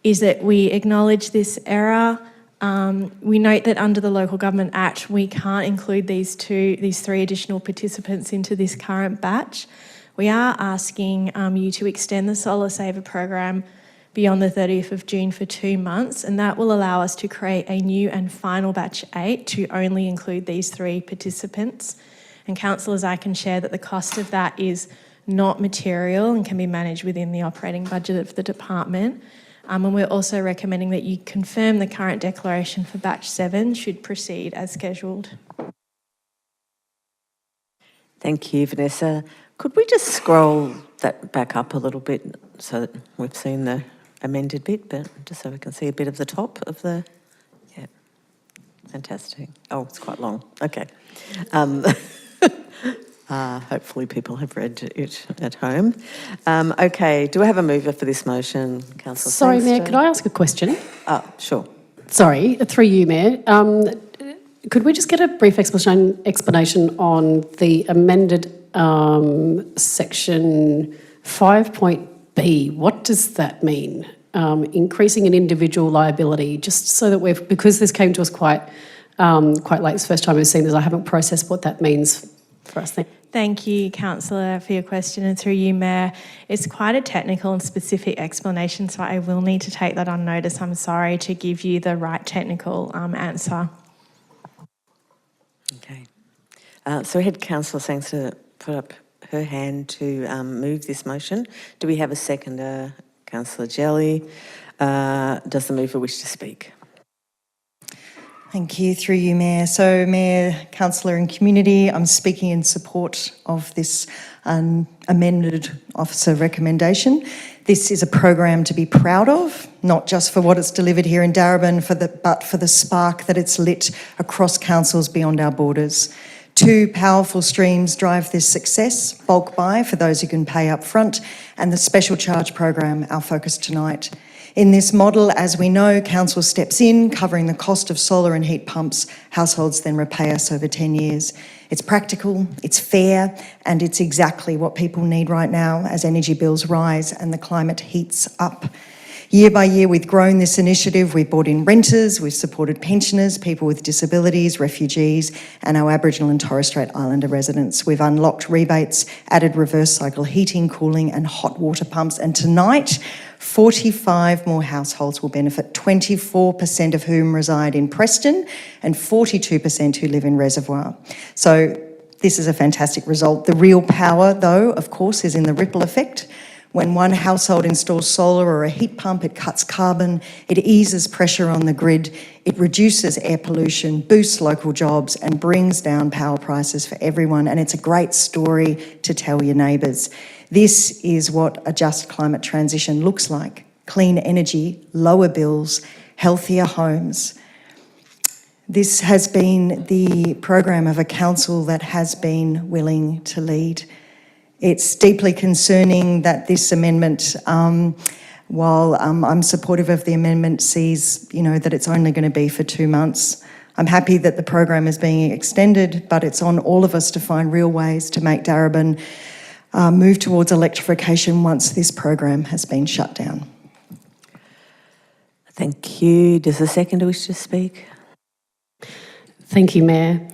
is that we acknowledge this error. We note that under the Local Government Act, we can't include these 3 additional participants into this current batch. We are asking you to extend the Solar Saver program beyond the 30th of June for 2 months, and that will allow us to create a new and final batch 8 to only include these 3 participants. And councillors, I can share that the cost of that is not material and can be managed within the operating budget of the department. And we're also recommending that you confirm the current declaration for batch 7 should proceed as scheduled. Thank you, Vanessa. Could we just scroll that back up a little bit so that we've seen the amended bit, but just so we can see a bit of the top of the... Yeah, fantastic. Oh, it's quite long. Okay. Hopefully people have read it at home. Okay, do I have a mover for this motion, Councillor Sorry, Sangster? Mayor, could I ask a question? Sure. Sorry, through you, Mayor. Could we just get a brief explanation on the amended section 5.B? What does that mean? Increasing an individual liability, just so that because this came to us quite late, it's the first time we've seen this, I haven't processed what that means for us. Thank you, Councillor, for your question, and through you, Mayor. It's quite a technical and specific explanation, so I will need to take that on notice. I'm sorry to give you the right technical answer. Okay. So we had Councillor Sangster put up her hand to move this motion. Do we have a seconder? Councillor Jelly. Does the mover wish to speak? Thank you, through you, Mayor. So, Mayor, Councillor and Community, I'm speaking in support of this amended officer recommendation. This is a program to be proud of, not just for what it's delivered here in Darebin, but for the spark that it's lit across councils beyond our borders. 2 powerful streams drive this success: bulk buy for those who can pay up front, and the special charge program, our focus tonight. In this model, as we know, council steps in, covering the cost of solar and heat pumps. Households then repay us over 10 years. It's practical, it's fair, and it's exactly what people need right now as energy bills rise and the climate heats up. Year by year, we've grown this initiative. We've brought in renters, we've supported pensioners, people with disabilities, refugees, and our Aboriginal and Torres Strait Islander residents. We've unlocked rebates, added reverse cycle heating, cooling, and hot water pumps. And tonight, 45 more households will benefit, 24% of whom reside in Preston and 42% who live in Reservoir. So this is a fantastic result. The real power, though, of course, is in the ripple effect. When one household installs solar or a heat pump, it cuts carbon, it eases pressure on the grid, it reduces air pollution, boosts local jobs and brings down power prices for everyone. And it's a great story to tell your neighbours. This is what a just climate transition looks like. Clean energy, lower bills, healthier homes. This has been the program of a council that has been willing to lead. It's deeply concerning that this amendment, while I'm supportive of the amendment, sees, that it's only going to be for 2 months. I'm happy that the program is being extended, but it's on all of us to find real ways to make Darebin move towards electrification once this program has been shut down. Thank you. Does the seconder wish to speak? Thank you, Mayor.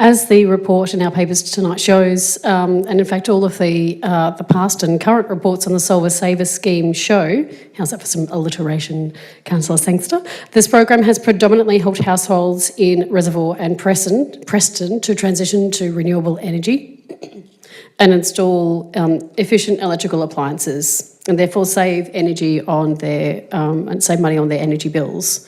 As the report in our papers tonight shows, and in fact all of the past and current reports on the Solver Saver scheme show, how's that for some alliteration, Councillor Sangster? This program has predominantly helped households in Reservoir and Preston to transition to renewable energy and install efficient electrical appliances, and therefore save energy on their and save money on their energy bills.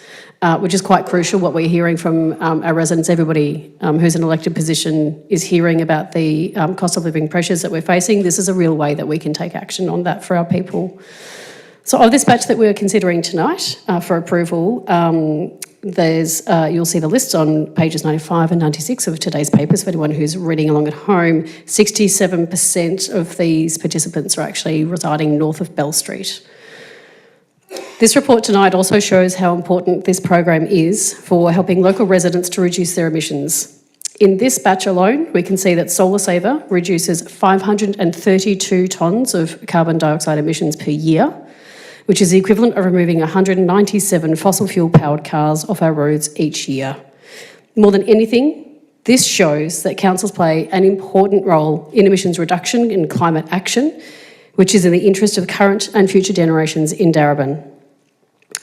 Which is quite crucial. What we're hearing from our residents, everybody who's in an elected position is hearing about the cost of living pressures that we're facing. This is a real way that we can take action on that for our people. So of this batch that we're considering tonight for approval, you'll see the list on pages 95 and 96 of today's papers for anyone who's reading along at home. 67% of these participants are actually residing north of Bell Street. This report tonight also shows how important this program is for helping local residents to reduce their emissions. In this batch alone, we can see that Solar Saver reduces 532 tonnes of carbon dioxide emissions per year, which is the equivalent of removing 197 fossil fuel powered cars off our roads each year. More than anything, this shows that councils play an important role in emissions reduction and climate action, which is in the interest of current and future generations in Darebin.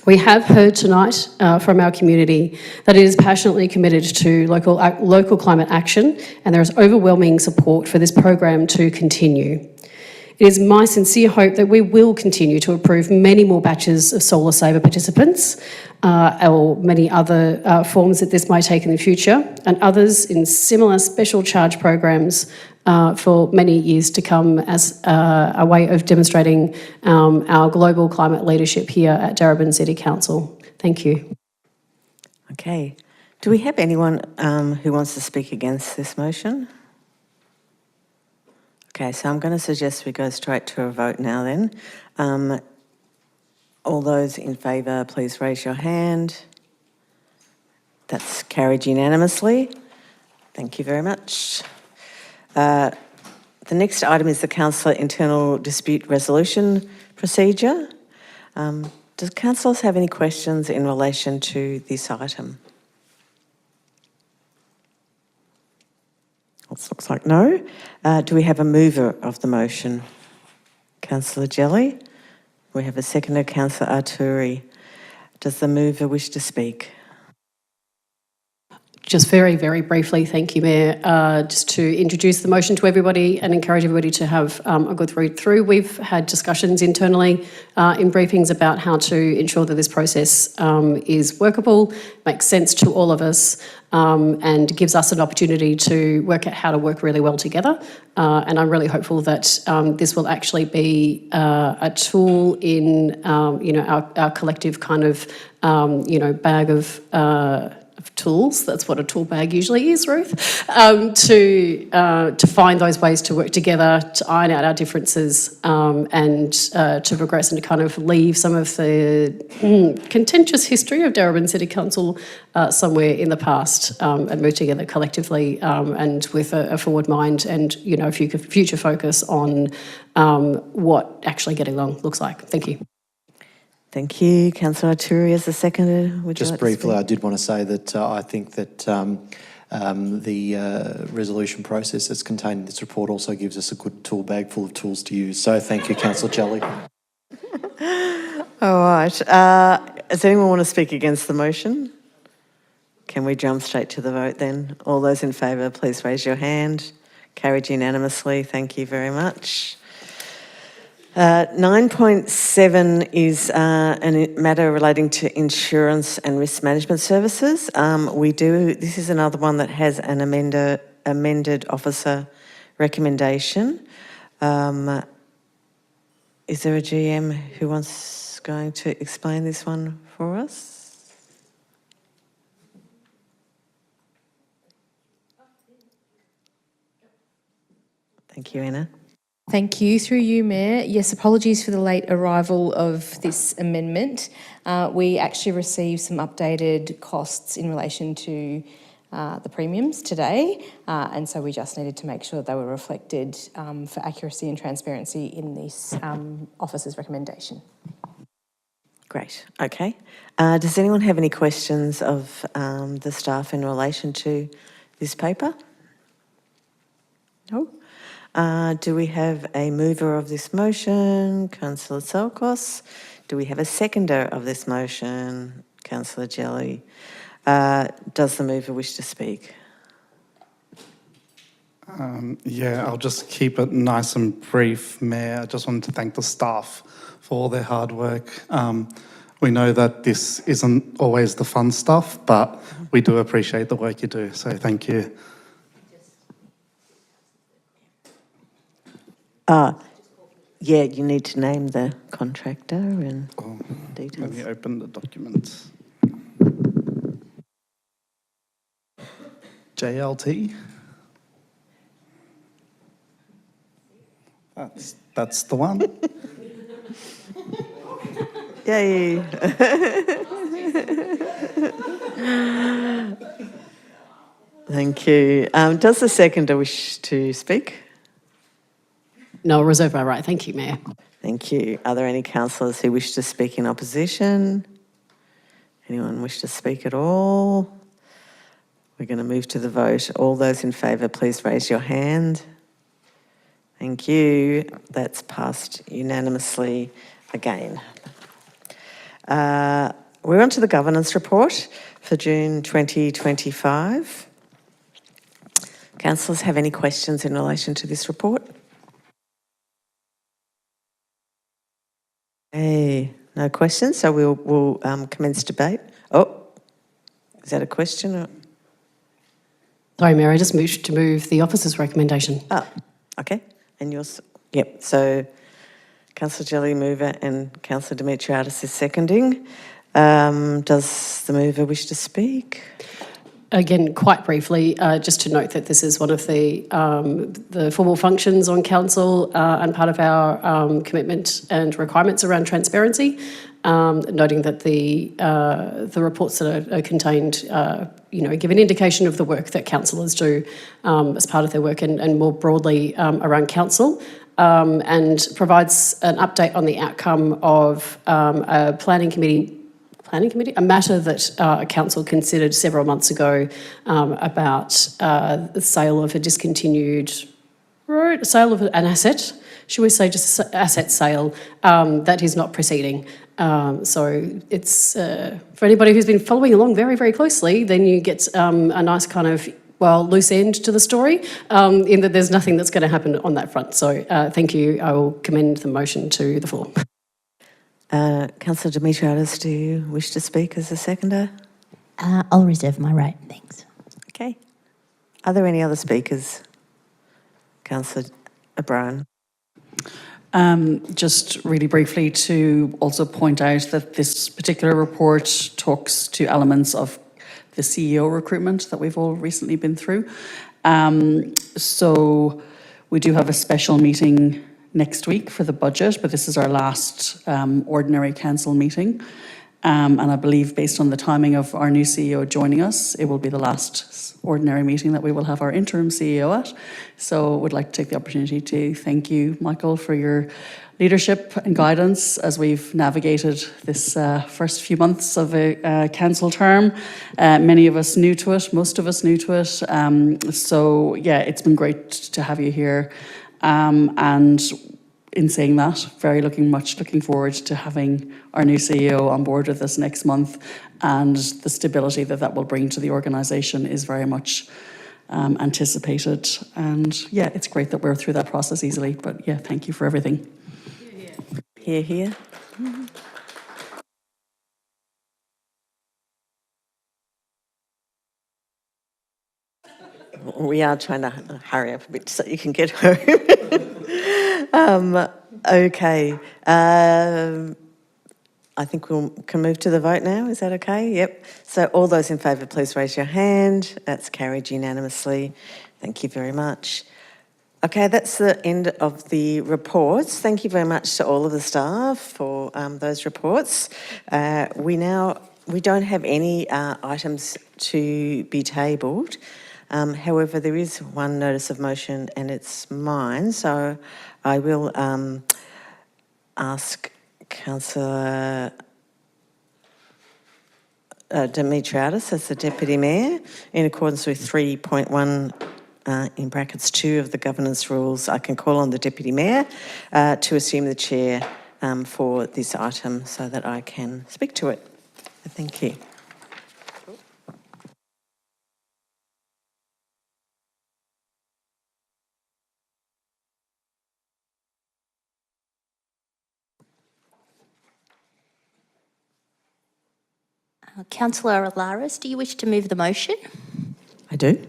We have heard tonight from our community that it is passionately committed to local climate action, and there is overwhelming support for this program to continue. It is my sincere hope that we will continue to approve many more batches of Solar Saver participants or many other forms that this might take in the future, and others in similar special charge programs for many years to come as a way of demonstrating our global climate leadership here at Darebin City Council. Thank you. Okay. Do we have anyone who wants to speak against this motion? Okay, so I'm going to suggest we go straight to a vote now then. All those in favour, please raise your hand. That's carried unanimously. Thank you very much. The next item is the Councillor Internal Dispute Resolution Procedure. Does councillors have any questions in relation to this item? It looks like no. Do we have a mover of the motion? Councillor Jelly. We have a seconder, Councillor Arturi. Does the mover wish to speak? Just very, very briefly, thank you, Mayor. Just to introduce the motion to everybody and encourage everybody to have a good read through. We've had discussions internally in briefings about how to ensure that this process is workable, makes sense to all of us, and gives us an opportunity to work out how to work really well together. And I'm really hopeful that this will actually be a tool in, our collective kind of, bag of tools. That's what a tool bag usually is, Ruth. To find those ways to work together, to iron out our differences, and to progress and to kind of leave some of the contentious history of Darebin City Council somewhere in the past, and move together collectively and with a forward mind and future focus on what actually getting along looks like. Thank you. Thank you. Councillor Arturi as the seconder. Just briefly, I did want to say that I think that the resolution process that's contained in this report also gives us a good tool bag full of tools to use. So thank you, Councillor Jelly. All right. Does anyone want to speak against the motion? Can we jump straight to the vote then? All those in favour, please raise your hand. Carried unanimously. Thank you very much. 9.7 is a matter relating to insurance and risk management services. This is another one that has an amended officer recommendation. Is there a GM who going to explain this one for us? Thank you, Anna. Thank you. Through you, Mayor. Yes, apologies for the late arrival of this amendment. We actually received some updated costs in relation to the premiums today, and so we just needed to make sure that they were reflected for accuracy and transparency in this officer's recommendation. Great. Okay. Does anyone have any questions of the staff in relation to this paper? No? Do we have a mover of this motion? Councillor Selkos. Do we have a seconder of this motion? Councillor Jelly. Does the mover wish to speak? Yeah, I'll just keep it nice and brief, Mayor. I just wanted to thank the staff for all their hard work. We know that this isn't always the fun stuff, but we do appreciate the work you do, so thank you. Yeah, you need to name the contractor and details. Let me open the documents. JLT. That's the one. Yay. Thank you. Does the seconder wish to speak? No, I'll reserve my right. Thank you, Mayor. Thank you. Are there any councillors who wish to speak in opposition? Anyone wish to speak at all? We're going to move to the vote. All those in favour, please raise your hand. Thank you. That's passed unanimously again. We're on to the governance report for June 2025. Councillors have any questions in relation to this report? Hey, no questions, so we'll commence debate. Oh, is that a question? Or? Sorry, Mayor, I just moved to move the officer's recommendation. Oh, okay. And yours? Yep. So Councillor Jelly mover and Councillor Dimitriadis is seconding. Does the mover wish to speak? Again, quite briefly, just to note that this is one of the formal functions on council and part of our commitment and requirements around transparency, noting that the reports that are contained, give an indication of the work that councillors do as part of their work and more broadly around council, and provides an update on the outcome of a planning committee, a matter that council considered several months ago about the sale of an asset, should we say just asset sale, that is not proceeding. So it's, for anybody who's been following along very, very closely, then you get a nice kind of, loose end to the story, in that there's nothing that's going to happen on that front. So thank you. I will commend the motion to the floor. Councillor Dimitriadis, do you wish to speak as a seconder? I'll reserve my right, thanks. Okay. Are there any other speakers? Councillor O'Brien. Just really briefly to also point out that this particular report talks to elements of the CEO recruitment that we've all recently been through. So we do have a special meeting next week for the budget, but this is our last ordinary council meeting. And I believe based on the timing of our new CEO joining us, it will be the last ordinary meeting that we will have our interim CEO at. So I would like to take the opportunity to thank you, Michael, for your leadership and guidance as we've navigated this first few months of a council term. Many of us new to it, most of us new to it. So yeah, it's been great to have you here. And in saying that, looking forward to having our new CEO on board with us next month, and the stability that will bring to the organisation is very much anticipated. And yeah, it's great that we're through that process easily, but yeah, thank you for everything. Hear, hear. We are trying to hurry up a bit so you can get home. Okay. I think we can move to the vote now. Is that okay? Yep. So all those in favour, please raise your hand. That's carried unanimously. Thank you very much. Okay, that's the end of the reports. Thank you very much to all of the staff for those reports. We don't have any items to be tabled. However, there is one notice of motion and it's mine, so I will ask Councillor Dimitriadis as the Deputy Mayor, in accordance with 3.1 in brackets 2 of the governance rules, I can call on the Deputy Mayor to assume the chair for this item so that I can speak to it. Thank you. Councillor Alaris, do you wish to move the motion? I do.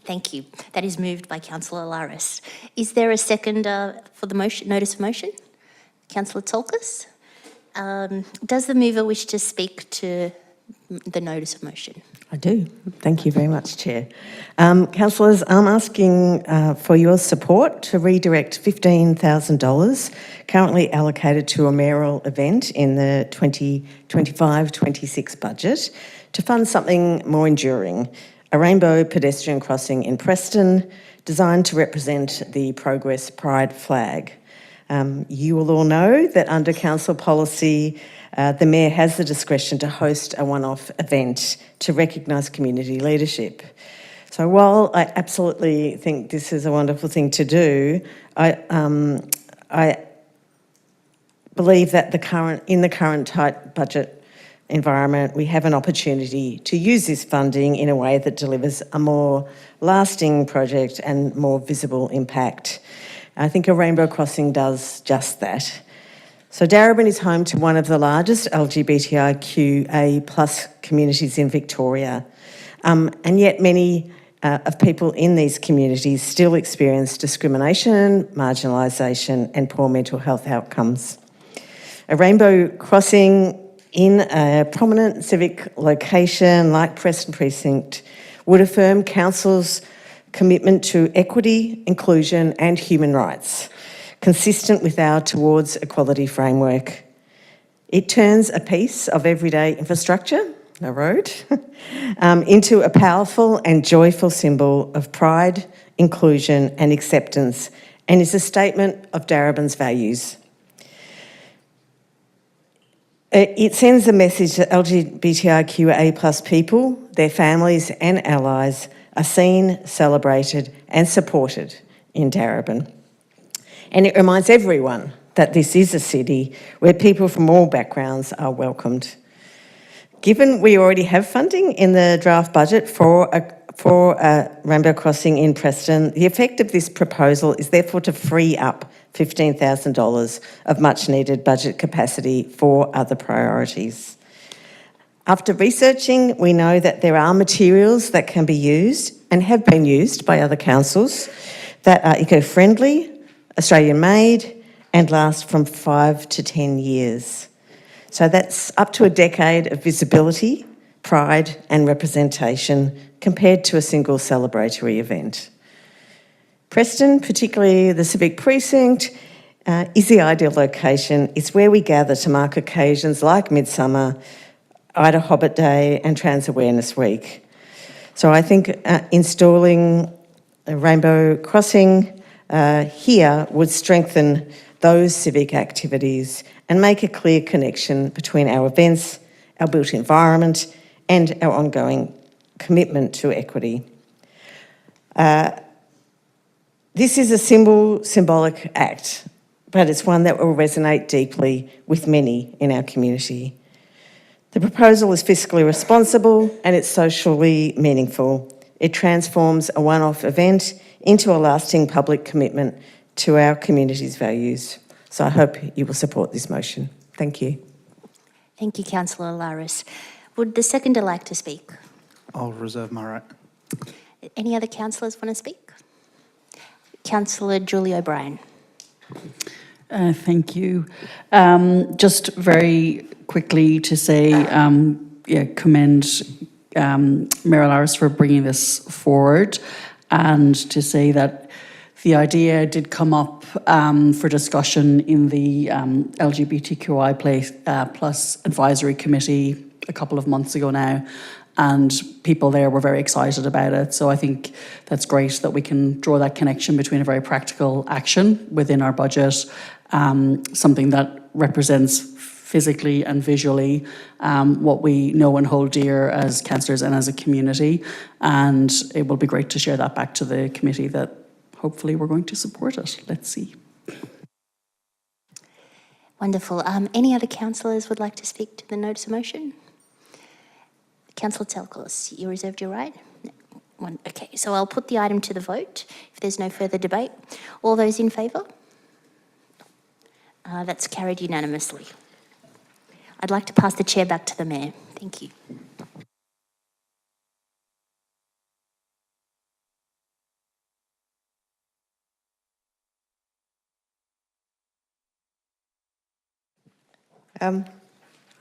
Thank you. That is moved by Councillor Alaris. Is there a second for the motion, notice of motion? Councillor Tolkas? Does the mover wish to speak to the notice of motion? I do. Thank you very much, Chair. Councillors, I'm asking for your support to redirect $15,000 currently allocated to a mayoral event in the 2025-26 budget to fund something more enduring, a rainbow pedestrian crossing in Preston designed to represent the Progress Pride flag. You will all know that under council policy, the Mayor has the discretion to host a one-off event to recognise community leadership. So while I absolutely think this is a wonderful thing to do, I believe that in the current tight budget environment, we have an opportunity to use this funding in a way that delivers a more lasting project and more visible impact. I think a rainbow crossing does just that. So Darebin is home to one of the largest LGBTIQA+ communities in Victoria, and yet many of people in these communities still experience discrimination, marginalisation and poor mental health outcomes. A rainbow crossing in a prominent civic location like Preston Precinct would affirm Council's commitment to equity, inclusion and human rights, consistent with our Towards Equality framework. It turns a piece of everyday infrastructure, a road, into a powerful and joyful symbol of pride, inclusion and acceptance, and is a statement of Darebin's values. It sends a message that LGBTIQA+ people, their families and allies are seen, celebrated and supported in Darebin. And it reminds everyone that this is a city where people from all backgrounds are welcomed. Given we already have funding in the draft budget for a rainbow crossing in Preston, the effect of this proposal is therefore to free up $15,000 of much needed budget capacity for other priorities. After researching, we know that there are materials that can be used and have been used by other councils that are eco-friendly, Australian-made and last from 5 to 10 years. So that's up to a decade of visibility, pride and representation compared to a single celebratory event. Preston, particularly the Civic Precinct, is the ideal location. It's where we gather to mark occasions like Midsummer, Ida Hobbit Day and Trans Awareness Week. So I think installing a rainbow crossing here would strengthen those civic activities and make a clear connection between our events, our built environment and our ongoing commitment to equity. This is a symbolic act, but it's one that will resonate deeply with many in our community. The proposal is fiscally responsible and it's socially meaningful. It transforms a one-off event into a lasting public commitment to our community's values. So I hope you will support this motion. Thank you. Thank you, Councillor Alaris. Would the seconder like to speak? I'll reserve my right. Any other councillors want to speak? Councillor Julie O'Brien. Thank you. Just very quickly to say, commend Mayor Alaris for bringing this forward, and to say that the idea did come up for discussion in the LGBTQI plus advisory committee a couple of months ago now, and people there were very excited about it. So I think that's great that we can draw that connection between a very practical action within our budget, something that represents physically and visually what we know and hold dear as councillors and as a community. And it will be great to share that back to the committee that hopefully we're going to support it. Let's see. Wonderful. Any other councillors would like to speak to the notice of motion? Councillor Telkos, you reserved your right? No. One. Okay, so I'll put the item to the vote if there's no further debate. All those in favour? That's carried unanimously. I'd like to pass the chair back to the Mayor. Thank you. I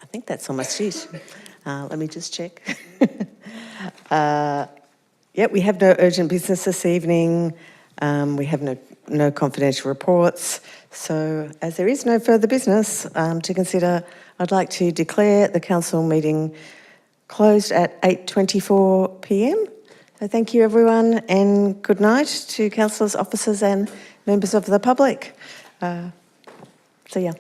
think that's almost it. Let me just check. We have no urgent business this evening. We have no confidential reports. So as there is no further business to consider, I'd like to declare the council meeting closed at 8:24 p.m. So thank you everyone, and good night to councillors, officers and members of the public. See ya.